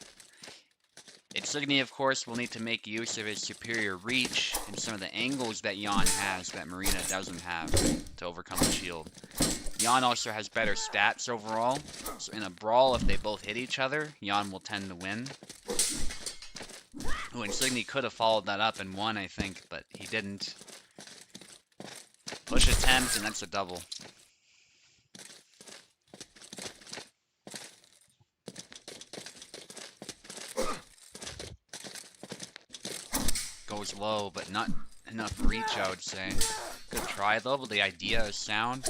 Insignia, of course, will need to make use of his superior reach and some of the angles that Jan has that Marina doesn't have to overcome the shield. Jan also has better stats overall, so in a brawl, if they both hit each other, Jan will tend to win. Ooh, Insignia could have followed that up and won, I think, but he didn't. Push attempt, and that's a double. Goes low, but not enough reach, I would say. Good try, though, but the idea is sound.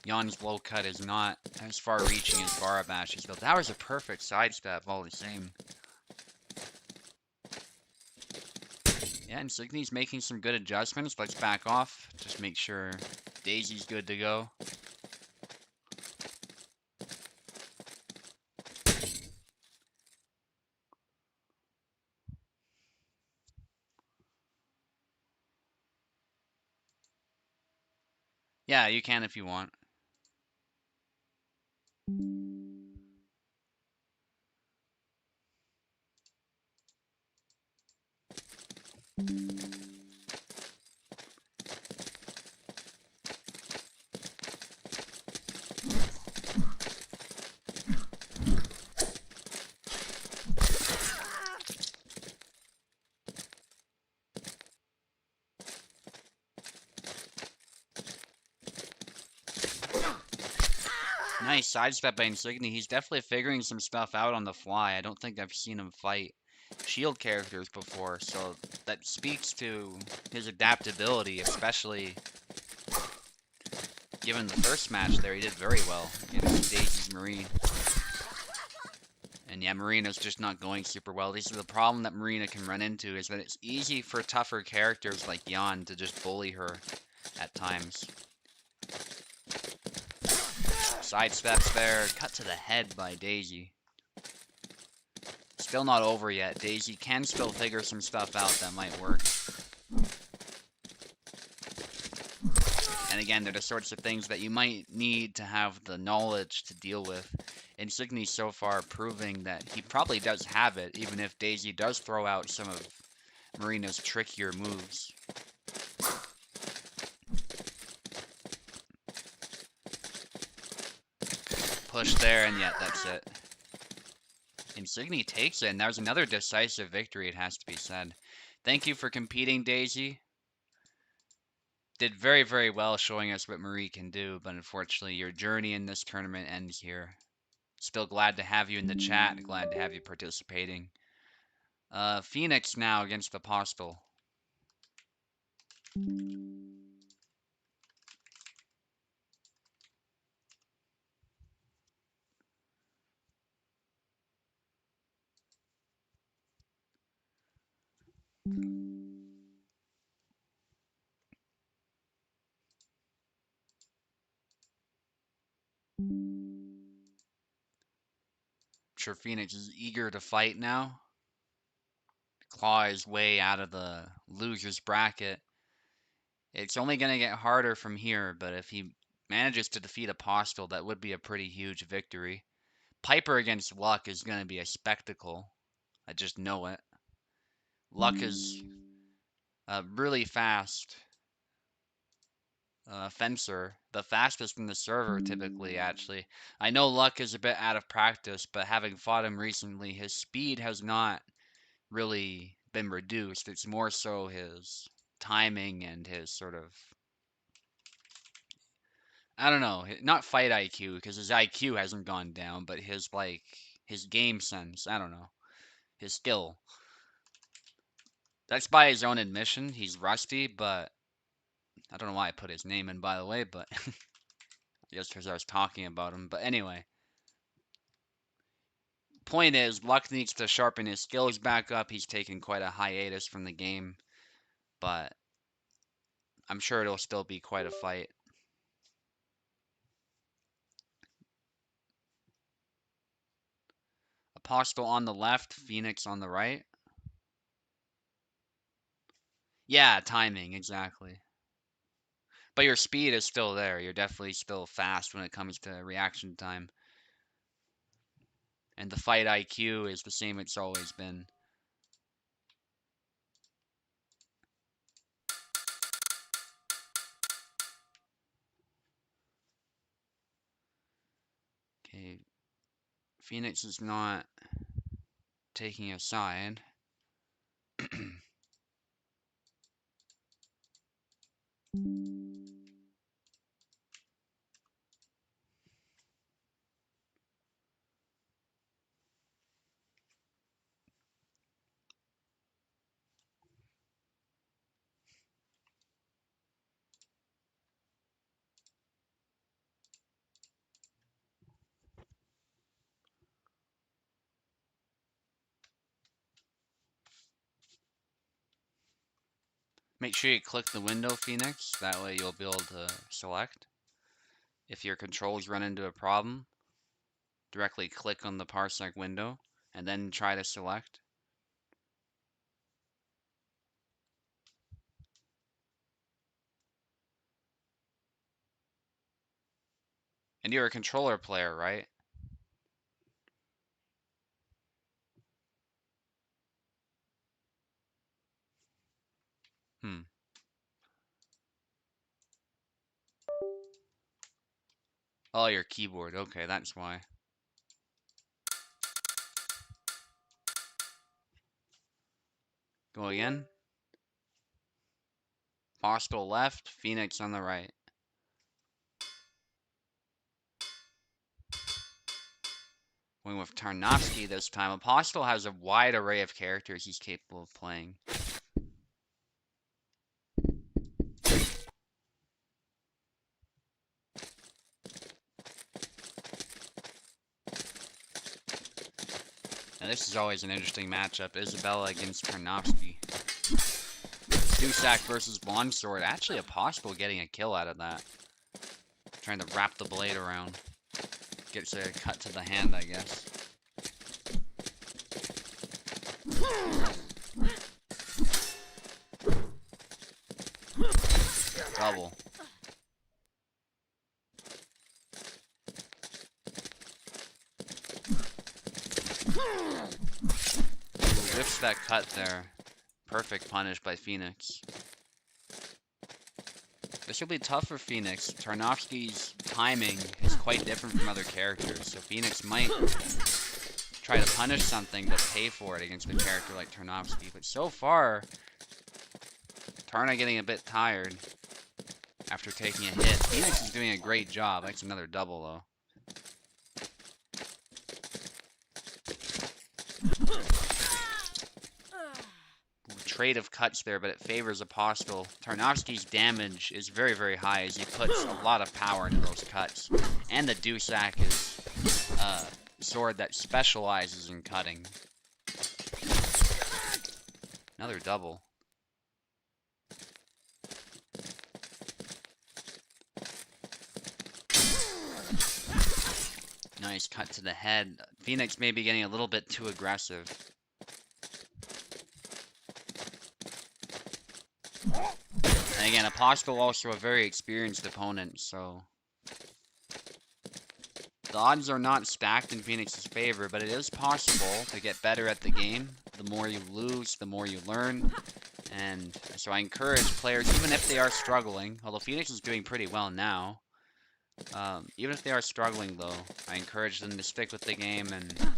Jan's low cut is not as far reaching as Barabash's, though. That was a perfect sidestep all the same. Yeah, Insignia's making some good adjustments. Let's back off. Just make sure Daisy's good to go. Yeah, you can if you want. Nice sidestep by Insignia. He's definitely figuring some stuff out on the fly. I don't think I've seen him fight shield characters before, so that speaks to his adaptability, especially given the first match there. He did very well against Daisy's Marine. And yeah, Marina's just not going super well. This is the problem that Marina can run into, is that it's easy for tougher characters like Jan to just bully her at times. Sidesteps there, cut to the head by Daisy. Still not over yet. Daisy can still figure some stuff out that might work. And again, they're the sorts of things that you might need to have the knowledge to deal with. Insigny so far proving that he probably does have it, even if Daisy does throw out some of Marina's trickier moves. Push there, and yet that's it. Insigny takes it, and there's another decisive victory, it has to be said. Thank you for competing, Daisy. Did very, very well showing us what Marie can do, but unfortunately your journey in this tournament ends here. Still glad to have you in the chat, glad to have you participating. Phoenix now against Apostle. I'm sure Phoenix is eager to fight now. Claw his way out of the loser's bracket. It's only going to get harder from here, but if he manages to defeat Apostle, that would be a pretty huge victory. Piper against Luck is going to be a spectacle. I just know it. Luck is a really fast fencer. The fastest in the server, typically, actually. I know Luck is a bit out of practice, but having fought him recently, his speed has not really been reduced. It's more so his timing and his sort of, I don't know, not fight IQ, because his IQ hasn't gone down, but his, like, his game sense, I don't know, his skill. That's by his own admission. He's rusty, but I don't know why I put his name in, by the way, but just because I was talking about him. But anyway, point is, Luck needs to sharpen his skills back up. He's taken quite a hiatus from the game, but I'm sure it'll still be quite a fight. Apostle on the left, Phoenix on the right. Yeah, timing, exactly. But your speed is still there. You're definitely still fast when it comes to reaction time. And the fight IQ is the same it's always been. Okay. Phoenix is not taking a side. Make sure you click the window, Phoenix. That way you'll be able to select. If your controls run into a problem, directly click on the parsec window and then try to select. And you're a controller player, right? Hmm. Oh, your keyboard. Okay, that's why. Go again. Hostile left, Phoenix on the right. Going with Tarnowski this time. Apostle has a wide array of characters he's capable of playing. Now this is always an interesting matchup. Isabella against Tarnowski. Dusak versus Longsword. Actually, Apostle getting a kill out of that. Trying to wrap the blade around. Gets a cut to the hand, I guess. Double. Whips that cut there. Perfect punish by Phoenix. This will be tough for Phoenix. Tarnowski's timing is quite different from other characters, so Phoenix might try to punish something but pay for it against a character like Tarnowski. But so far, Tarna getting a bit tired after taking a hit. Phoenix is doing a great job. That's another double, though. Trade of cuts there, but it favors Apostle. Tarnowski's damage is very, very high as he puts a lot of power into those cuts. And the Dusak is a sword that specializes in cutting. Another double. Nice cut to the head. Phoenix may be getting a little bit too aggressive. And again, Apostle also a very experienced opponent, so the odds are not stacked in Phoenix's favor, but it is possible to get better at the game. The more you lose, the more you learn. And so I encourage players, even if they are struggling, although Phoenix is doing pretty well now, even if they are struggling though, I encourage them to stick with the game and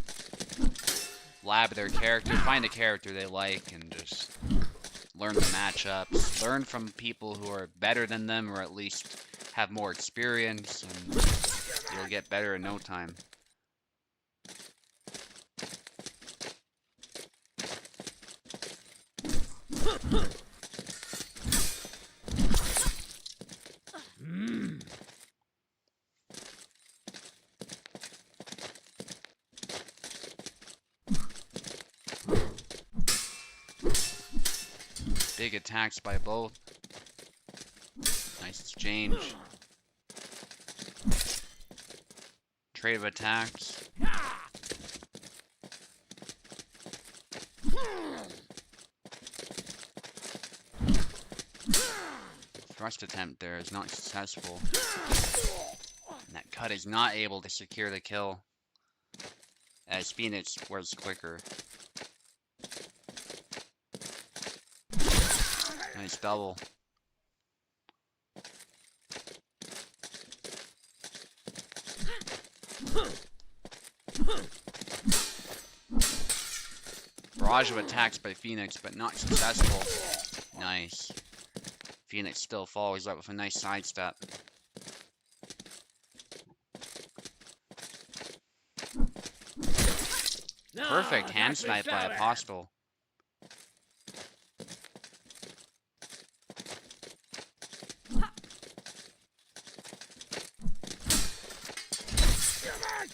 lab their character, find a character they like, and just learn the matchups, learn from people who are better than them, or at least have more experience, and you'll get better in no time. Big attacks by both. Nice exchange. Trade of attacks. Thrust attempt there is not successful. And that cut is not able to secure the kill, as Phoenix was quicker. Nice double. Barrage of attacks by Phoenix, but not successful. Nice. Phoenix still follows up with a nice sidestep. Perfect hand snipe by Apostle.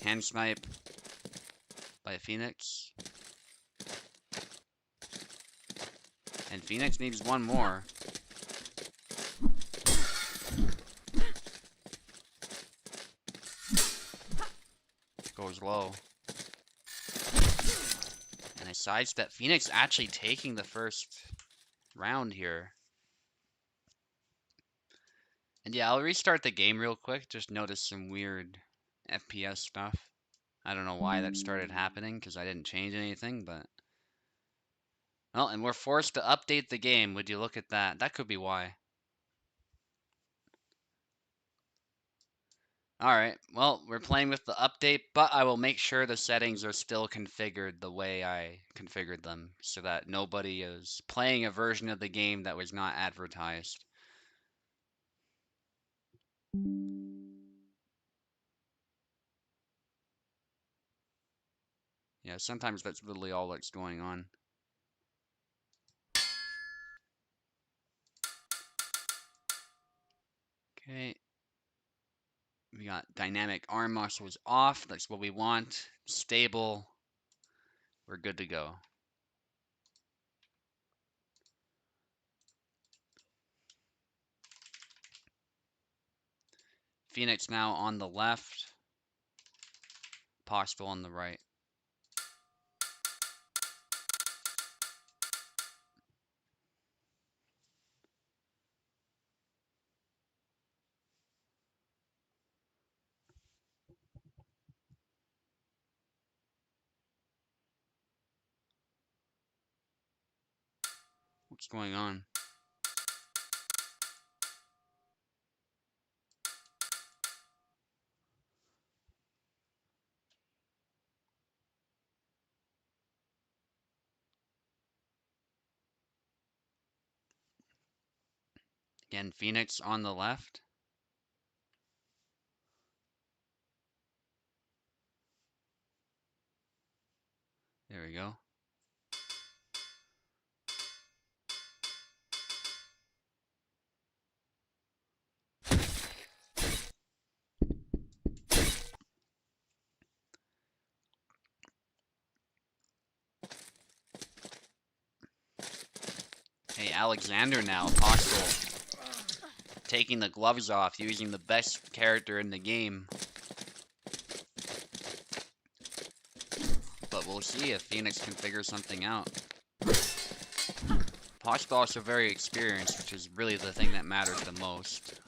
Hand snipe by Phoenix. And Phoenix needs one more. Goes low. And a sidestep. Phoenix actually taking the first round here. And yeah, I'll restart the game real quick. Just noticed some weird FPS stuff. I don't know why that started happening, because I didn't change anything, but... Well, and we're forced to update the game. Would you look at that? That could be why. Alright, well, we're playing with the update, but I will make sure the settings are still configured the way I configured them, so that nobody is playing a version of the game that was not advertised. Yeah, sometimes that's literally all that's going on. Okay. We got dynamic arm muscles off. That's what we want. Stable. We're good to go. Phoenix now on the left. Possible on the right. What's going on? Again, Phoenix on the left. There we go. Hey, Alexander now, possible. Taking the gloves off, using the best character in the game. But we'll see if Phoenix can figure something out. Possible also very experienced, which is really the thing that matters the most.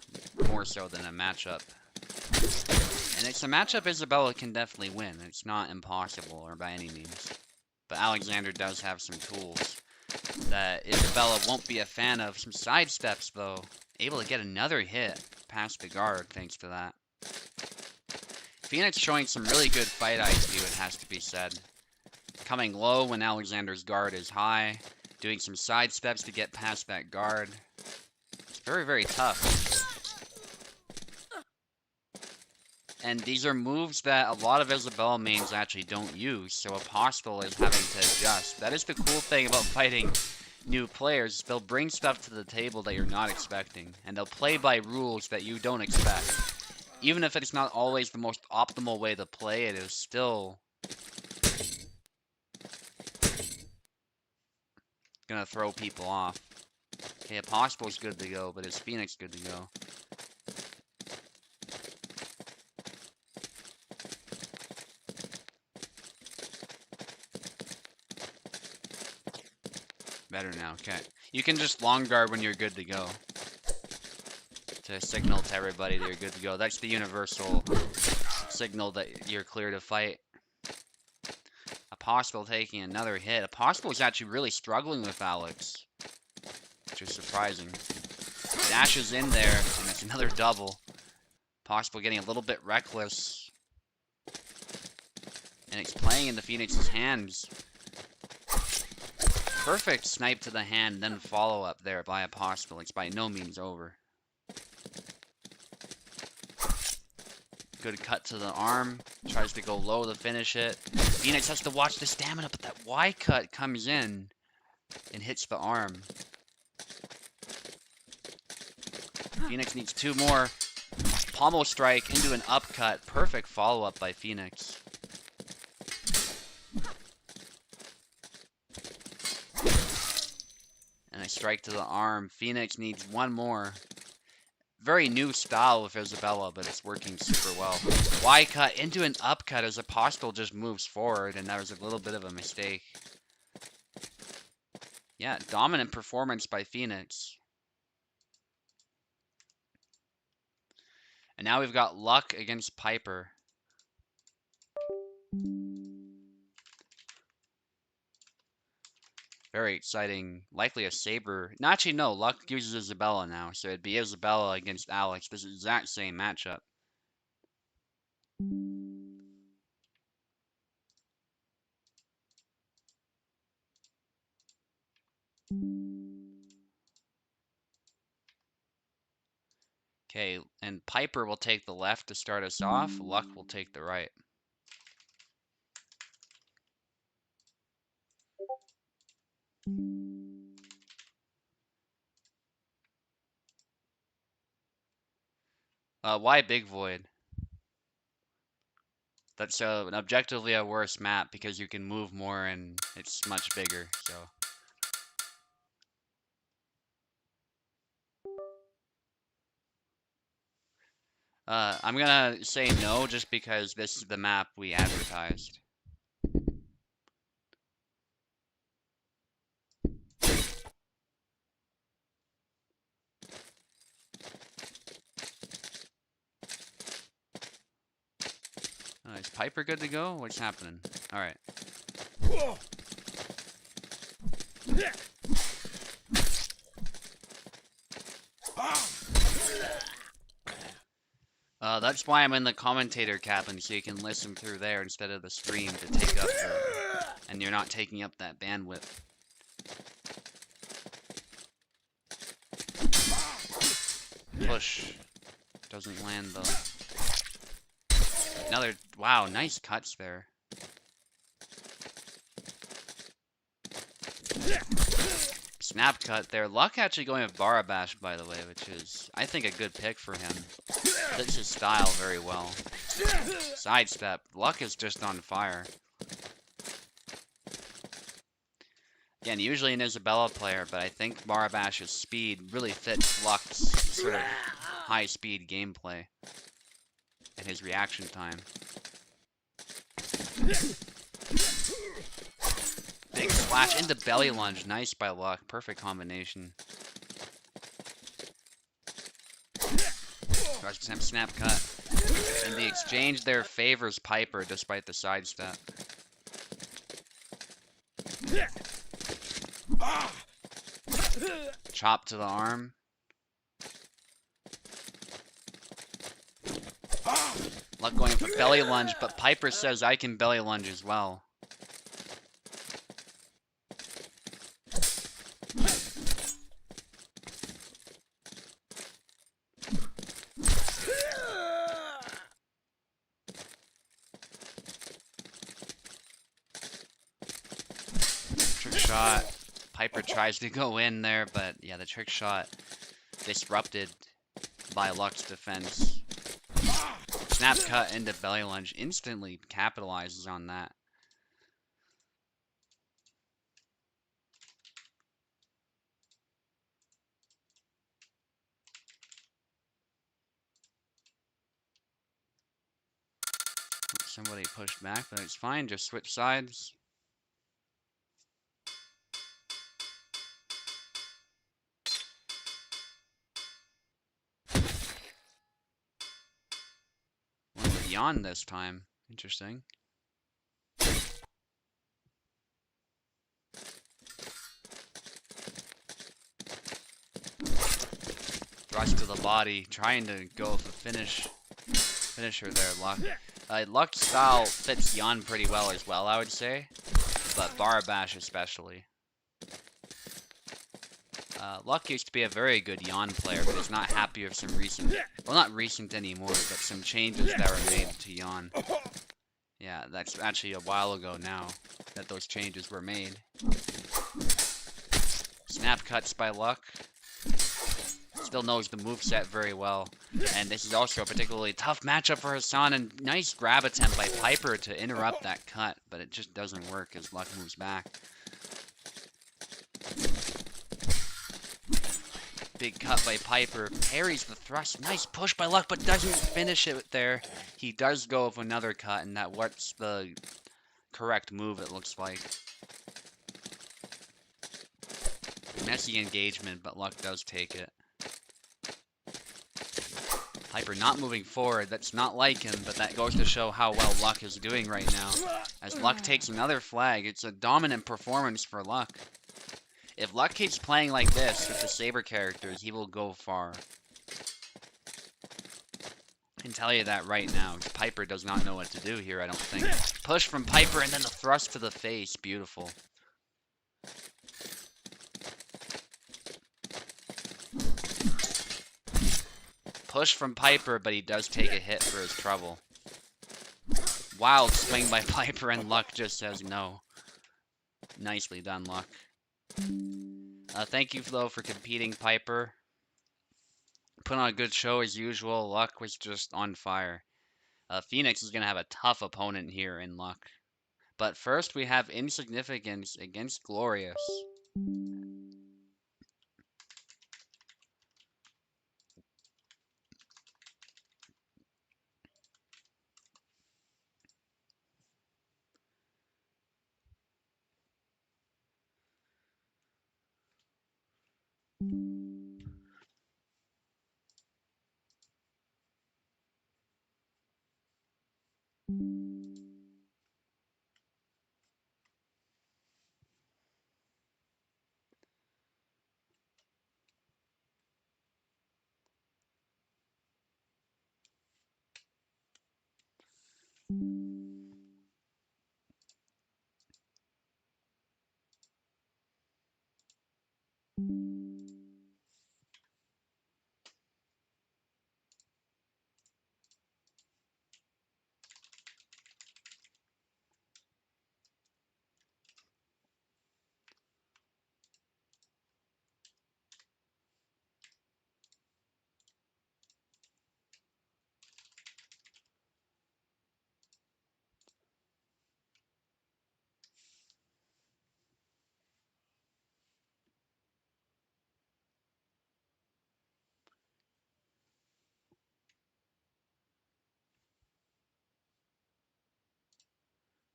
More so than a matchup. And it's a matchup Isabella can definitely win. It's not impossible or by any means. But Alexander does have some tools that Isabella won't be a fan of. Some side steps though. Able to get another hit past the guard thanks to that. Phoenix showing some really good fight IQ, it has to be said. Coming low when Alexander's guard is high. Doing some side steps to get past that guard. It's very, very tough. And these are moves that a lot of Isabella mains actually don't use, so Apostle is having to adjust. That is the cool thing about fighting new players. They'll bring stuff to the table that you're not expecting, and they'll play by rules that you don't expect. Even if it's not always the most optimal way to play, it is still gonna throw people off. Okay, Apostle's good to go, but is Phoenix good to go? Better now, okay. You can just long guard when you're good to go. To signal to everybody that you're good to go. That's the universal signal that you're clear to fight. Apostle taking another hit. Apostle is actually really struggling with Alex. Which is surprising. Dashes in there, and it's another double. Apostle getting a little bit reckless. And it's playing into Phoenix's hands. Perfect snipe to the hand, then follow up there by Apostle. It's by no means over. Good cut to the arm. Tries to go low to finish it. Phoenix has to watch the stamina, but that Y cut comes in and hits the arm. Phoenix needs two more. Pommel strike into an upcut. Perfect follow-up by Phoenix. And a strike to the arm. Phoenix needs one more. Very new style with Isabella, but it's working super well. Y cut into an upcut as Apostle just moves forward, and that was a little bit of a mistake. Yeah, dominant performance by Phoenix. And now we've got Luck against Piper. Very exciting. Likely a Saber. No, actually, no. Luck uses Isabella now, so it'd be Isabella against Alex. This is the exact same matchup. Okay, and Piper will take the left to start us off. Luck will take the right. Why Big Void? That's an objectively a worse map because you can move more and it's much bigger, so. I'm gonna say no just because this is the map we advertised. Is Piper good to go? What's happening? Alright. That's why I'm in the commentator cabin, so you can listen through there instead of the stream to take up the, and you're not taking up that bandwidth. Push. Doesn't land though. Another, wow, nice cuts there. Snap cut there. Luck actually going with Barabash, by the way, which is, I think, a good pick for him. Fits his style very well. Sidestep. Luck is just on fire. Again, usually an Isabella player, but I think Barabash's speed really fits Luck's sort of high-speed gameplay and his reaction time. Big splash into belly lunge. Nice by Luck. Perfect combination. Snap cut. And the exchange there favors Piper despite the sidestep. Chop to the arm. Luck going for belly lunge, but Piper says I can belly lunge as well. Trick shot. Piper tries to go in there, but yeah, the trick shot disrupted by Luck's defense. Snap cut into belly lunge. Instantly capitalizes on that. Somebody pushed back, but it's fine. Just switch sides. Yawn this time. Interesting. Thrust to the body, trying to go for finisher there, Luck. Luck's style fits Yawn pretty well as well, I would say, but Barabash especially. Luck used to be a very good Yawn player, but he's not happy with some recent, well, not recent anymore, but some changes that were made to Yawn. Yeah, that's actually a while ago now that those changes were made. Snap cuts by Luck. Still knows the moveset very well. And this is also a particularly tough matchup for Hassan, and nice grab attempt by Piper to interrupt that cut, but it just doesn't work as Luck moves back. Big cut by Piper, parries the thrust. Nice push by Luck, but doesn't finish it there. He does go with another cut, and that what's the correct move, it looks like. Messy engagement, but Luck does take it. Piper not moving forward, that's not like him, but that goes to show how well Luck is doing right now. As Luck takes another flag, it's a dominant performance for Luck. If Luck keeps playing like this with the Saber characters, he will go far. I can tell you that right now. Piper does not know what to do here, I don't think. Push from Piper and then the thrust to the face. Beautiful. Push from Piper, but he does take a hit for his trouble. Wild swing by Piper, and Luck just says no. Nicely done, Luck. Thank you, though, for competing, Piper. Put on a good show as usual. Luck was just on fire. Phoenix is going to have a tough opponent here in Luck. But first, we have Insignificance against Glorious.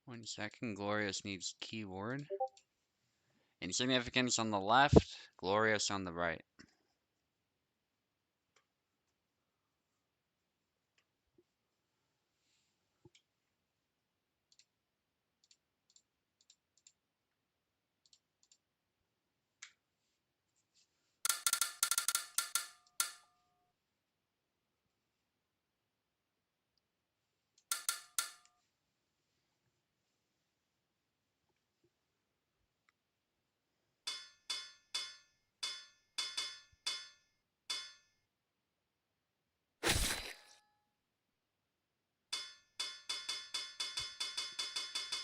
One second. Glorious needs keyword. Insignificance on the left. Glorious on the right.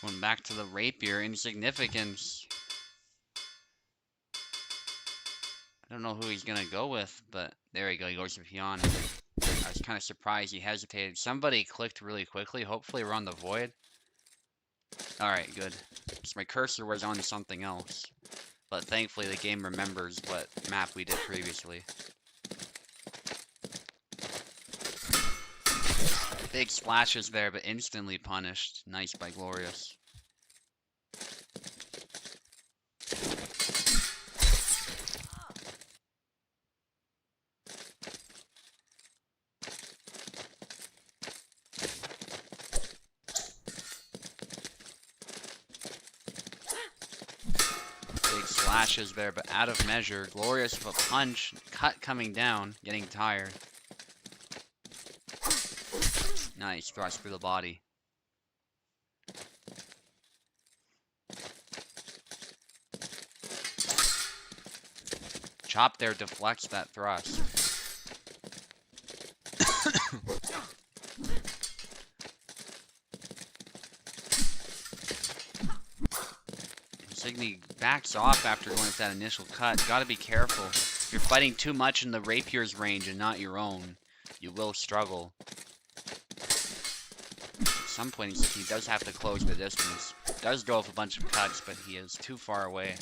Going back to the rapier. Insignificance. I don't know who he's gonna go with, but there we go. He goes with Pion. I was kind of surprised he hesitated. Somebody clicked really quickly. Hopefully we're on the void. Alright, good. Because my cursor was on something else. But thankfully the game remembers what map we did previously. Big splashes there, but instantly punished. Nice by Glorious. Big slashes there, but out of measure. Glorious with a punch. Cut coming down. Getting tired. Nice thrust through the body. Chop there deflects that thrust. Signy backs off after going with that initial cut. Gotta be careful. If you're fighting too much in the rapier's range and not your own, you will struggle. At some point he does have to close the distance. Does go with a bunch of cuts, but he is too far away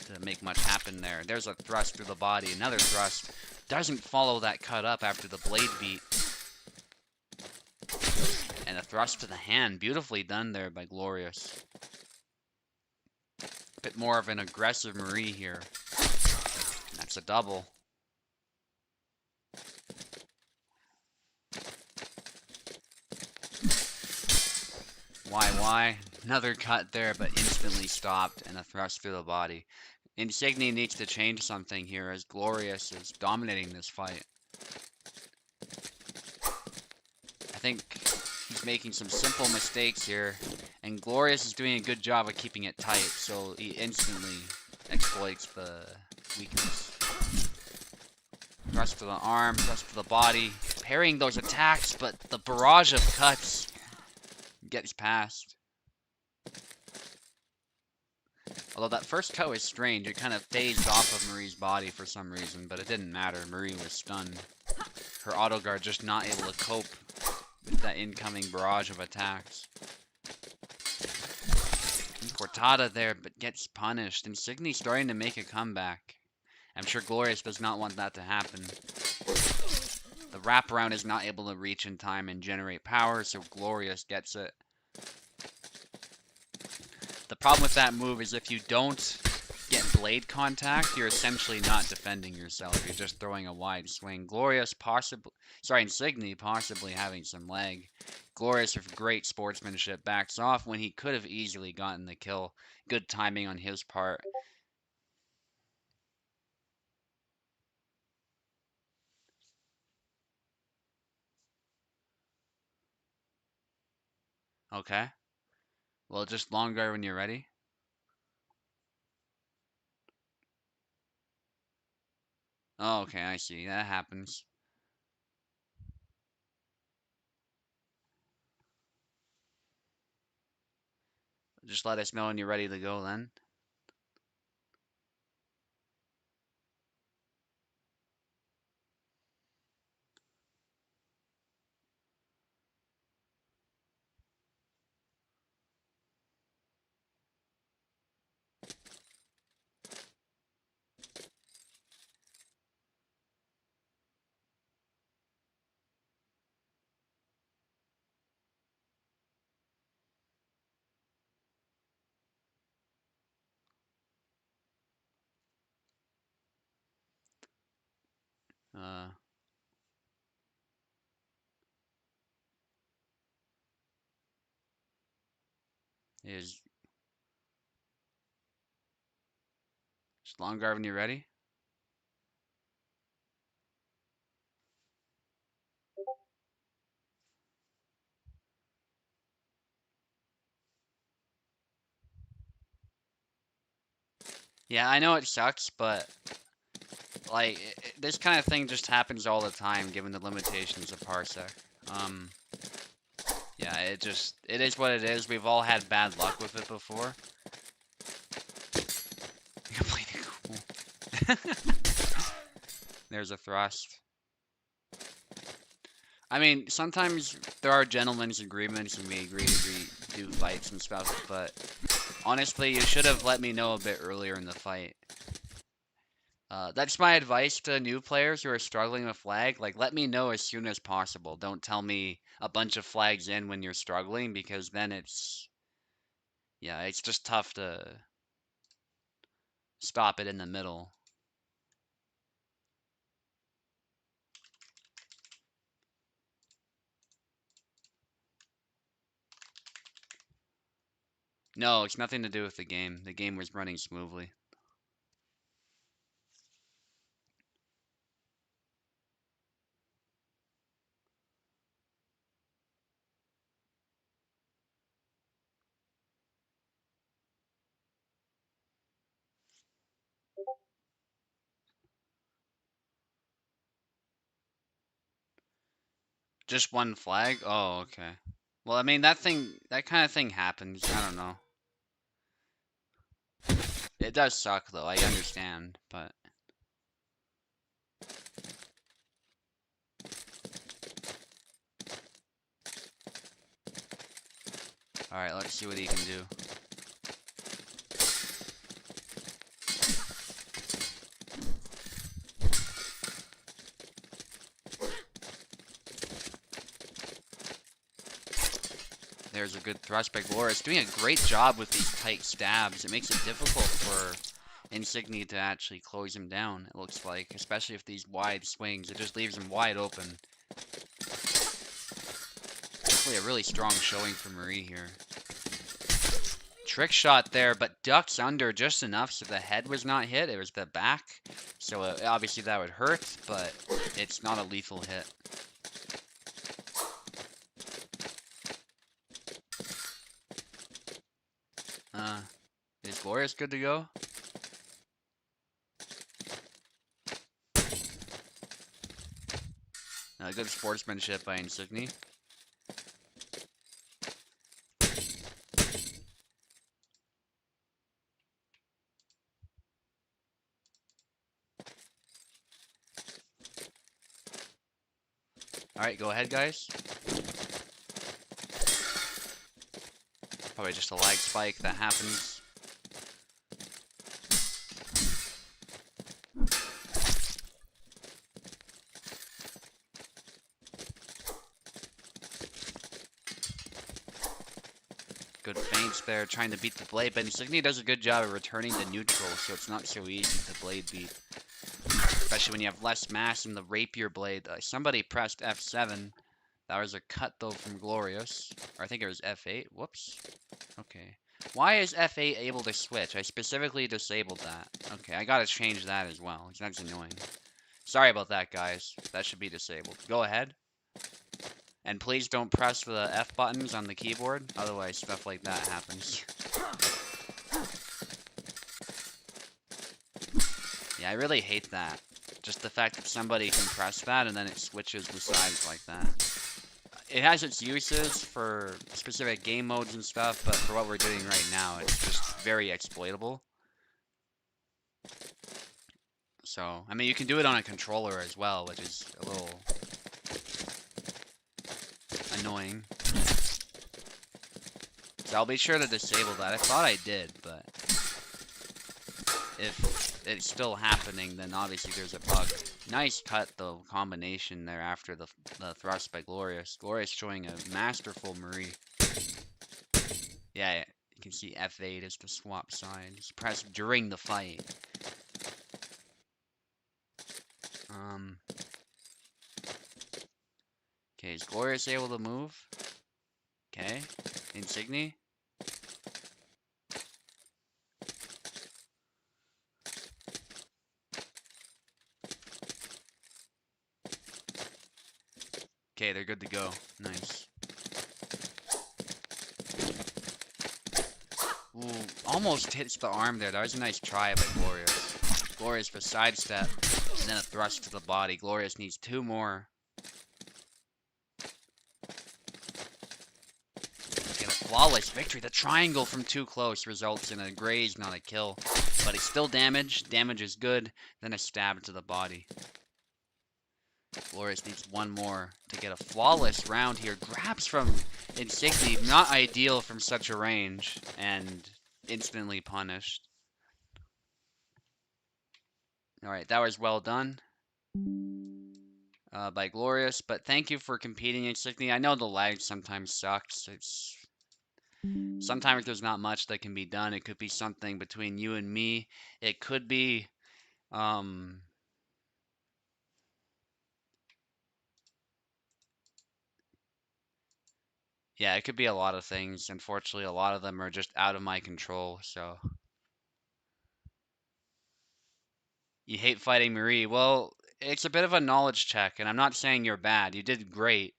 to make much happen there. There's a thrust through the body. Another thrust. Doesn't follow that cut up after the blade beat. And a thrust to the hand. Beautifully done there by Glorious. Bit more of an aggressive Marie here. That's a double. Why? Another cut there, but instantly stopped, and a thrust through the body. Insignia needs to change something here, as Glorious is dominating this fight. I think he's making some simple mistakes here, and Glorious is doing a good job of keeping it tight, so he instantly exploits the weakness. Thrust to the arm, thrust to the body, parrying those attacks, but the barrage of cuts gets past. Although that first cut was strange, it kind of phased off of Marie's body for some reason, but it didn't matter. Marie was stunned. Her auto guard just not able to cope with that incoming barrage of attacks. And Cortada there, but gets punished. And Signy's starting to make a comeback. I'm sure Glorious does not want that to happen. The wraparound is not able to reach in time and generate power, so Glorious gets it. The problem with that move is if you don't get blade contact, you're essentially not defending yourself. You're just throwing a wide swing. Glorious possibly, sorry, Insigny possibly having some lag. Glorious with great sportsmanship backs off when he could have easily gotten the kill. Good timing on his part. Okay. Well, just long guard when you're ready. Oh, okay, I see. That happens. Just let us know when you're ready to go then. Uh, is just long guard when you're ready. Yeah, I know it sucks, but like this kind of thing just happens all the time given the limitations of Parsec. Um, yeah, it is what it is. We've all had bad luck with it before. You played it cool. There's a thrust. I mean, sometimes there are gentlemen's agreements and we agree to do fights and stuff, but honestly, you should have let me know a bit earlier in the fight. That's my advice to new players who are struggling with flag. Like, let me know as soon as possible. Don't tell me a bunch of flags in when you're struggling, because then yeah, it's just tough to stop it in the middle. No, it's nothing to do with the game. The game was running smoothly. Just one flag? Oh, okay. Well, I mean, that kind of thing happens. I don't know. It does suck, though. I understand, but... Alright, let's see what he can do. There's a good thrust by Glorious. Doing a great job with these tight stabs. It makes it difficult for Insigny to actually close him down, it looks like. Especially if these wide swings. It just leaves him wide open. Definitely a really strong showing for Marie here. Trick shot there, but ducks under just enough so the head was not hit. It was the back. So obviously that would hurt, but it's not a lethal hit. Is Glorious good to go? Good sportsmanship by Insigny. Alright, go ahead, guys. Probably just a lag spike that happens. Good feints there, trying to beat the blade, but Insignia does a good job of returning to neutral, so it's not so easy to blade beat. Especially when you have less mass in the rapier blade. Somebody pressed F7. That was a cut, though, from Glorious. Or I think it was F8. Whoops. Okay. Why is F8 able to switch? I specifically disabled that. Okay, I gotta change that as well. That's annoying. Sorry about that, guys. That should be disabled. Go ahead. And please don't press the F buttons on the keyboard. Otherwise, stuff like that happens. Yeah, I really hate that. Just the fact that somebody can press that and then it switches the sides like that. It has its uses for specific game modes and stuff, but for what we're doing right now, it's just very exploitable. So, I mean, you can do it on a controller as well, which is a little annoying. So I'll be sure to disable that. I thought I did, but if it's still happening, then obviously there's a bug. Nice cut, though, combination there after the thrust by Glorious. Glorious showing a masterful Marie. Yeah, you can see F8 is the swap side. It's pressed during the fight. Okay, is Glorious able to move? Okay, Insignia. Okay, they're good to go. Nice. Ooh, almost hits the arm there. That was a nice try by Glorious. Glorious for sidestep, and then a thrust to the body. Glorious needs 2 more. Get a flawless victory. The triangle from too close results in a graze, not a kill. But it's still damage. Damage is good. Then a stab to the body. Glorious needs 1 more to get a flawless round here. Grabs from Insignia, not ideal from such a range, and instantly punished. Alright, that was well done by Glorious, but thank you for competing, Insignia. I know the lag sometimes sucks. Sometimes there's not much that can be done. It could be something between you and me. It could be yeah, it could be a lot of things. Unfortunately, a lot of them are just out of my control, so. You hate fighting Marie. Well, it's a bit of a knowledge check, and I'm not saying you're bad. You did great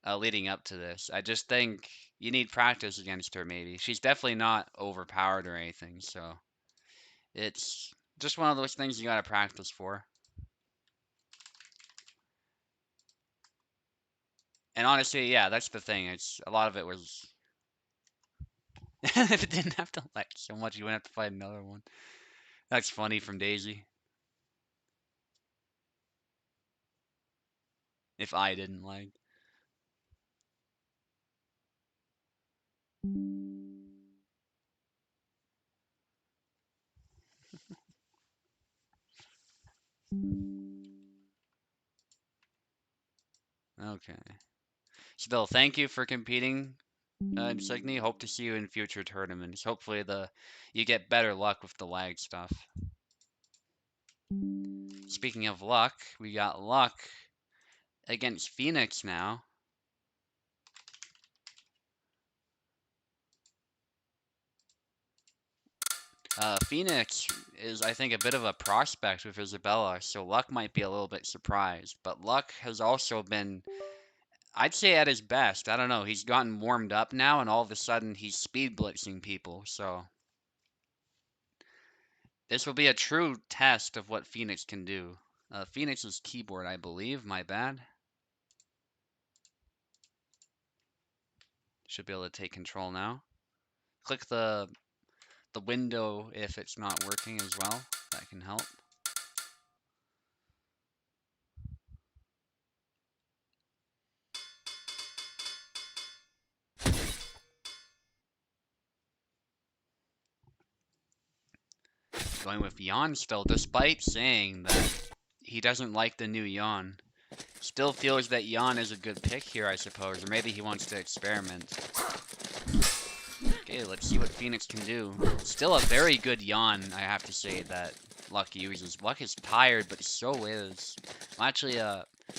leading up to this. I just think you need practice against her, maybe. She's definitely not overpowered or anything, so it's just one of those things you gotta practice for. And honestly, yeah, that's the thing. It's a lot of it was. If it didn't have to like so much, you wouldn't have to fight another one. That's funny from Daisy. If I didn't like. Okay. Still, thank you for competing, Insignia. Hope to see you in future tournaments. Hopefully you get better luck with the lag stuff. Speaking of luck, we got luck against Phoenix now. Phoenix is, I think, a bit of a prospect with Isabella, so Luck might be a little bit surprised. But Luck has also been, I'd say, at his best. I don't know. He's gotten warmed up now, and all of a sudden he's speed blitzing people. So this will be a true test of what Phoenix can do. Phoenix's keyboard, I believe. My bad. Should be able to take control now. Click the window if it's not working as well. That can help. going with Yon still, despite saying that he doesn't like the new Yon. Still feels that Yon is a good pick here, I suppose, or maybe he wants to experiment. Okay, let's see what Phoenix can do. Still a very good Yon, I have to say, that Luck uses. Luck is tired, but so is. Well, actually,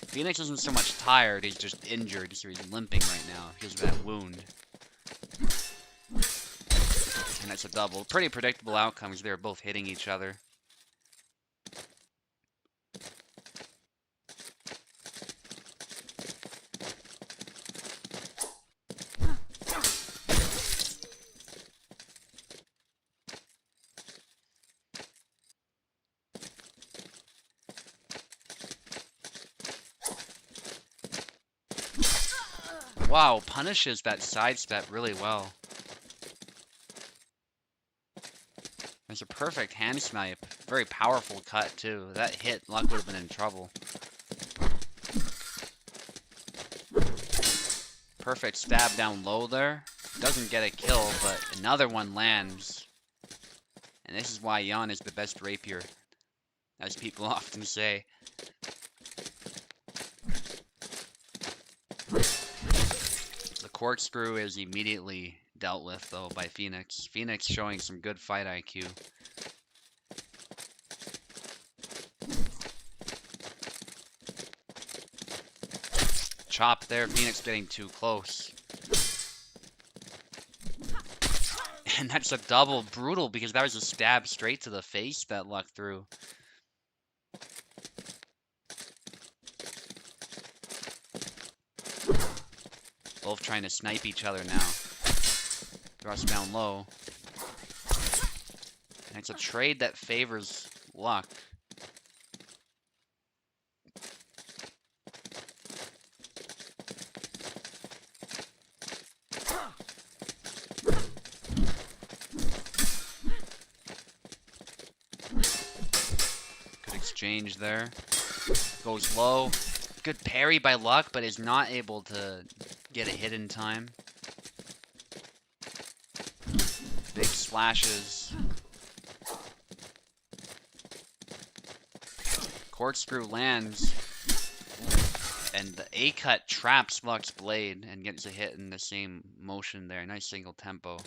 Phoenix isn't so much tired, he's just injured, so he's limping right now because of that wound. And that's a double. Pretty predictable outcomes. They're both hitting each other. Wow, punishes that sidestep really well. There's a perfect hand snipe. Very powerful cut, too. That hit, Luck would have been in trouble. Perfect stab down low there. Doesn't get a kill, but another one lands. And this is why Yon is the best rapier, as people often say. The corkscrew is immediately dealt with, though, by Phoenix. Phoenix showing some good fight IQ. Chop there, Phoenix getting too close. And that's a double brutal because that was a stab straight to the face that Luck threw. Both trying to snipe each other now. Thrust down low. And it's a trade that favors Luck. Good exchange there. Goes low. Good parry by Luck, but is not able to get a hit in time. Big splashes. Corkscrew lands. And the A-cut traps Luck's blade and gets a hit in the same motion there. Nice single tempo.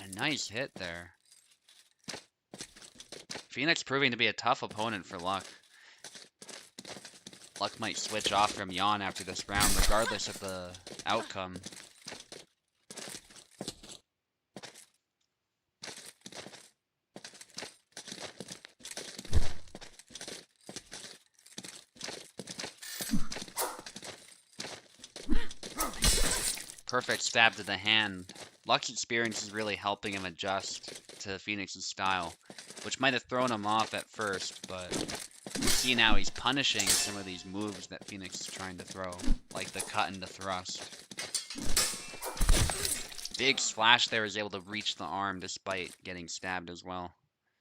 And a nice hit there. Phoenix proving to be a tough opponent for Luck. Luck might switch off from Yon after this round, regardless of the outcome. Perfect stab to the hand. Luck's experience is really helping him adjust to Phoenix's style, which might have thrown him off at first, but you see now he's punishing some of these moves that Phoenix is trying to throw, like the cut and the thrust. Big splash there, is able to reach the arm despite getting stabbed as well.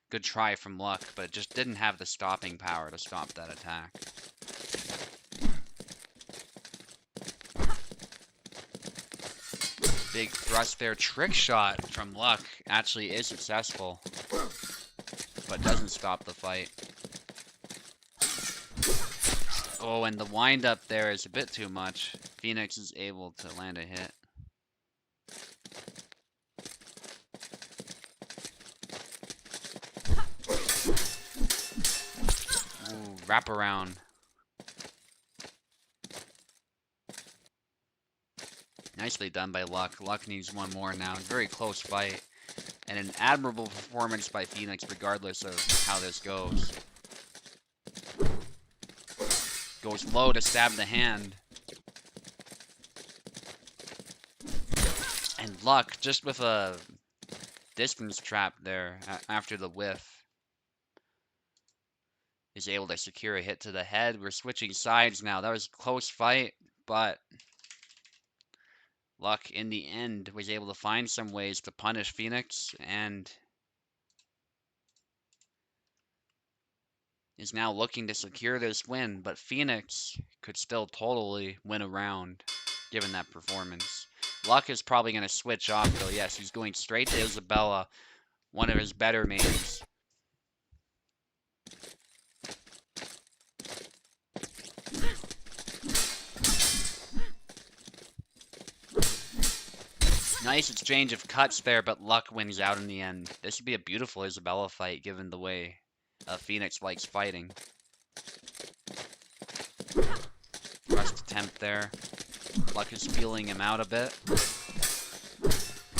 Good try from Luck, but it just didn't have the stopping power to stop that attack. Big thrust there. Trick shot from Luck actually is successful, but doesn't stop the fight. Oh, and the wind up there is a bit too much. Phoenix is able to land a hit. Ooh, wrap around. Nicely done by Luck. Luck needs one more now. Very close fight. And an admirable performance by Phoenix regardless of how this goes. Goes low to stab the hand. And Luck, just with a distance trap there after the whiff, is able to secure a hit to the head. We're switching sides now. That was a close fight, but Luck, in the end, was able to find some ways to punish Phoenix, and is now looking to secure this win, but Phoenix could still totally win a round, given that performance. Luck is probably going to switch off, though. Yes, he's going straight to Isabella, one of his better mains. Nice exchange of cuts there, but Luck wins out in the end. This would be a beautiful Isabella fight, given the way Phoenix likes fighting. Thrust attempt there. Luck is feeling him out a bit.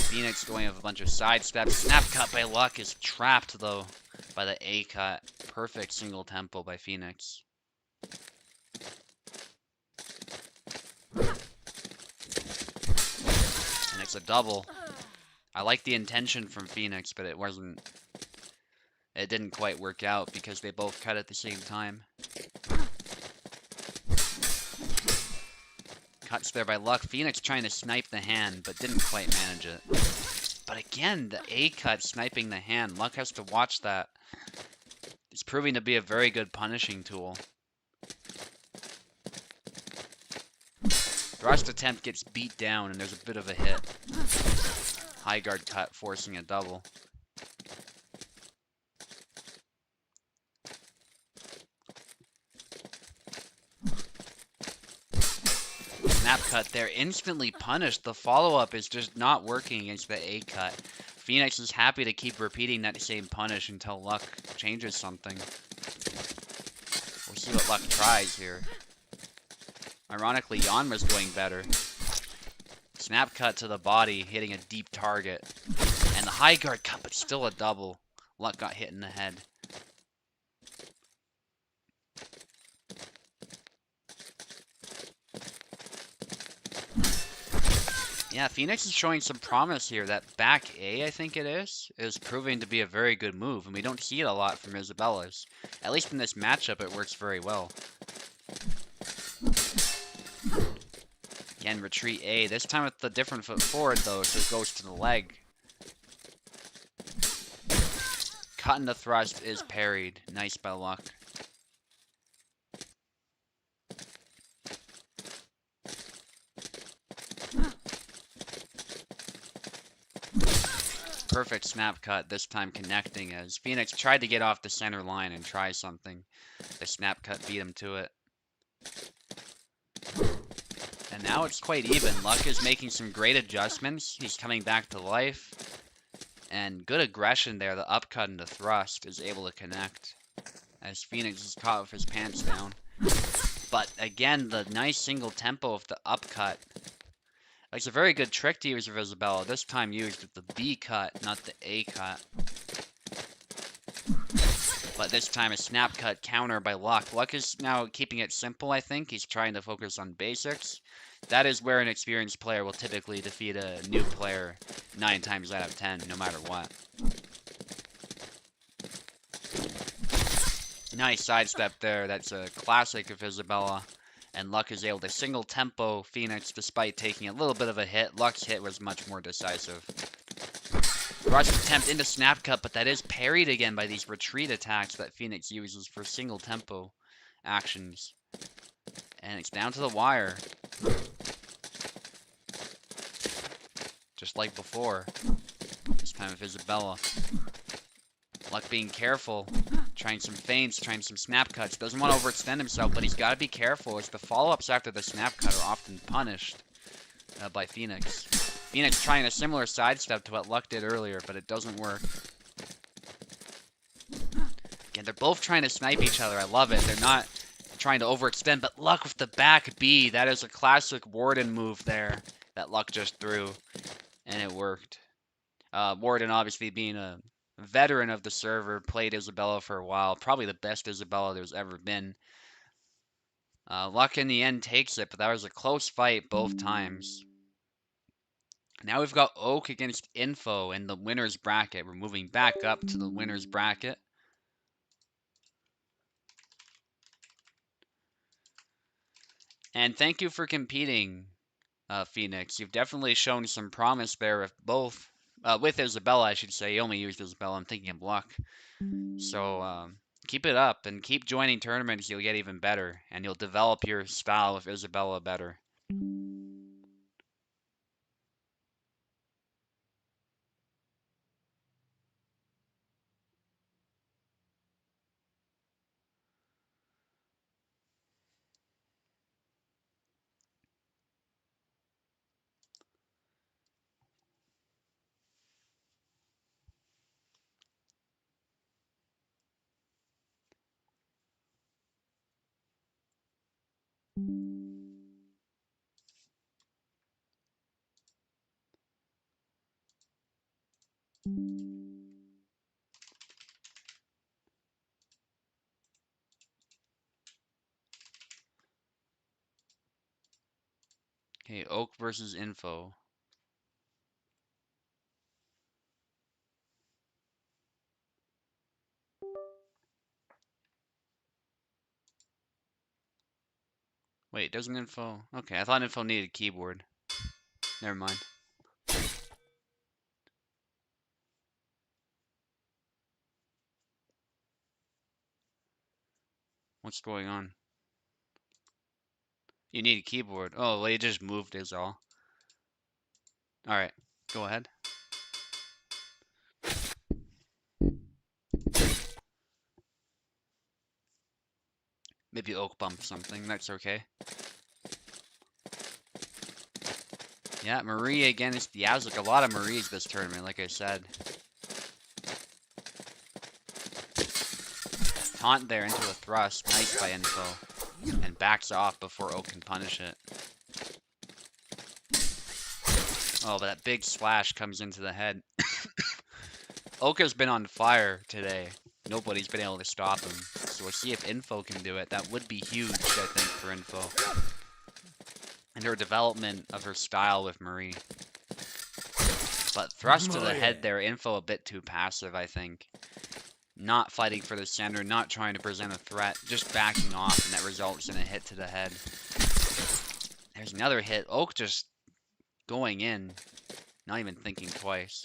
Phoenix going with a bunch of side steps. Snap cut by Luck is trapped, though, by the A cut. Perfect single tempo by Phoenix. And it's a double. I like the intention from Phoenix, but it didn't quite work out because they both cut at the same time. Cuts there by Luck. Phoenix trying to snipe the hand, but didn't quite manage it. But again, the A cut sniping the hand. Luck has to watch that. It's proving to be a very good punishing tool. Thrust attempt gets beat down, and there's a bit of a hit. High guard cut forcing a double. Snap cut there, instantly punished. The follow-up is just not working against the A cut. Phoenix is happy to keep repeating that same punish until Luck changes something. We'll see what Luck tries here. Ironically, Yanma's doing better. Snap cut to the body, hitting a deep target. And the high guard cut, but still a double. Luck got hit in the head. Yeah, Phoenix is showing some promise here. That back A, I think it is proving to be a very good move, and we don't see it a lot from Isabella's. At least in this matchup, it works very well. Again, retreat A. This time with the different foot forward, though, so it goes to the leg. Cut in the thrust is parried. Nice by Luck. Perfect snap cut, this time connecting as Phoenix tried to get off the center line and try something. The snap cut beat him to it. And now it's quite even. Luck is making some great adjustments. He's coming back to life. And good aggression there. The upcut and the thrust is able to connect. As Phoenix is caught with his pants down. But again, the nice single tempo of the upcut. It's a very good trick to use with Isabella. This time used with the B cut, not the A cut. But this time a snap cut counter by Luck. Luck is now keeping it simple, I think. He's trying to focus on basics. That is where an experienced player will typically defeat a new player 9 times out of 10, no matter what. Nice sidestep there. That's a classic of Isabella. And Luck is able to single tempo Phoenix despite taking a little bit of a hit. Luck's hit was much more decisive. Rush attempt into snap cut, but that is parried again by these retreat attacks that Phoenix uses for single tempo actions. And it's down to the wire. Just like before. This time with Isabella. Luck being careful. Trying some feints, trying some snap cuts. Doesn't want to overextend himself, but he's got to be careful as the follow-ups after the snap cut are often punished by Phoenix. Phoenix trying a similar sidestep to what Luck did earlier, but it doesn't work. Again, they're both trying to snipe each other. I love it. They're not trying to overextend, but Luck with the back B. That is a classic Warden move there that Luck just threw, and it worked. Warden obviously being a veteran of the server, played Isabella for a while. Probably the best Isabella there's ever been. Luck in the end takes it, but that was a close fight both times. Now we've got Oak against Info in the winner's bracket. We're moving back up to the winner's bracket. And thank you for competing, Phoenix. You've definitely shown some promise there with both. With Isabella, I should say. You only used Isabella. I'm thinking of Luck. So, keep it up and keep joining tournaments. You'll get even better. And you'll develop your style with Isabella better. Okay, Oak versus Info. Wait, doesn't Info... Okay, I thought Info needed a keyboard. Never mind. What's going on? You need a keyboard. Oh, well, you just moved is all. Alright, go ahead. Maybe Oak bumped something, that's okay. Yeah, Marie against Yazlik. A lot of Maries this tournament, like I said. Taunt there into a thrust. Nice by Info. And backs off before Oak can punish it. Oh, but that big splash comes into the head. Oak has been on fire today. Nobody's been able to stop him. So we'll see if Info can do it. That would be huge, I think, for Info. And her development of her style with Marie. But thrust to the head there, Info a bit too passive, I think. Not fighting for the center, not trying to present a threat, just backing off, and that results in a hit to the head. There's another hit. Oak just going in, not even thinking twice.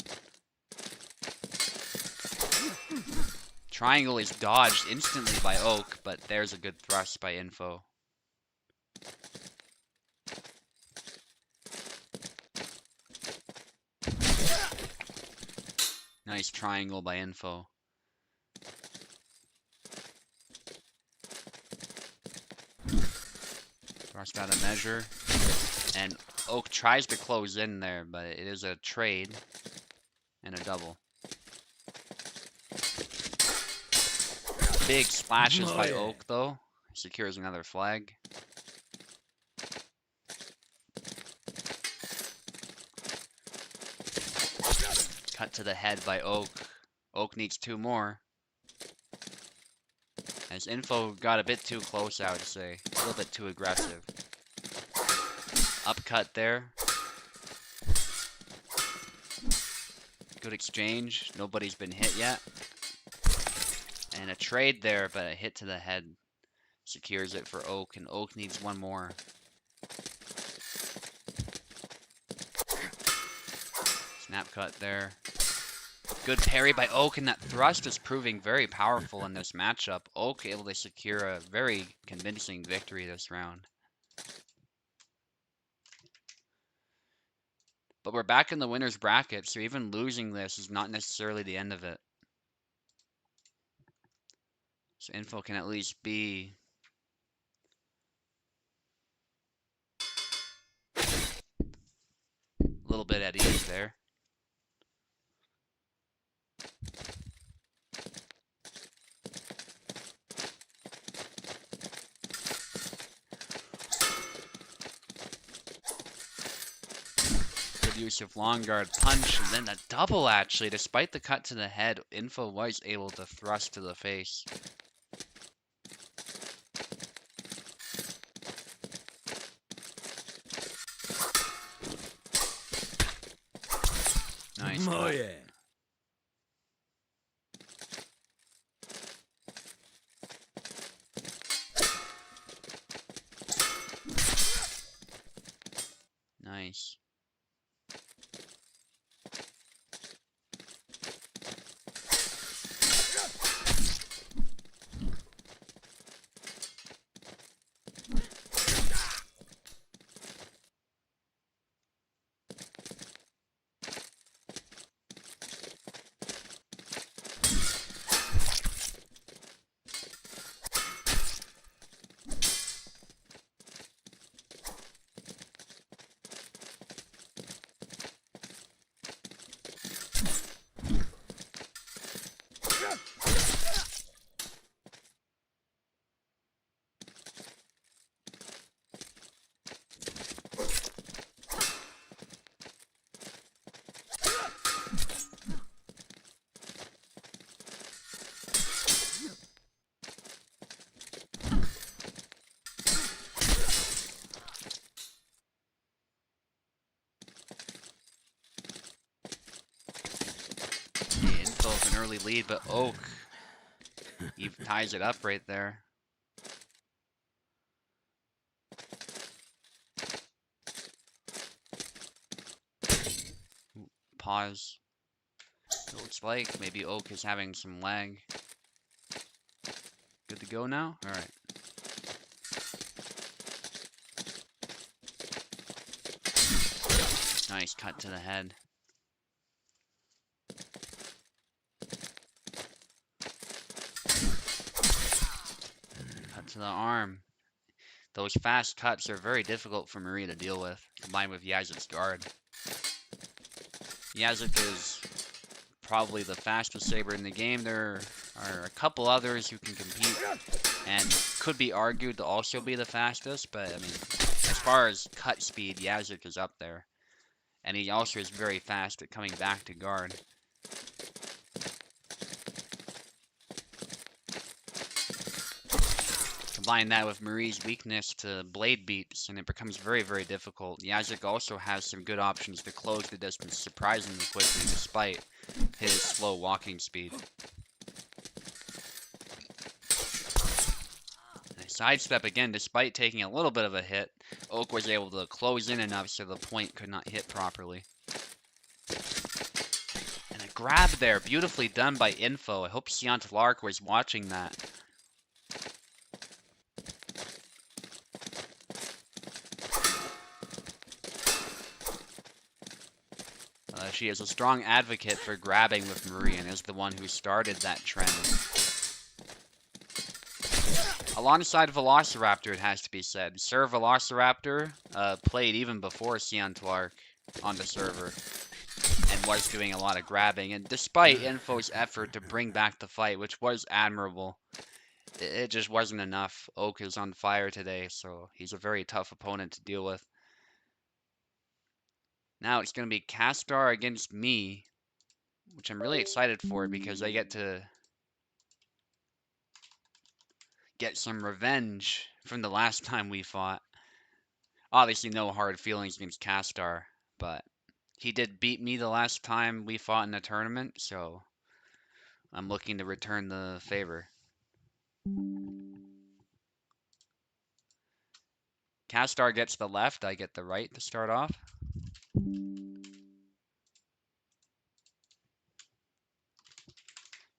Triangle is dodged instantly by Oak, but there's a good thrust by Info. Nice triangle by Info. Thrust out of measure. And Oak tries to close in there, but it is a trade and a double. Big splashes by Oak, though. Secures another flag. Cut to the head by Oak. Oak needs two more. As Info got a bit too close, I would say. A little bit too aggressive. Upcut there. Good exchange. Nobody's been hit yet. And a trade there, but a hit to the head secures it for Oak, and Oak needs one more. Snap cut there. Good parry by Oak, and that thrust is proving very powerful in this matchup. Oak able to secure a very convincing victory this round. But we're back in the winner's bracket, so even losing this is not necessarily the end of it. So Info can at least be a little bit at ease there. Good use of long guard punch, and then a double actually. Despite the cut to the head, Info was able to thrust to the face. Nice. Moje. Nice. early lead, but Oak, he ties it up right there. Pause. It looks like maybe Oak is having some lag. Good to go now? Alright. Nice cut to the head. Cut to the arm. Those fast cuts are very difficult for Marie to deal with, combined with Yazik's guard. Yazik is probably the fastest saber in the game. There are a couple others who can compete and could be argued to also be the fastest, but I mean, as far as cut speed, Yazik is up there. And he also is very fast at coming back to guard. Combine that with Marie's weakness to blade beats, and it becomes very, very difficult. Yazik also has some good options to close the distance surprisingly quickly, despite his slow walking speed. And a sidestep again, despite taking a little bit of a hit, Oak was able to close in enough so the point could not hit properly. And a grab there, beautifully done by Info. I hope Seant Lark was watching that. She is a strong advocate for grabbing with Marie and is the one who started that trend. Alongside Velociraptor, it has to be said. Sir Velociraptor played even before Seant Lark on the server and was doing a lot of grabbing. And despite Info's effort to bring back the fight, which was admirable, it just wasn't enough. Oak is on fire today, so he's a very tough opponent to deal with. Now it's going to be Castar against me, which I'm really excited for because I get to get some revenge from the last time we fought. Obviously no hard feelings against Castar, but he did beat me the last time we fought in the tournament, so I'm looking to return the favor. Castar gets the left, I get the right to start off.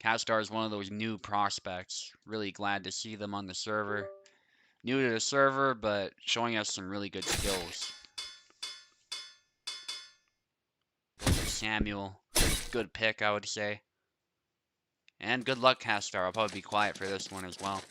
Castar is one of those new prospects. Really glad to see them on the server. New to the server, but showing us some really good skills. Samuel, good pick, I would say. And good luck, Castar. I'll probably be quiet for this one as well.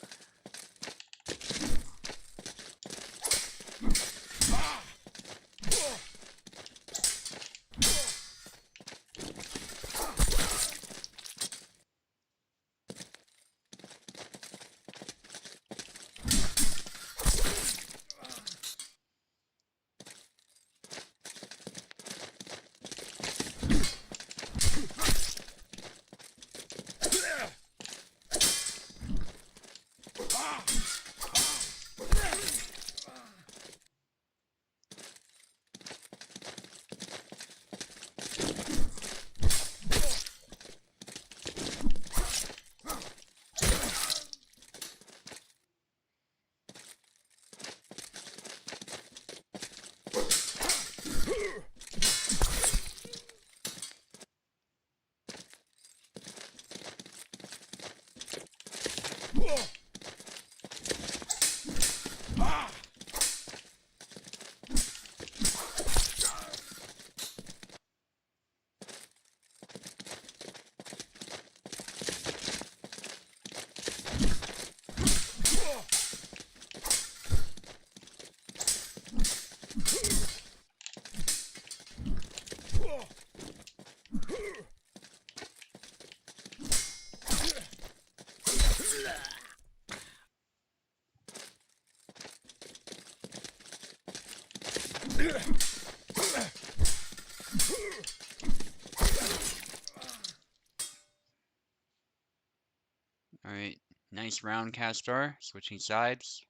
Alright, nice round, Castar. Switching sides.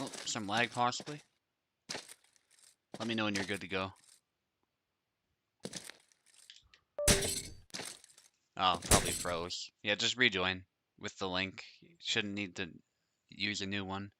Oh, some lag possibly. Let me know when you're good to go. Oh, probably froze. Yeah, just rejoin with the link. Shouldn't need to use a new one.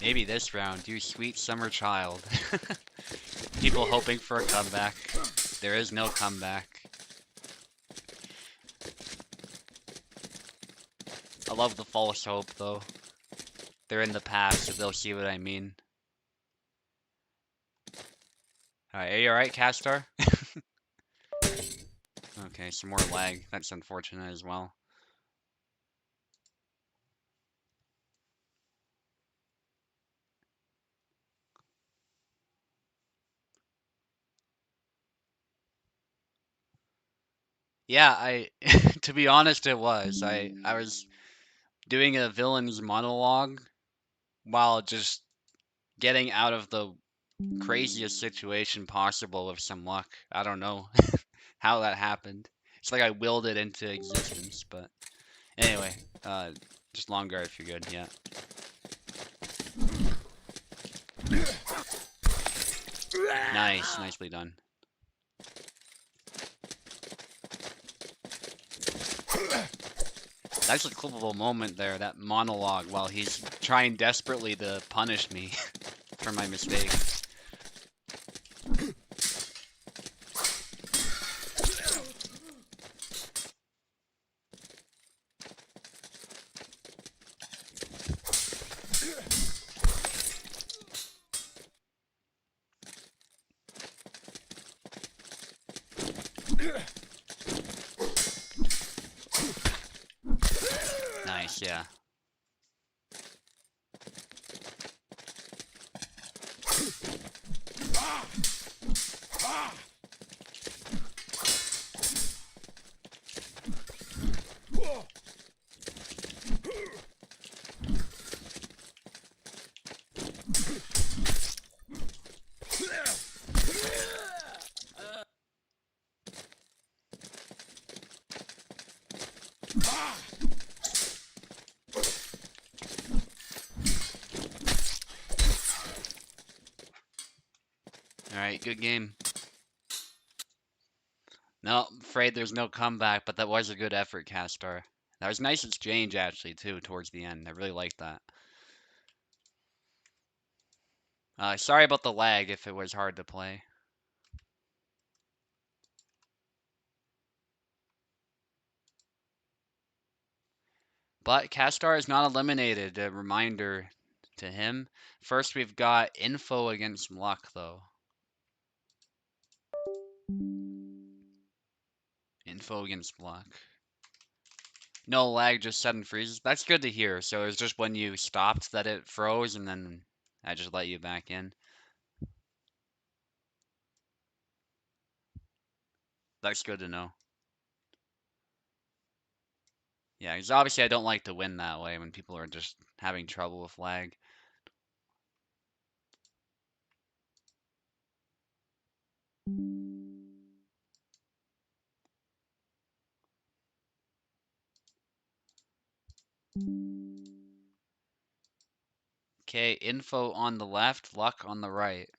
Maybe this round, you sweet summer child. People hoping for a comeback. There is no comeback. I love the false hope, though. They're in the past, so they'll see what I mean. Alright, are you alright, Castar? Okay, some more lag. That's unfortunate as well. Yeah, to be honest, it was. I was doing a villain's monologue while just getting out of the craziest situation possible with some luck. I don't know how that happened. It's like I willed it into existence, but anyway, just long guard if you're good, yeah. Nice, nicely done. That's a clippable moment there, that monologue while he's trying desperately to punish me for my mistake. Nice, yeah. Alright, good game. No, I'm afraid there's no comeback, but that was a good effort, Castar. That was a nice exchange, actually, too, towards the end. I really liked that. Sorry about the lag if it was hard to play. But Castar is not eliminated. A reminder to him. First, we've got info against luck, though. Info against luck. No lag, just sudden freezes. That's good to hear. So it's just when you stopped that it froze, and then I just let you back in. That's good to know. Yeah, because obviously I don't like to win that way when people are just having trouble with lag. Okay, info on the left, luck on the right.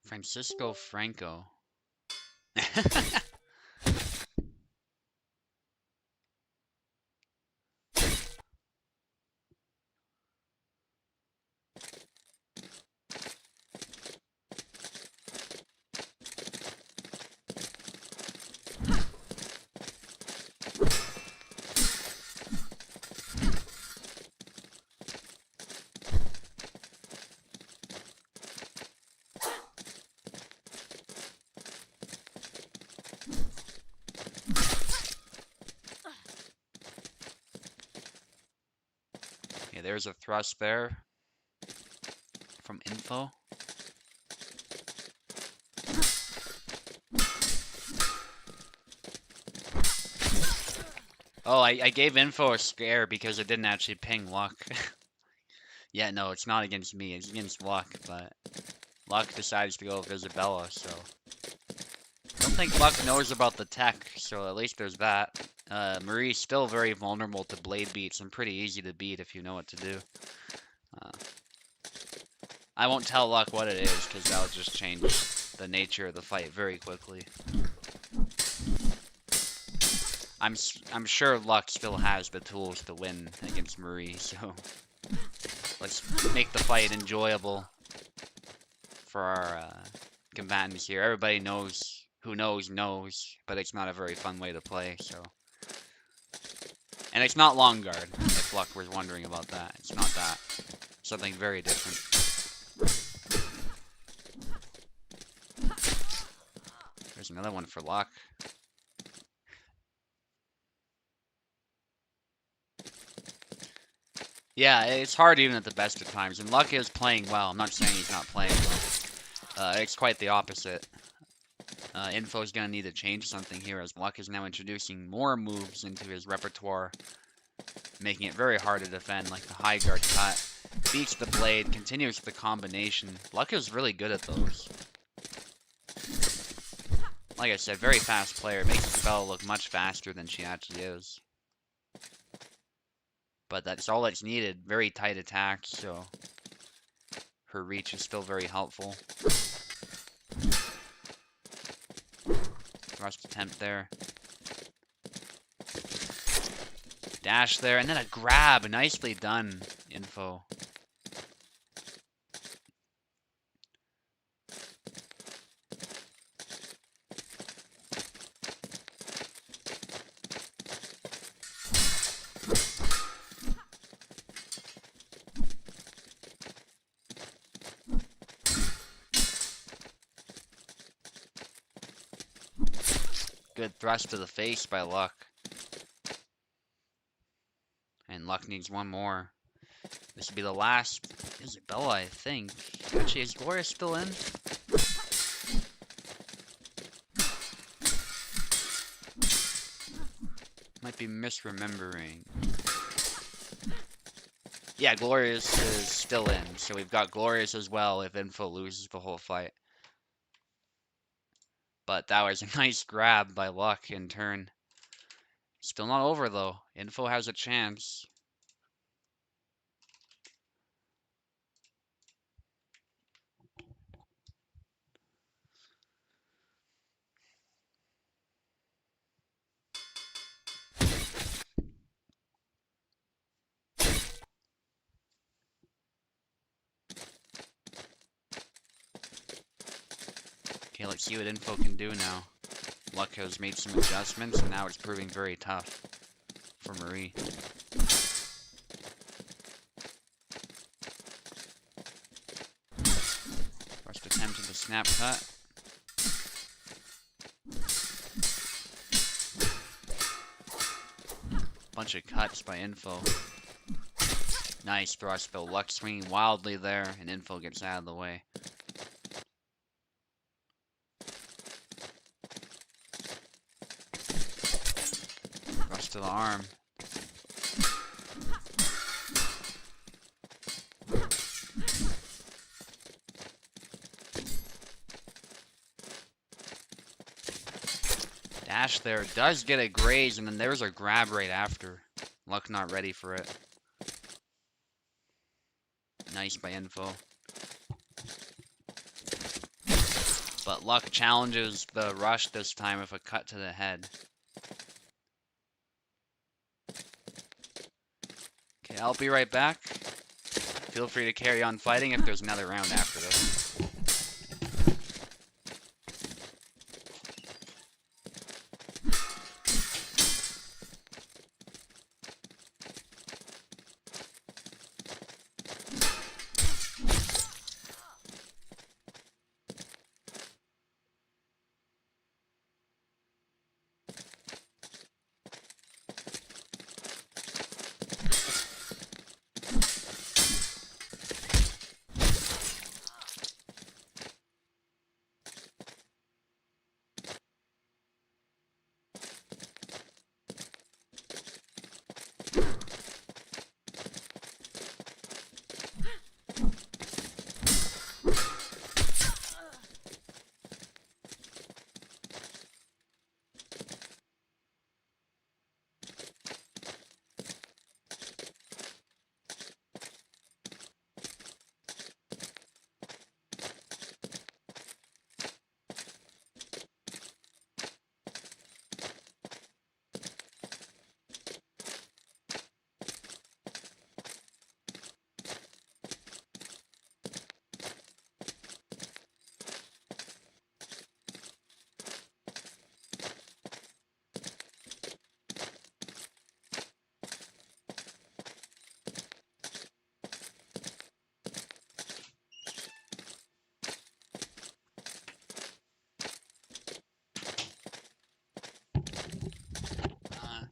Francisco Franco. Okay, there's a thrust there from info. Oh, I gave info a scare because it didn't actually ping luck. Yeah, no, it's not against me, it's against luck, but luck decides to go with Isabella, so. I don't think luck knows about the tech, so at least there's that. Marie's still very vulnerable to blade beats and pretty easy to beat if you know what to do. Uh, I won't tell luck what it is, because that'll just change the nature of the fight very quickly. I'm sure luck still has the tools to win against Marie, so let's make the fight enjoyable for our combatants here. Everybody knows who knows, but it's not a very fun way to play, so. And it's not long guard, if luck was wondering about that. It's not that. Something very different. There's another one for luck. Yeah, it's hard even at the best of times, and luck is playing well. I'm not saying he's not playing well. It's quite the opposite. Info's gonna need to change something here, as luck is now introducing more moves into his repertoire, making it very hard to defend, like the high guard cut. Beats the blade, continues the combination. Luck is really good at those. Like I said, very fast player. Makes Isabella look much faster than she actually is. But that's all that's needed. Very tight attack, so her reach is still very helpful. Thrust attempt there. Dash there, and then a grab. Nicely done, info. Good thrust to the face by Luck. And Luck needs one more. This will be the last Isabella, I think. Actually, is Gloria still in? Might be misremembering. Yeah, Glorious is still in, so we've got Glorious as well if Info loses the whole fight. But that was a nice grab by Luck in turn. Still not over though. Info has a chance. Okay, let's see what Info can do now. Luck has made some adjustments, and now it's proving very tough for Marie. First attempt at the snap cut. Bunch of cuts by Info. Nice thrust though. Luck swinging wildly there, and Info gets out of the way. Thrust to the arm. Dash there. Does get a graze, and then there's a grab right after. Luck not ready for it. Nice by Info. But Luck challenges the rush this time with a cut to the head. Okay, I'll be right back. Feel free to carry on fighting if there's another round after this.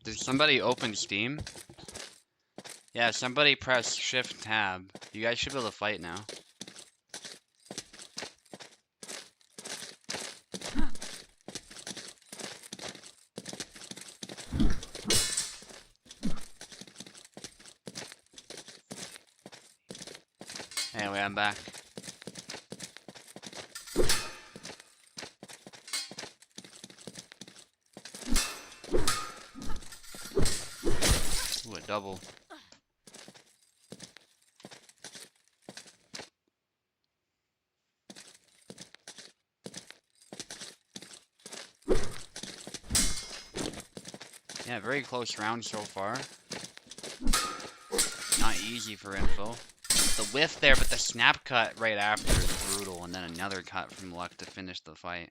Did somebody open Steam? Yeah, somebody press Shift Tab. You guys should be able to fight now. Anyway, I'm back. Ooh, a double. Yeah, very close round so far. Not easy for Info. The whiff there, but the snap cut right after is brutal, and then another cut from Luck to finish the fight.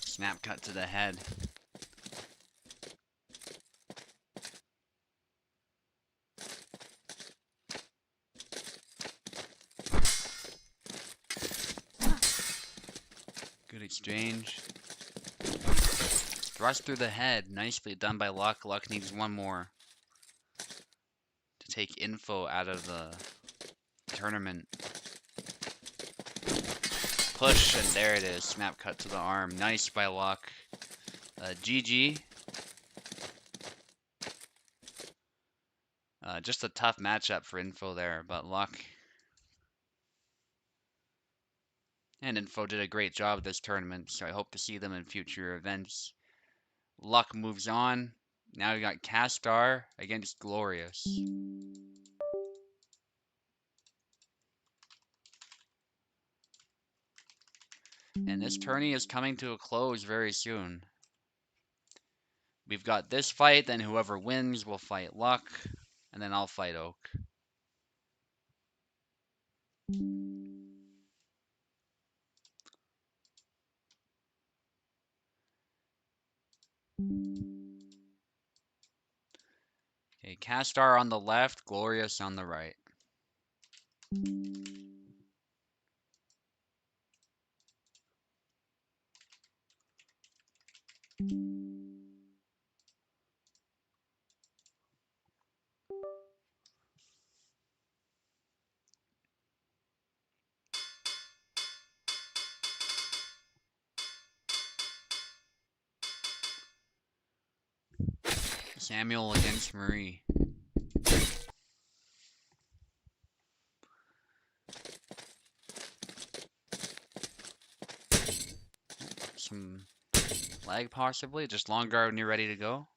Snap cut to the head. Good exchange. Thrust through the head. Nicely done by Luck. Luck needs one more to take Info out of the tournament. Push, and there it is. Snap cut to the arm. Nice by Luck. GG. Just a tough matchup for Info there, but Luck and Info did a great job this tournament, so I hope to see them in future events. Luck moves on. Now we got Castar against Glorious. And this tourney is coming to a close very soon. We've got this fight, then whoever wins will fight Luck, and then I'll fight Oak. Okay, Okay, Castar on the left, Glorious on the right. Samuel against Marie. Some lag possibly, just long guard when you're ready to go.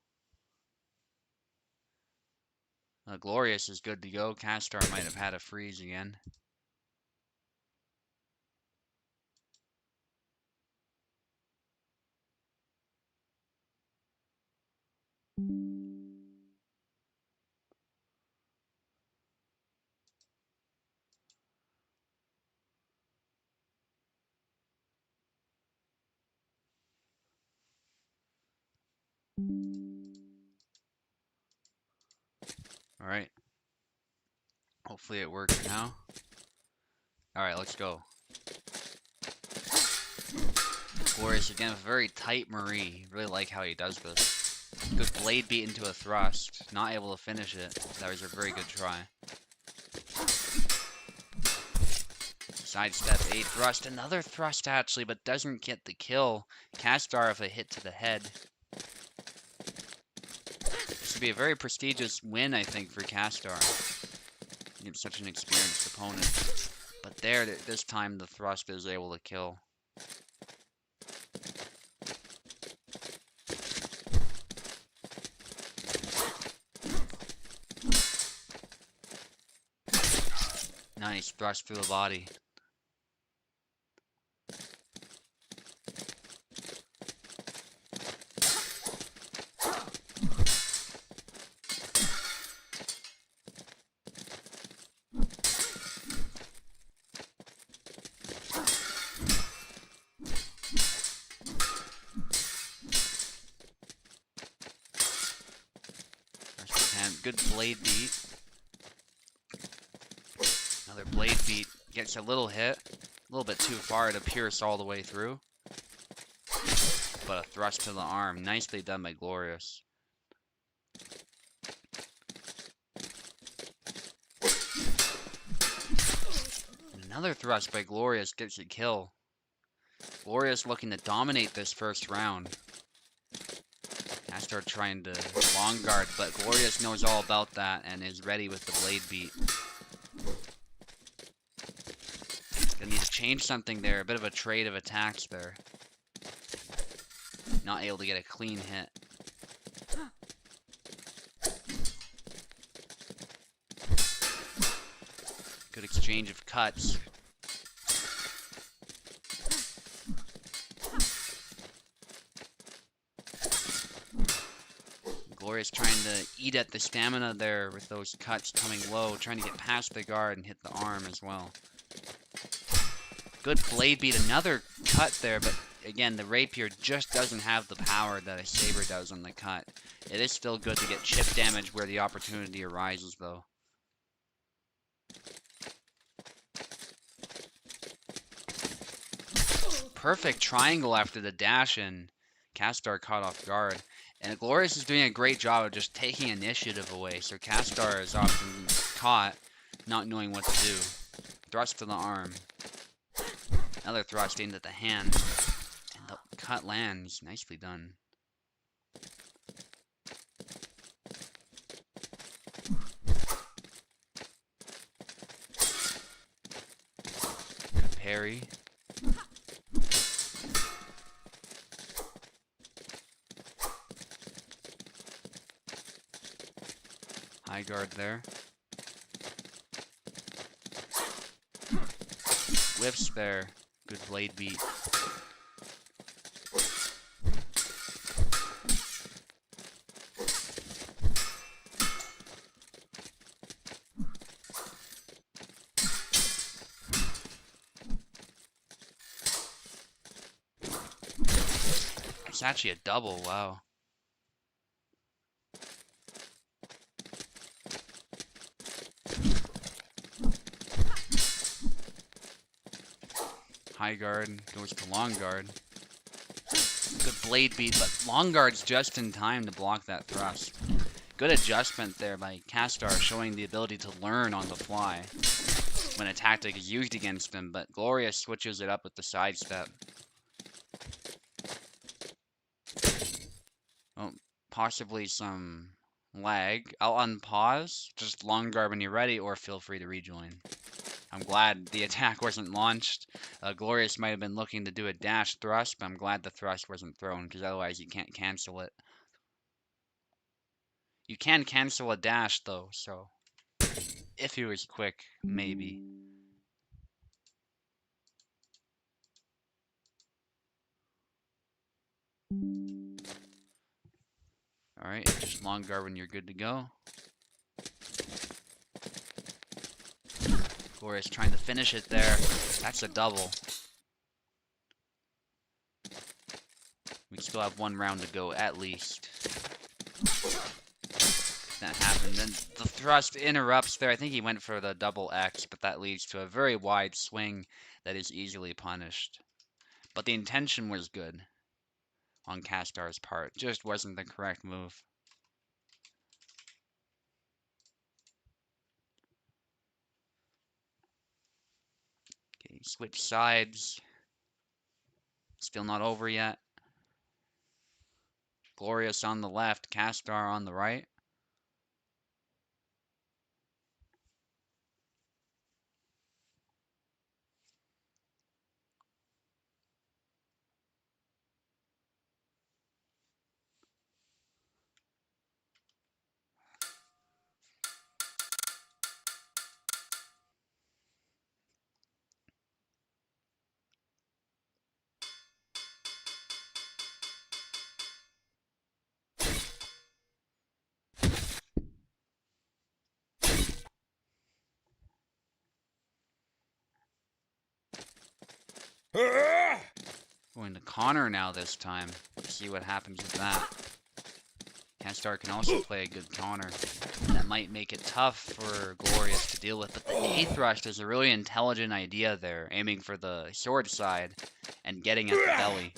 Glorious is good to go. Castar might have had a freeze again. Alright. Hopefully it works now. Alright, let's go. Glorious again, very tight Marie. Really like how he does this. Good blade beat into a thrust. Not able to finish it. That was a very good try. Sidestep, a thrust. Another thrust actually, but doesn't get the kill. Castar with a hit to the head. This would be a very prestigious win, I think, for Castar. He's such an experienced opponent. But there, this time the thrust is able to kill. Nice thrust through the body. Good blade beat. Another blade beat gets a little hit. A little bit too far to pierce all the way through. But a thrust to the arm. Nicely done by Glorious. Another thrust by Glorious gets a kill. Glorious looking to dominate this first round. Castar trying to long guard, but Glorious knows all about that and is ready with the blade beat. Gonna need to change something there, a bit of a trade of attacks there. Not able to get a clean hit. Good exchange of cuts. Glorious trying to eat at the stamina there with those cuts coming low, trying to get past the guard and hit the arm as well. Good blade beat, another cut there, but again, the rapier just doesn't have the power that a saber does on the cut. It is still good to get chip damage where the opportunity arises, though. Perfect triangle after the dash, and Castar caught off guard. And Glorious is doing a great job of just taking initiative away, so Castar is often caught not knowing what to do. Thrust to the arm. Another thrust into the hand. And the cut lands. Nicely done. Good parry. High guard there. Whiffs there. Good blade beat. It's actually a double, wow. High guard goes to long guard. Good blade beat, but long guard's just in time to block that thrust. Good adjustment there by Castar, showing the ability to learn on the fly when a tactic is used against him, but Gloria switches it up with the sidestep. Oh, possibly some lag. I'll unpause. Just long guard when you're ready, or feel free to rejoin. I'm glad the attack wasn't launched. Glorious might have been looking to do a dash thrust, but I'm glad the thrust wasn't thrown, because otherwise you can't cancel it. You can cancel a dash, though, so if he was quick, maybe. Alright, just long guard when you're good to go. Glorious trying to finish it there. That's a double. We still have one round to go, at least. That happened. Then the thrust interrupts there. I think he went for the double X, but that leads to a very wide swing that is easily punished. But the intention was good on Castar's part. Just wasn't the correct move. Okay, switch sides. Still not over yet. Glorious on the left, Castar on the right. Going to Connor now this time. See what happens with that. Castar can also play a good Connor. That might make it tough for Glorious to deal with, but the A thrust is a really intelligent idea there, aiming for the sword side and getting at the belly.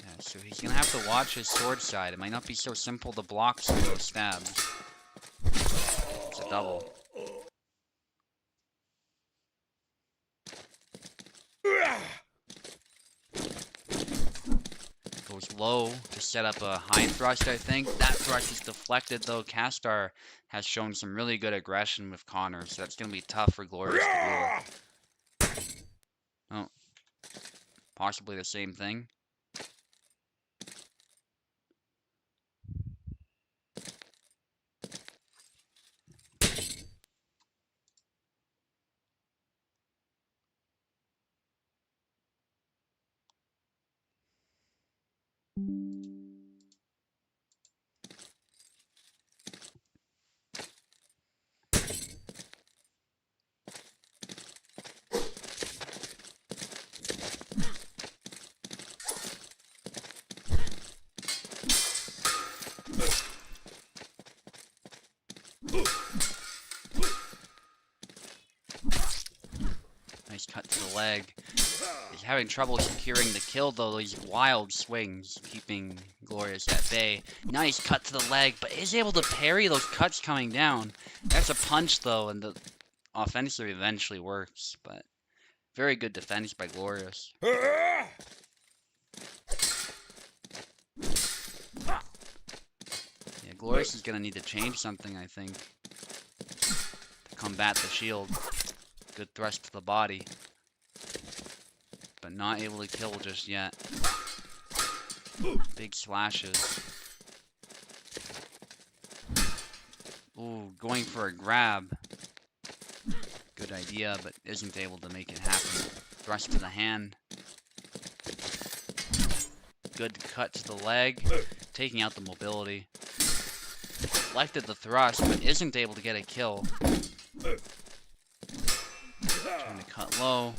Yeah, so he's gonna have to watch his sword side. It might not be so simple to block some of those stabs. It's a double. Goes low to set up a high thrust, I think. That thrust is deflected, though. Castar has shown some really good aggression with Connor, so that's going to be tough for Glorious to deal with. Oh. Possibly the same thing. Nice cut to the leg. He's having trouble securing the kill, though. These wild swings, keeping Glorious at bay. Nice cut to the leg, but is able to parry those cuts coming down. That's a punch, though, and the offensive eventually works, but very good defense by Glorious. Yeah, Glorious is going to need to change something, I think, to combat the shield. Good thrust to the body, but not able to kill just yet. Big slashes. Ooh, going for a grab. Good idea, but isn't able to make it happen. Thrust to the hand. Good cut to the leg, taking out the mobility. Deflected the thrust, but isn't able to get a kill. Trying to cut low.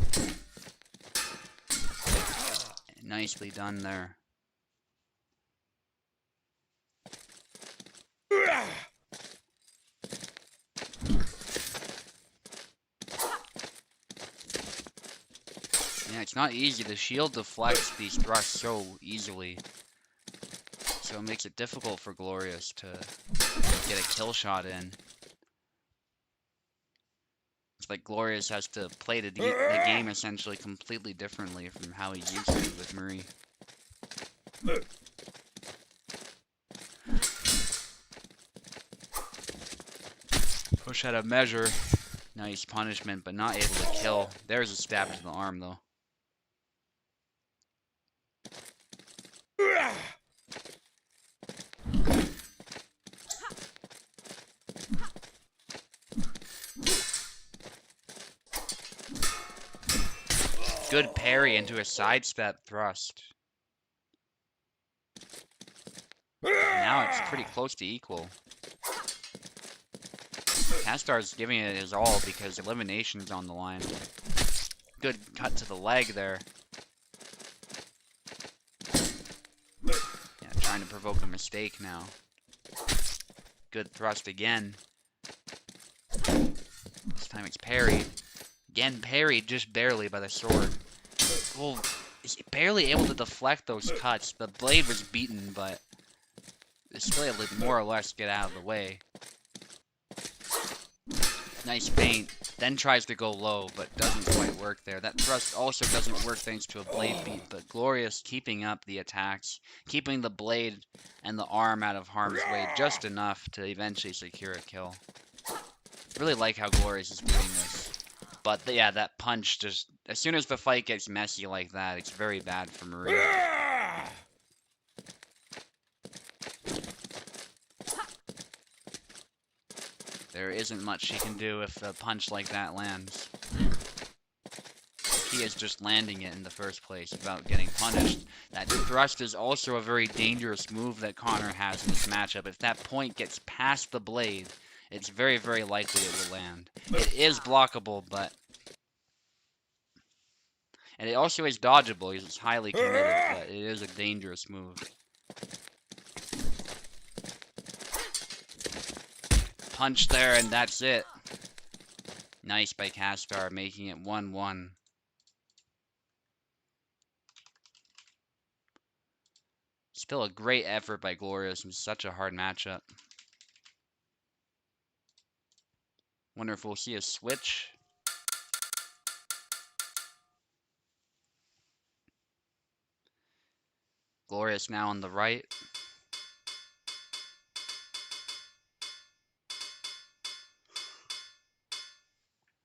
Nicely done there. it's not easy. The shield deflects these thrusts so easily. So it makes it difficult for Glorious to get a kill shot in. It's like Glorious has to play the game essentially completely differently from how he's used to with Marie. Push out of measure. Nice punishment, but not able to kill. There's a stab to the arm, though. Good parry into a sidestep thrust. Now it's pretty close to equal. Castar's giving it his all because elimination's on the line. Good cut to the leg there. Yeah, trying to provoke a mistake now. Good thrust again. This time it's parried. Again parried just barely by the sword. Well, he's barely able to deflect those cuts. The blade was beaten, but it's still able to more or less get out of the way. Nice feint, then tries to go low, but doesn't quite work there. That thrust also doesn't work thanks to a blade beat, but Glorious keeping up the attacks, keeping the blade and the arm out of harm's way just enough to eventually secure a kill. Really like how Glorious is doing this. But yeah, that punch just, as soon as the fight gets messy like that, it's very bad for Marie. There isn't much she can do if a punch like that lands. He is just landing it in the first place without getting punished. That thrust is also a very dangerous move that Connor has in this matchup. If that point gets past the blade, it's very, very likely it will land. It is blockable, but... And it also is dodgeable. It's highly committed, but it is a dangerous move. Punch there, and that's it. Nice by Castar, making it 1-1. Still a great effort by Glorious in such a hard matchup. Wonder if we'll see a switch. Glorious now on the right.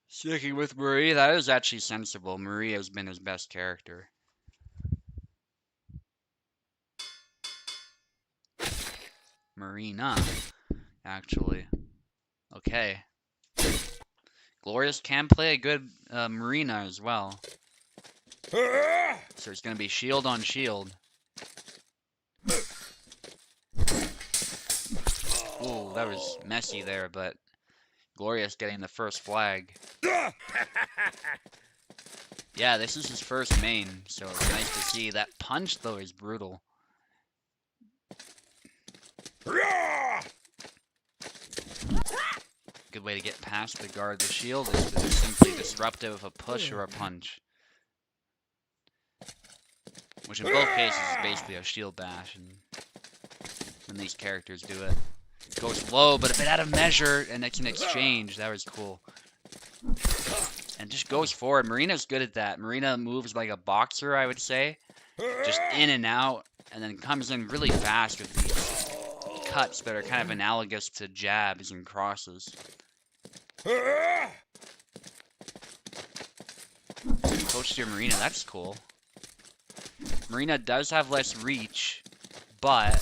Sticking with Marie, that is actually sensible. Marie has been his best character. Marina, actually. Okay. Glorious can play a good Marina as well. So it's going to be shield on shield. Ooh, that was messy there, but Glorious getting the first flag. Yeah, this is his first main, so it's nice to see. That punch, though, is brutal. Good way to get past the guard. The shield is simply disruptive of a push or a punch. Which in both cases is basically a shield bash, and when these characters do it. Goes low, but a bit out of measure, and it's an exchange. That was cool. And just goes forward. Marina's good at that. Marina moves like a boxer, I would say. Just in and out, and then comes in really fast with these cuts that are kind of analogous to jabs and crosses. Coach to your Marina, that's cool. Marina does have less reach, but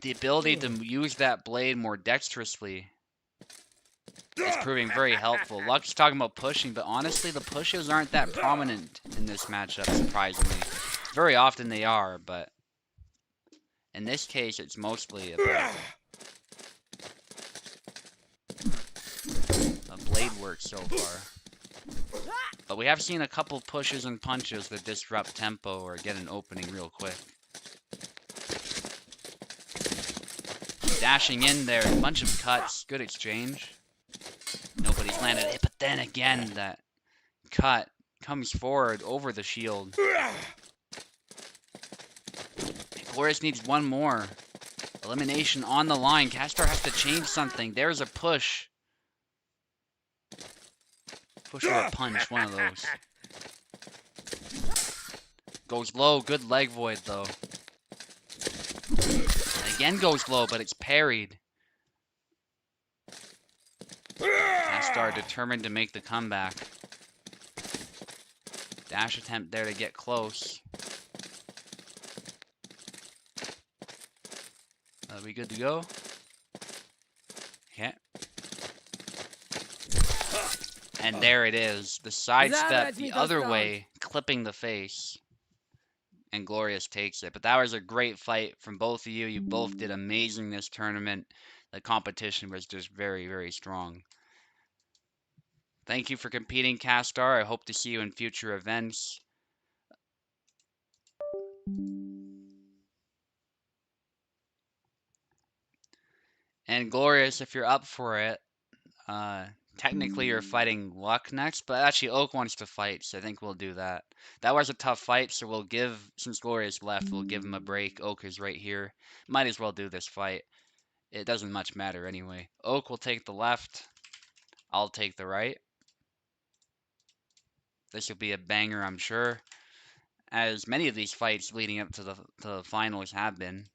the ability to use that blade more dexterously is proving very helpful. Luck's talking about pushing, but honestly, the pushes aren't that prominent in this matchup, surprisingly. Very often they are, but in this case, it's mostly about blade work so far. But we have seen a couple pushes and punches that disrupt tempo or get an opening real quick. Dashing in there, a bunch of cuts, good exchange. Nobody's landed it, but then again, that cut comes forward over the shield. Glorious needs one more. Elimination on the line. Castor has to change something. There's a push. Push or a punch, one of those. Goes low. Good leg void, though. Again goes low, but it's parried. Castor determined to make the comeback. Dash attempt there to get close. Are we good to go? Okay. And there it is. The sidestep the other way, clipping the face. And Glorious takes it. But that was a great fight from both of you. You both did amazing this tournament. The competition was just very, very strong. Thank you for competing, Castor. I hope to see you in future events. And Glorious, if you're up for it, technically you're fighting Luck next, but actually Oak wants to fight, so I think we'll do that. That was a tough fight, so we'll give, since Glorious left, we'll give him a break. Oak is right here. Might as well do this fight. It doesn't much matter anyway. Oak will take the left. I'll take the right. This will be a banger, I'm sure, as many of these fights leading up to the finals have been.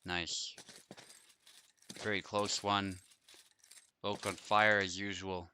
Nice. Very close one. Oak on fire as usual.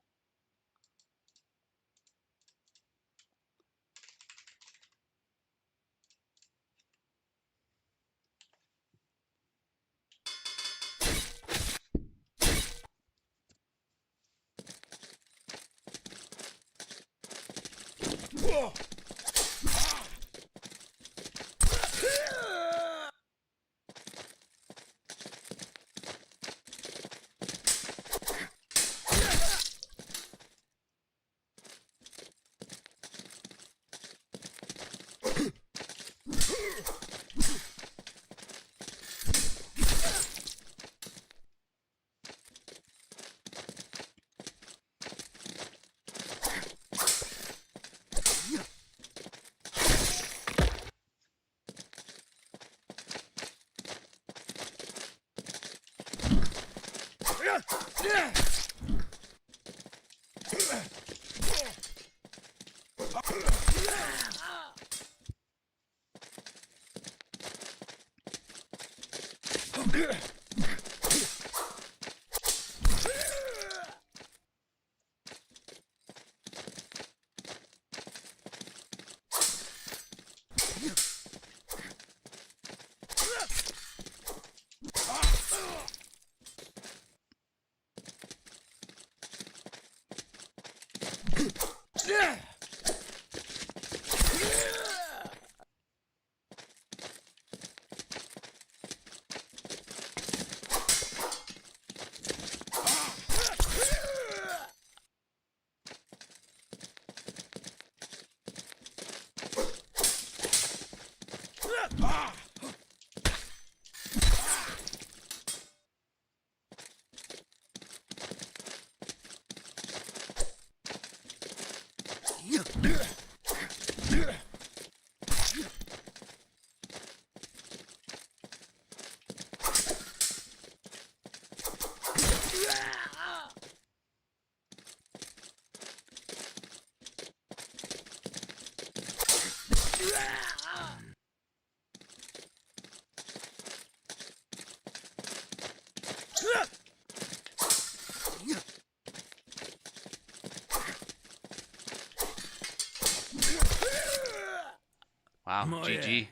Wow, GG.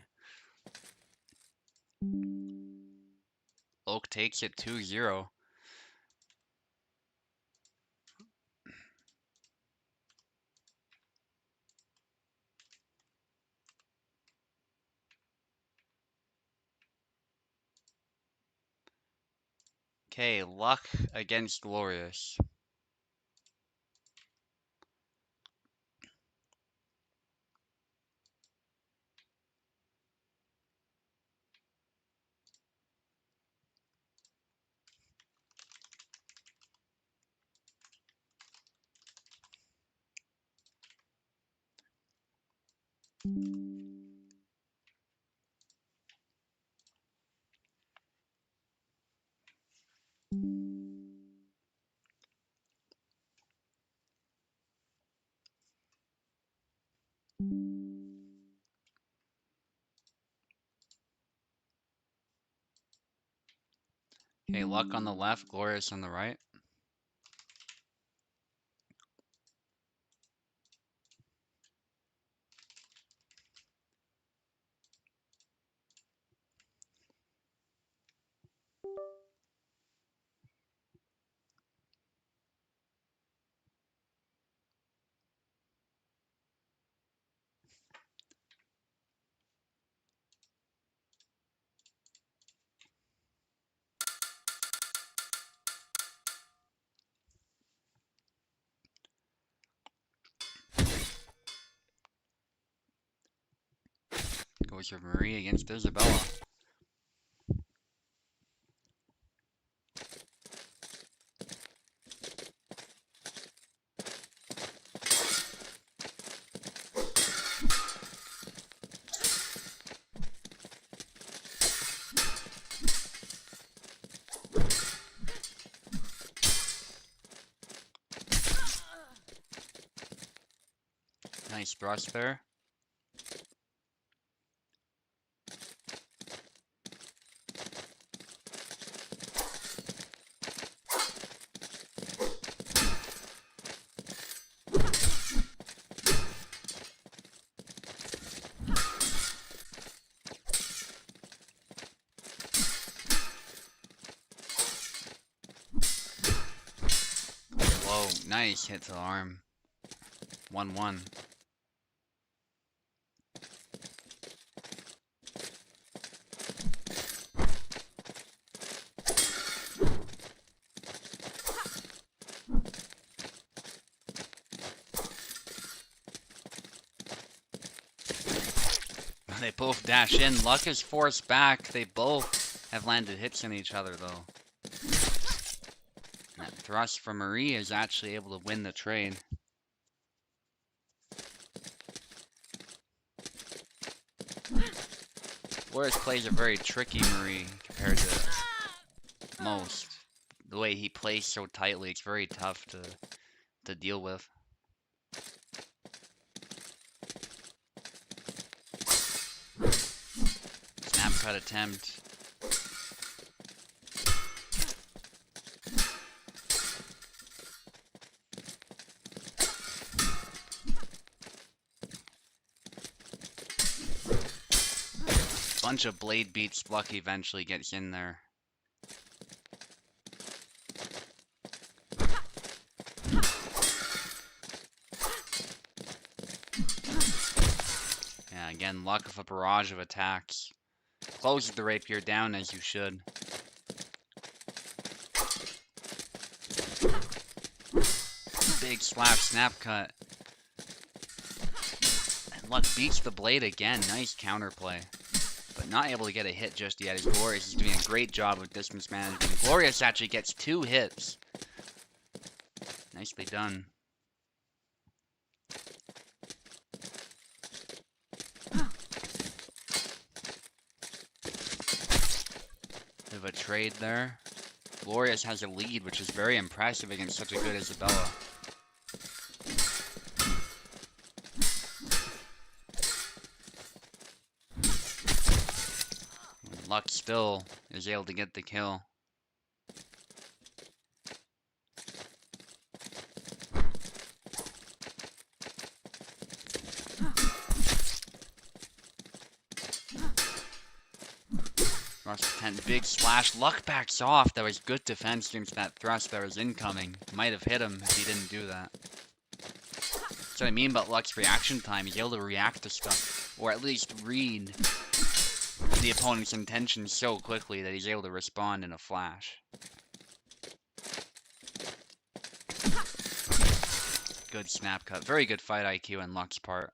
Oak takes it 2-0. Okay, luck against Glorious. Okay, luck on the left, Glorious on the right. Goes with Marie against Isabella. Nice brush there. Whoa, nice hit to the arm. 1-1. both dash in. Luck is forced back. They both have landed hits on each other, though. That thrust from Marie is actually able to win the trade. Glorious plays a very tricky Marie compared to most. The way he plays so tightly, it's very tough to deal with. Snap cut attempt. Bunch of blade beats. Luck eventually gets in there. Yeah, again, Luck with a barrage of attacks. Closes the rapier down as you should. Big slash snap cut. And Luck beats the blade again. Nice counterplay. But not able to get a hit just yet. As Glorious is doing a great job of distance management. Glorious actually gets 2 hits. Nicely done. Bit of a trade there. Glorious has a lead, which is very impressive against such a good Isabella. Luck still is able to get the kill. Thrust attempt, big slash. Luck backs off. That was good defense against that thrust that was incoming. Might have hit him if he didn't do that. That's what I mean about Luck's reaction time. He's able to react to stuff, or at least read the opponent's intentions so quickly that he's able to respond in a flash. Good snap cut. Very good fight IQ on Luck's part.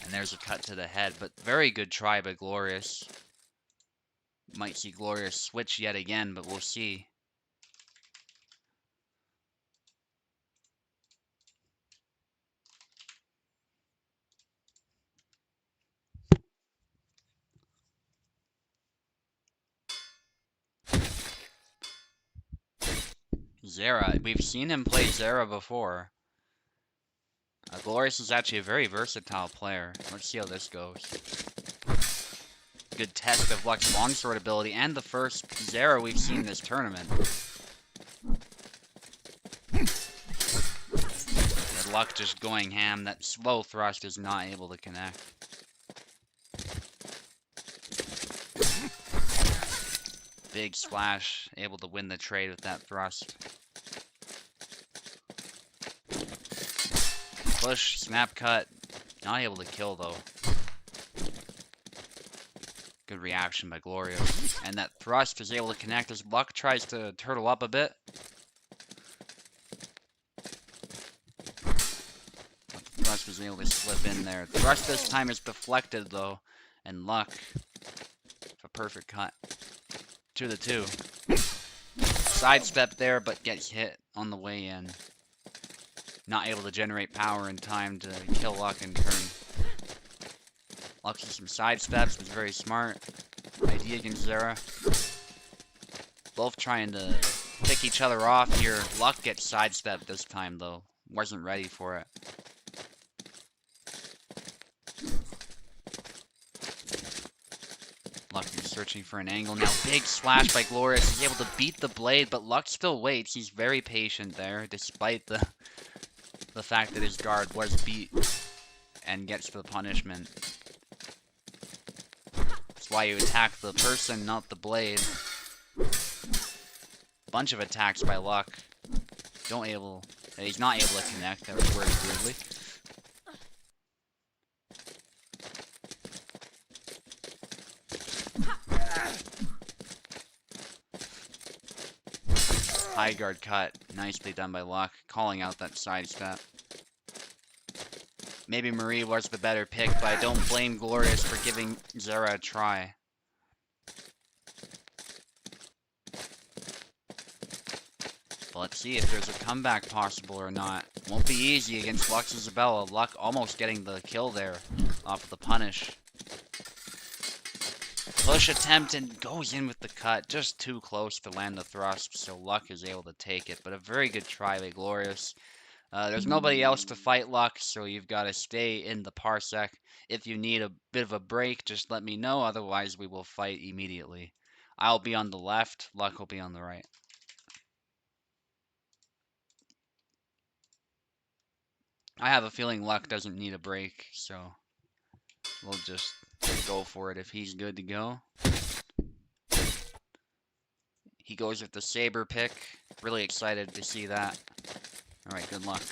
And there's a cut to the head, but very good try by Glorious. Might see Glorious switch yet again, but we'll see. Zera, we've seen him play Zera before. Glorious is actually a very versatile player. Let's see how this goes. Good test of Luck's longsword ability, and the first Zera we've seen this tournament. And Luck just going ham. That slow thrust is not able to connect. Big splash, able to win the trade with that thrust. Push, snap cut, not able to kill though. Good reaction by Glorious. And that thrust is able to connect as Luck tries to turtle up a bit. But the thrust was able to slip in there. Thrust this time is deflected though, and Luck, a perfect cut. 2-2. Sidestep there, but gets hit on the way in. Not able to generate power in time to kill Luck in turn. Luck with some sidesteps was very smart. Idea against Zera. Both trying to pick each other off here. Luck gets sidestepped this time though. Wasn't ready for it. Luck is searching for an angle now. Big slash by Glorious. He's able to beat the blade, but Luck still waits. He's very patient there, despite the fact that his guard was beat and gets the punishment. That's why you attack the person, not the blade. Bunch of attacks by Luck. He's not able to connect. That was worded weirdly. side guard cut. Nicely done by Luck, calling out that side step. Maybe Marie was the better pick, but I don't blame Glorious for giving Zera a try. But let's see if there's a comeback possible or not. Won't be easy against Lux Isabella. Luck almost getting the kill there off of the punish. Push attempt and goes in with the cut. Just too close to land the thrust, so Luck is able to take it. But a very good try by Glorious. There's nobody else to fight Luck, so you've got to stay in the parsec. If you need a bit of a break, just let me know. Otherwise, we will fight immediately. I'll be on the left. Luck will be on the right. I have a feeling Luck doesn't need a break, so we'll just go for it if he's good to go. He goes with the Saber pick. Really excited to see that. Alright, good luck.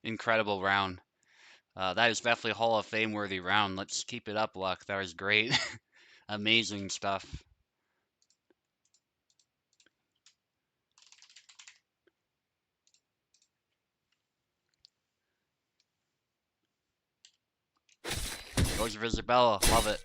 Incredible round. That is definitely a Hall of Fame worthy round. Let's keep it up, Luck. That was great. Amazing stuff. Goes for Isabella. Love it.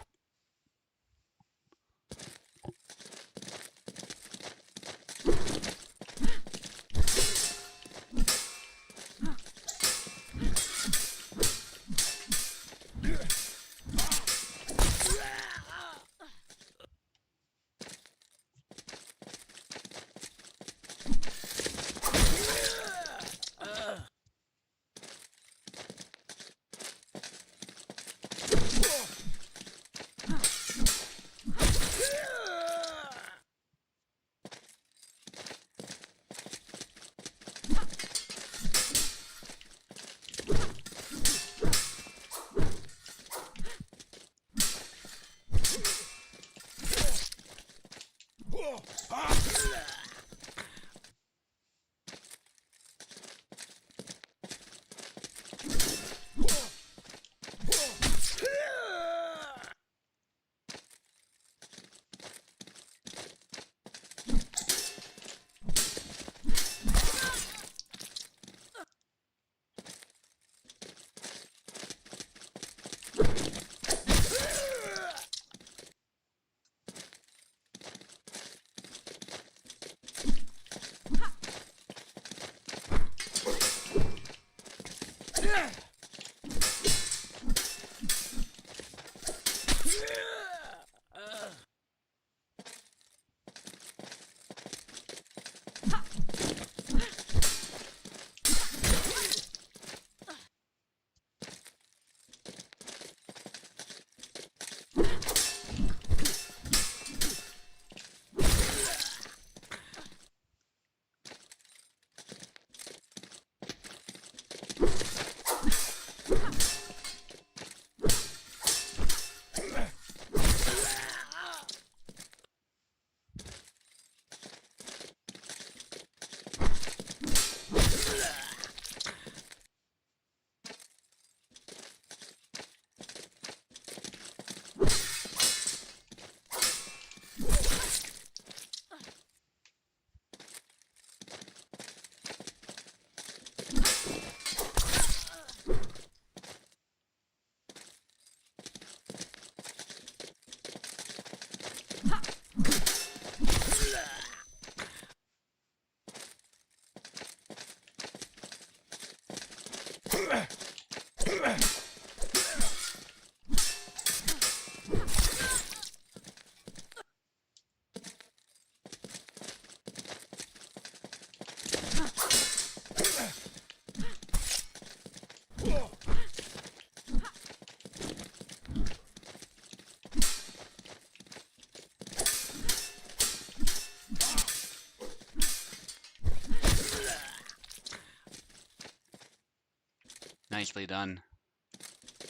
Nicely done.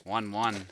1-1.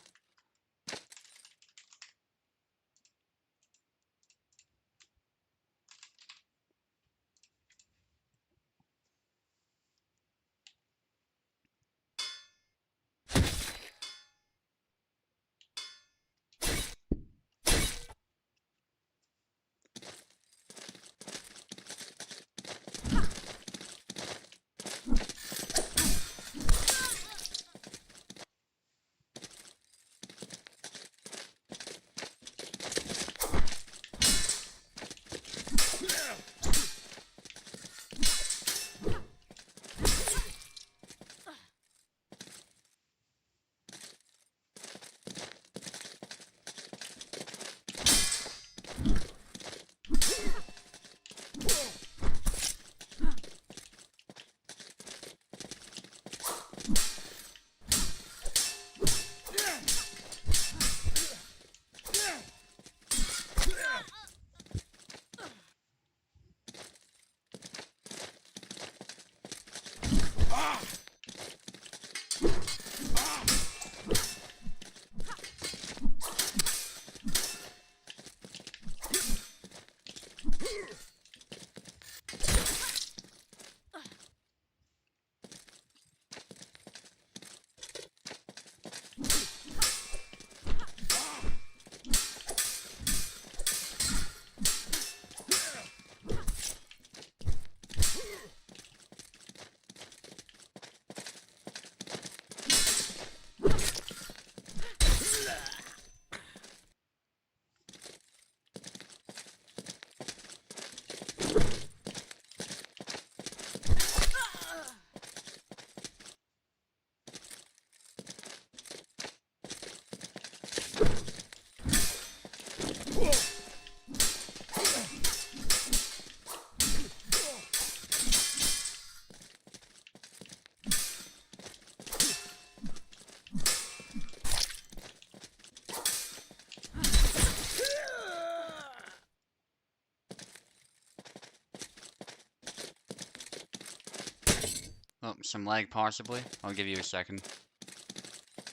Oh, some lag possibly. I'll give you a second.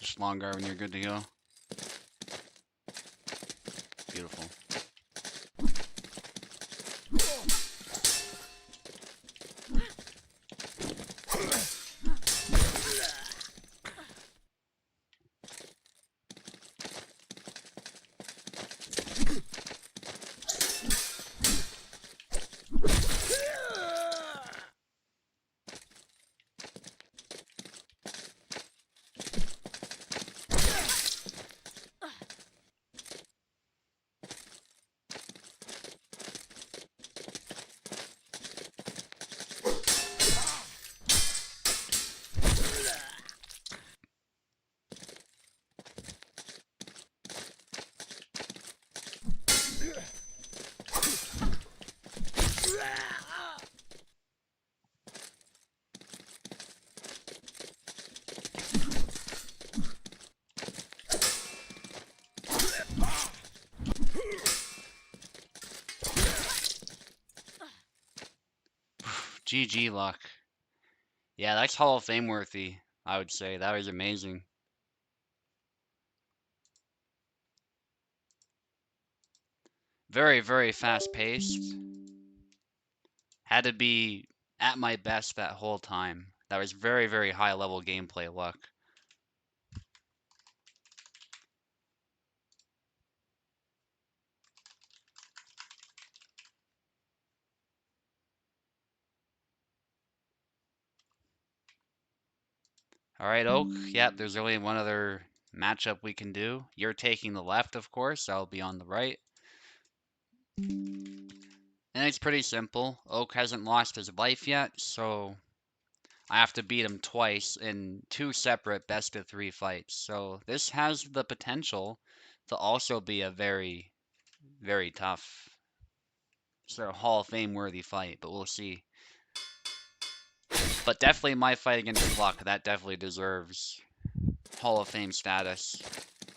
Just longer when you're good to go. Beautiful. GG luck. Yeah, that's Hall of Fame worthy, I would say. That was amazing. Very, very fast paced. Had to be at my best that whole time. That was very, very high level gameplay luck. Alright, Oak. Yep, there's only one other matchup we can do. You're taking the left, of course. I'll be on the right. And it's pretty simple. Oak hasn't lost his life yet, so I have to beat him twice in 2 separate best-of-3 fights. So this has the potential to also be a very, very tough, sort of Hall of Fame worthy fight, but we'll see. But definitely my fight against Luck, that definitely deserves Hall of Fame status.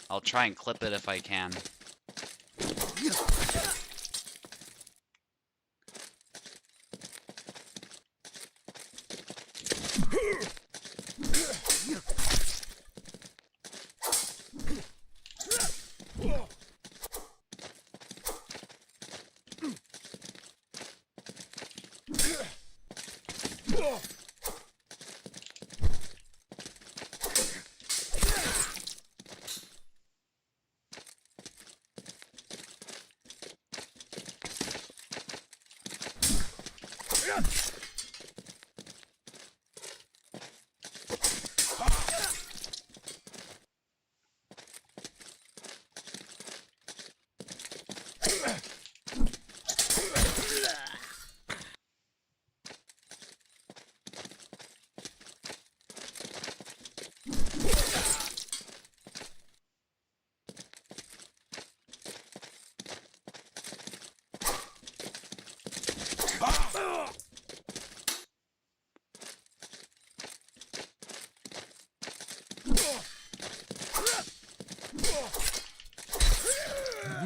I'll try and clip it if I can.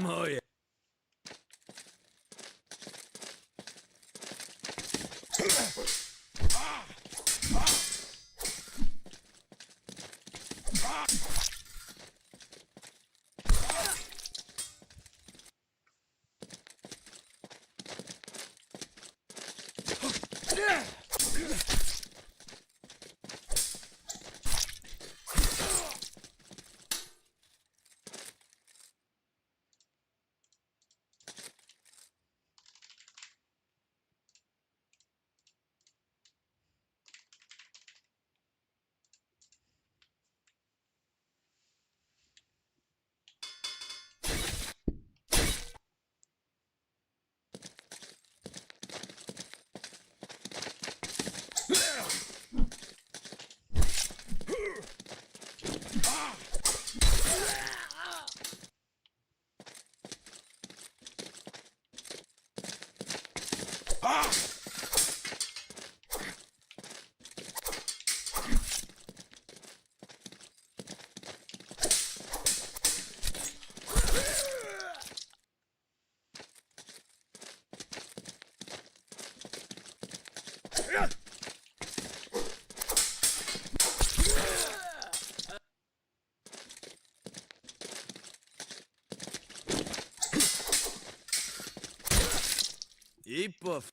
Moje. I puff.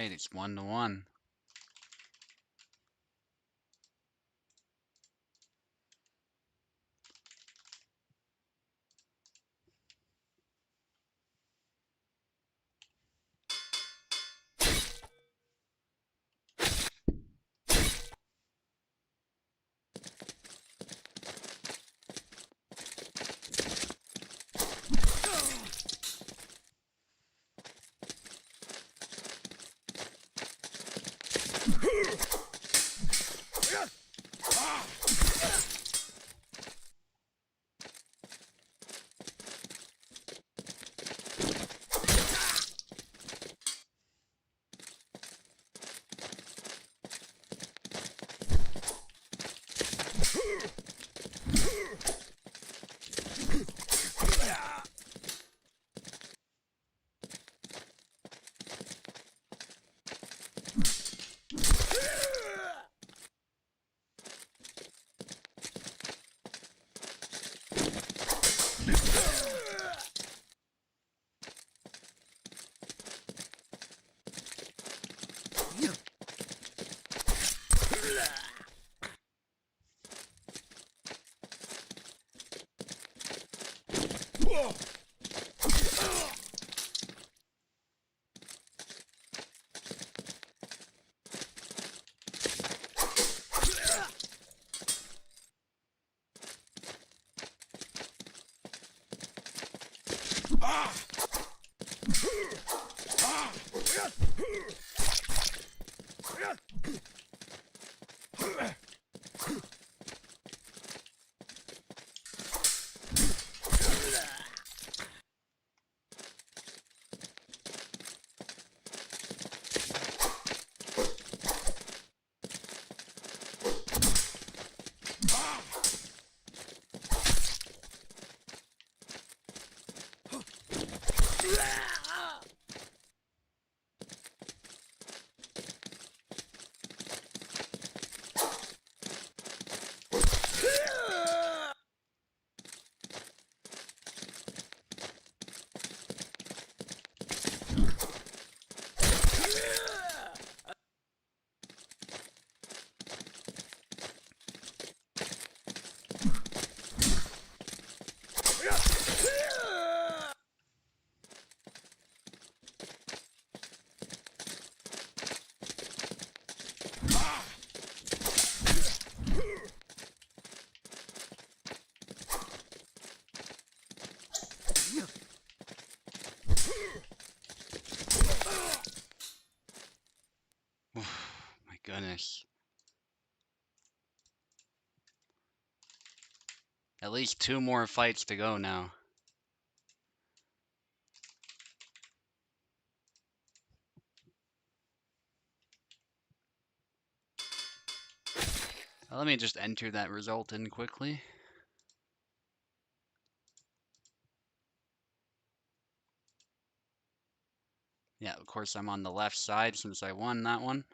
Right, it's 1-1. My goodness. At least 2 more fights to go now. Let me just enter that result in quickly. Yeah, of course I'm on the left side since I won that one.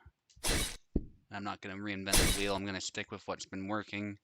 I'm not going to reinvent the wheel, I'm going to stick with what's been working.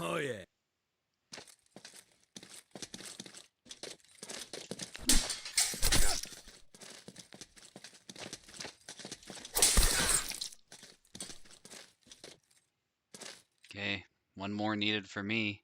Oh yeah. Okay, one more needed for me.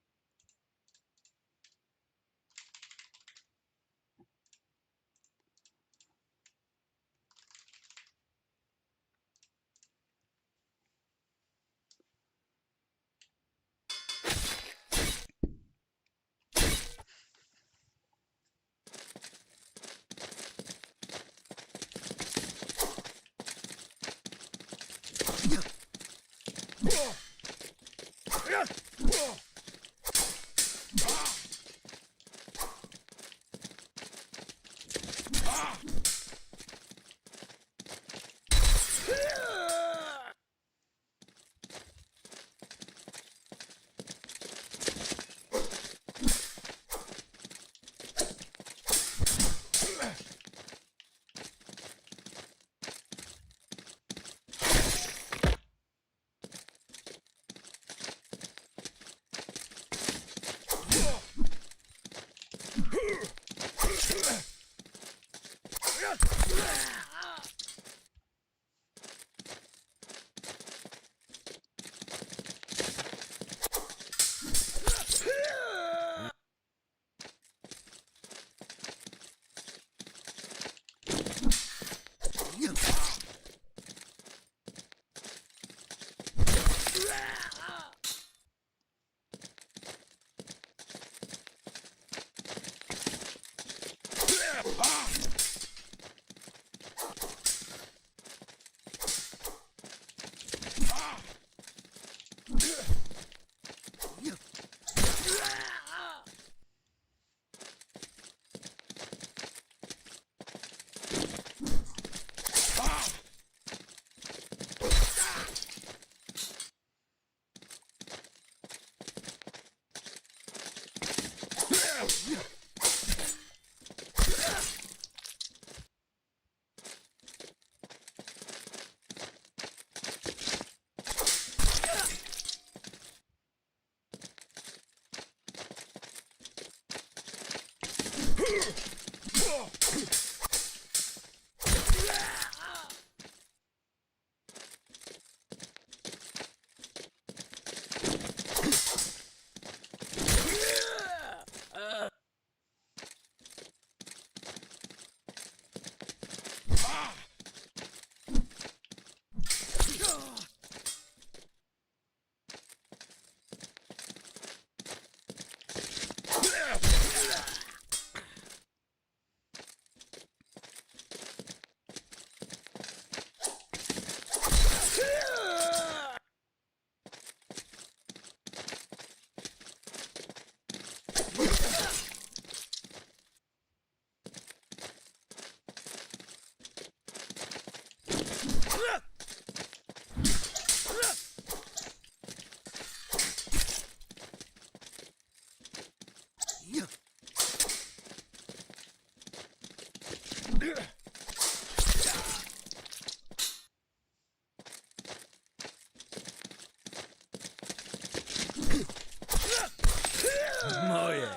Moje.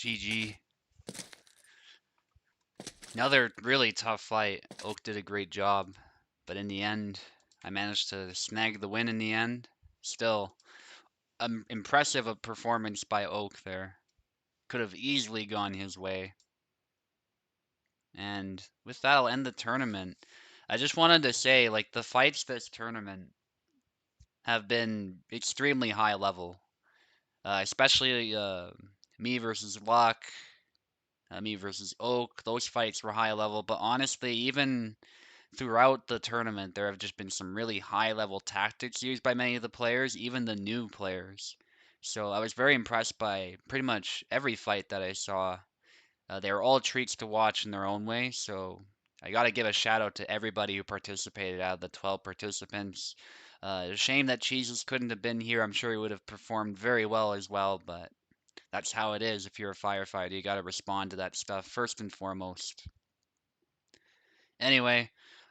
GG. Another really tough fight. Oak did a great job, but in the end, I managed to snag the win in the end. Still, impressive a performance by Oak there. Could have easily gone his way. And with that, I'll end the tournament. I just wanted to say, like, the fights this tournament have been extremely high level, especially me versus Luck, me versus Oak. Those fights were high level, but honestly, even throughout the tournament, there have just been some really high level tactics used by many of the players, even the new players. So I was very impressed by pretty much every fight that I saw. They were all treats to watch in their own way, so I got to give a shout out to everybody who participated out of the 12 participants. It's a shame that Cheeses couldn't have been here. I'm sure he would have performed very well as well, but that's how it is if you're a firefighter. You got to respond to that stuff first and foremost. Anyway,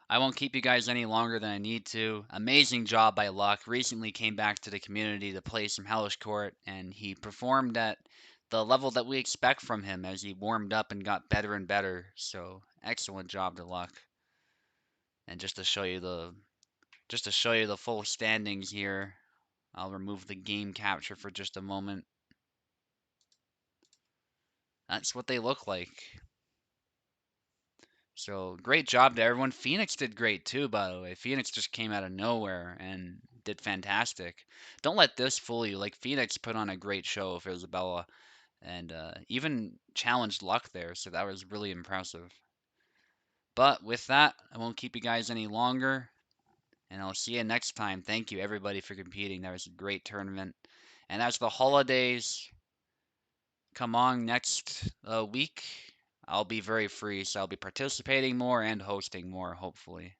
I won't keep you guys any longer than I need to. Amazing job by Luck. Recently came back to the community to play some Hellish Court, and he performed at the level that we expect from him as he warmed up and got better and better. So excellent job to Luck. And just to show you the full standings here, I'll remove the game capture for just a moment. That's what they look like. So great job to everyone. Phoenix did great too, by the way. Phoenix just came out of nowhere and did fantastic. Don't let this fool you. Like Phoenix put on a great show for Isabella and even challenged Luck there, so that was really impressive. But with that, I won't keep you guys any longer, and I'll see you next time. Thank you everybody for competing. That was a great tournament. And as the holidays come on next week, I'll be very free, so I'll be participating more and hosting more, hopefully.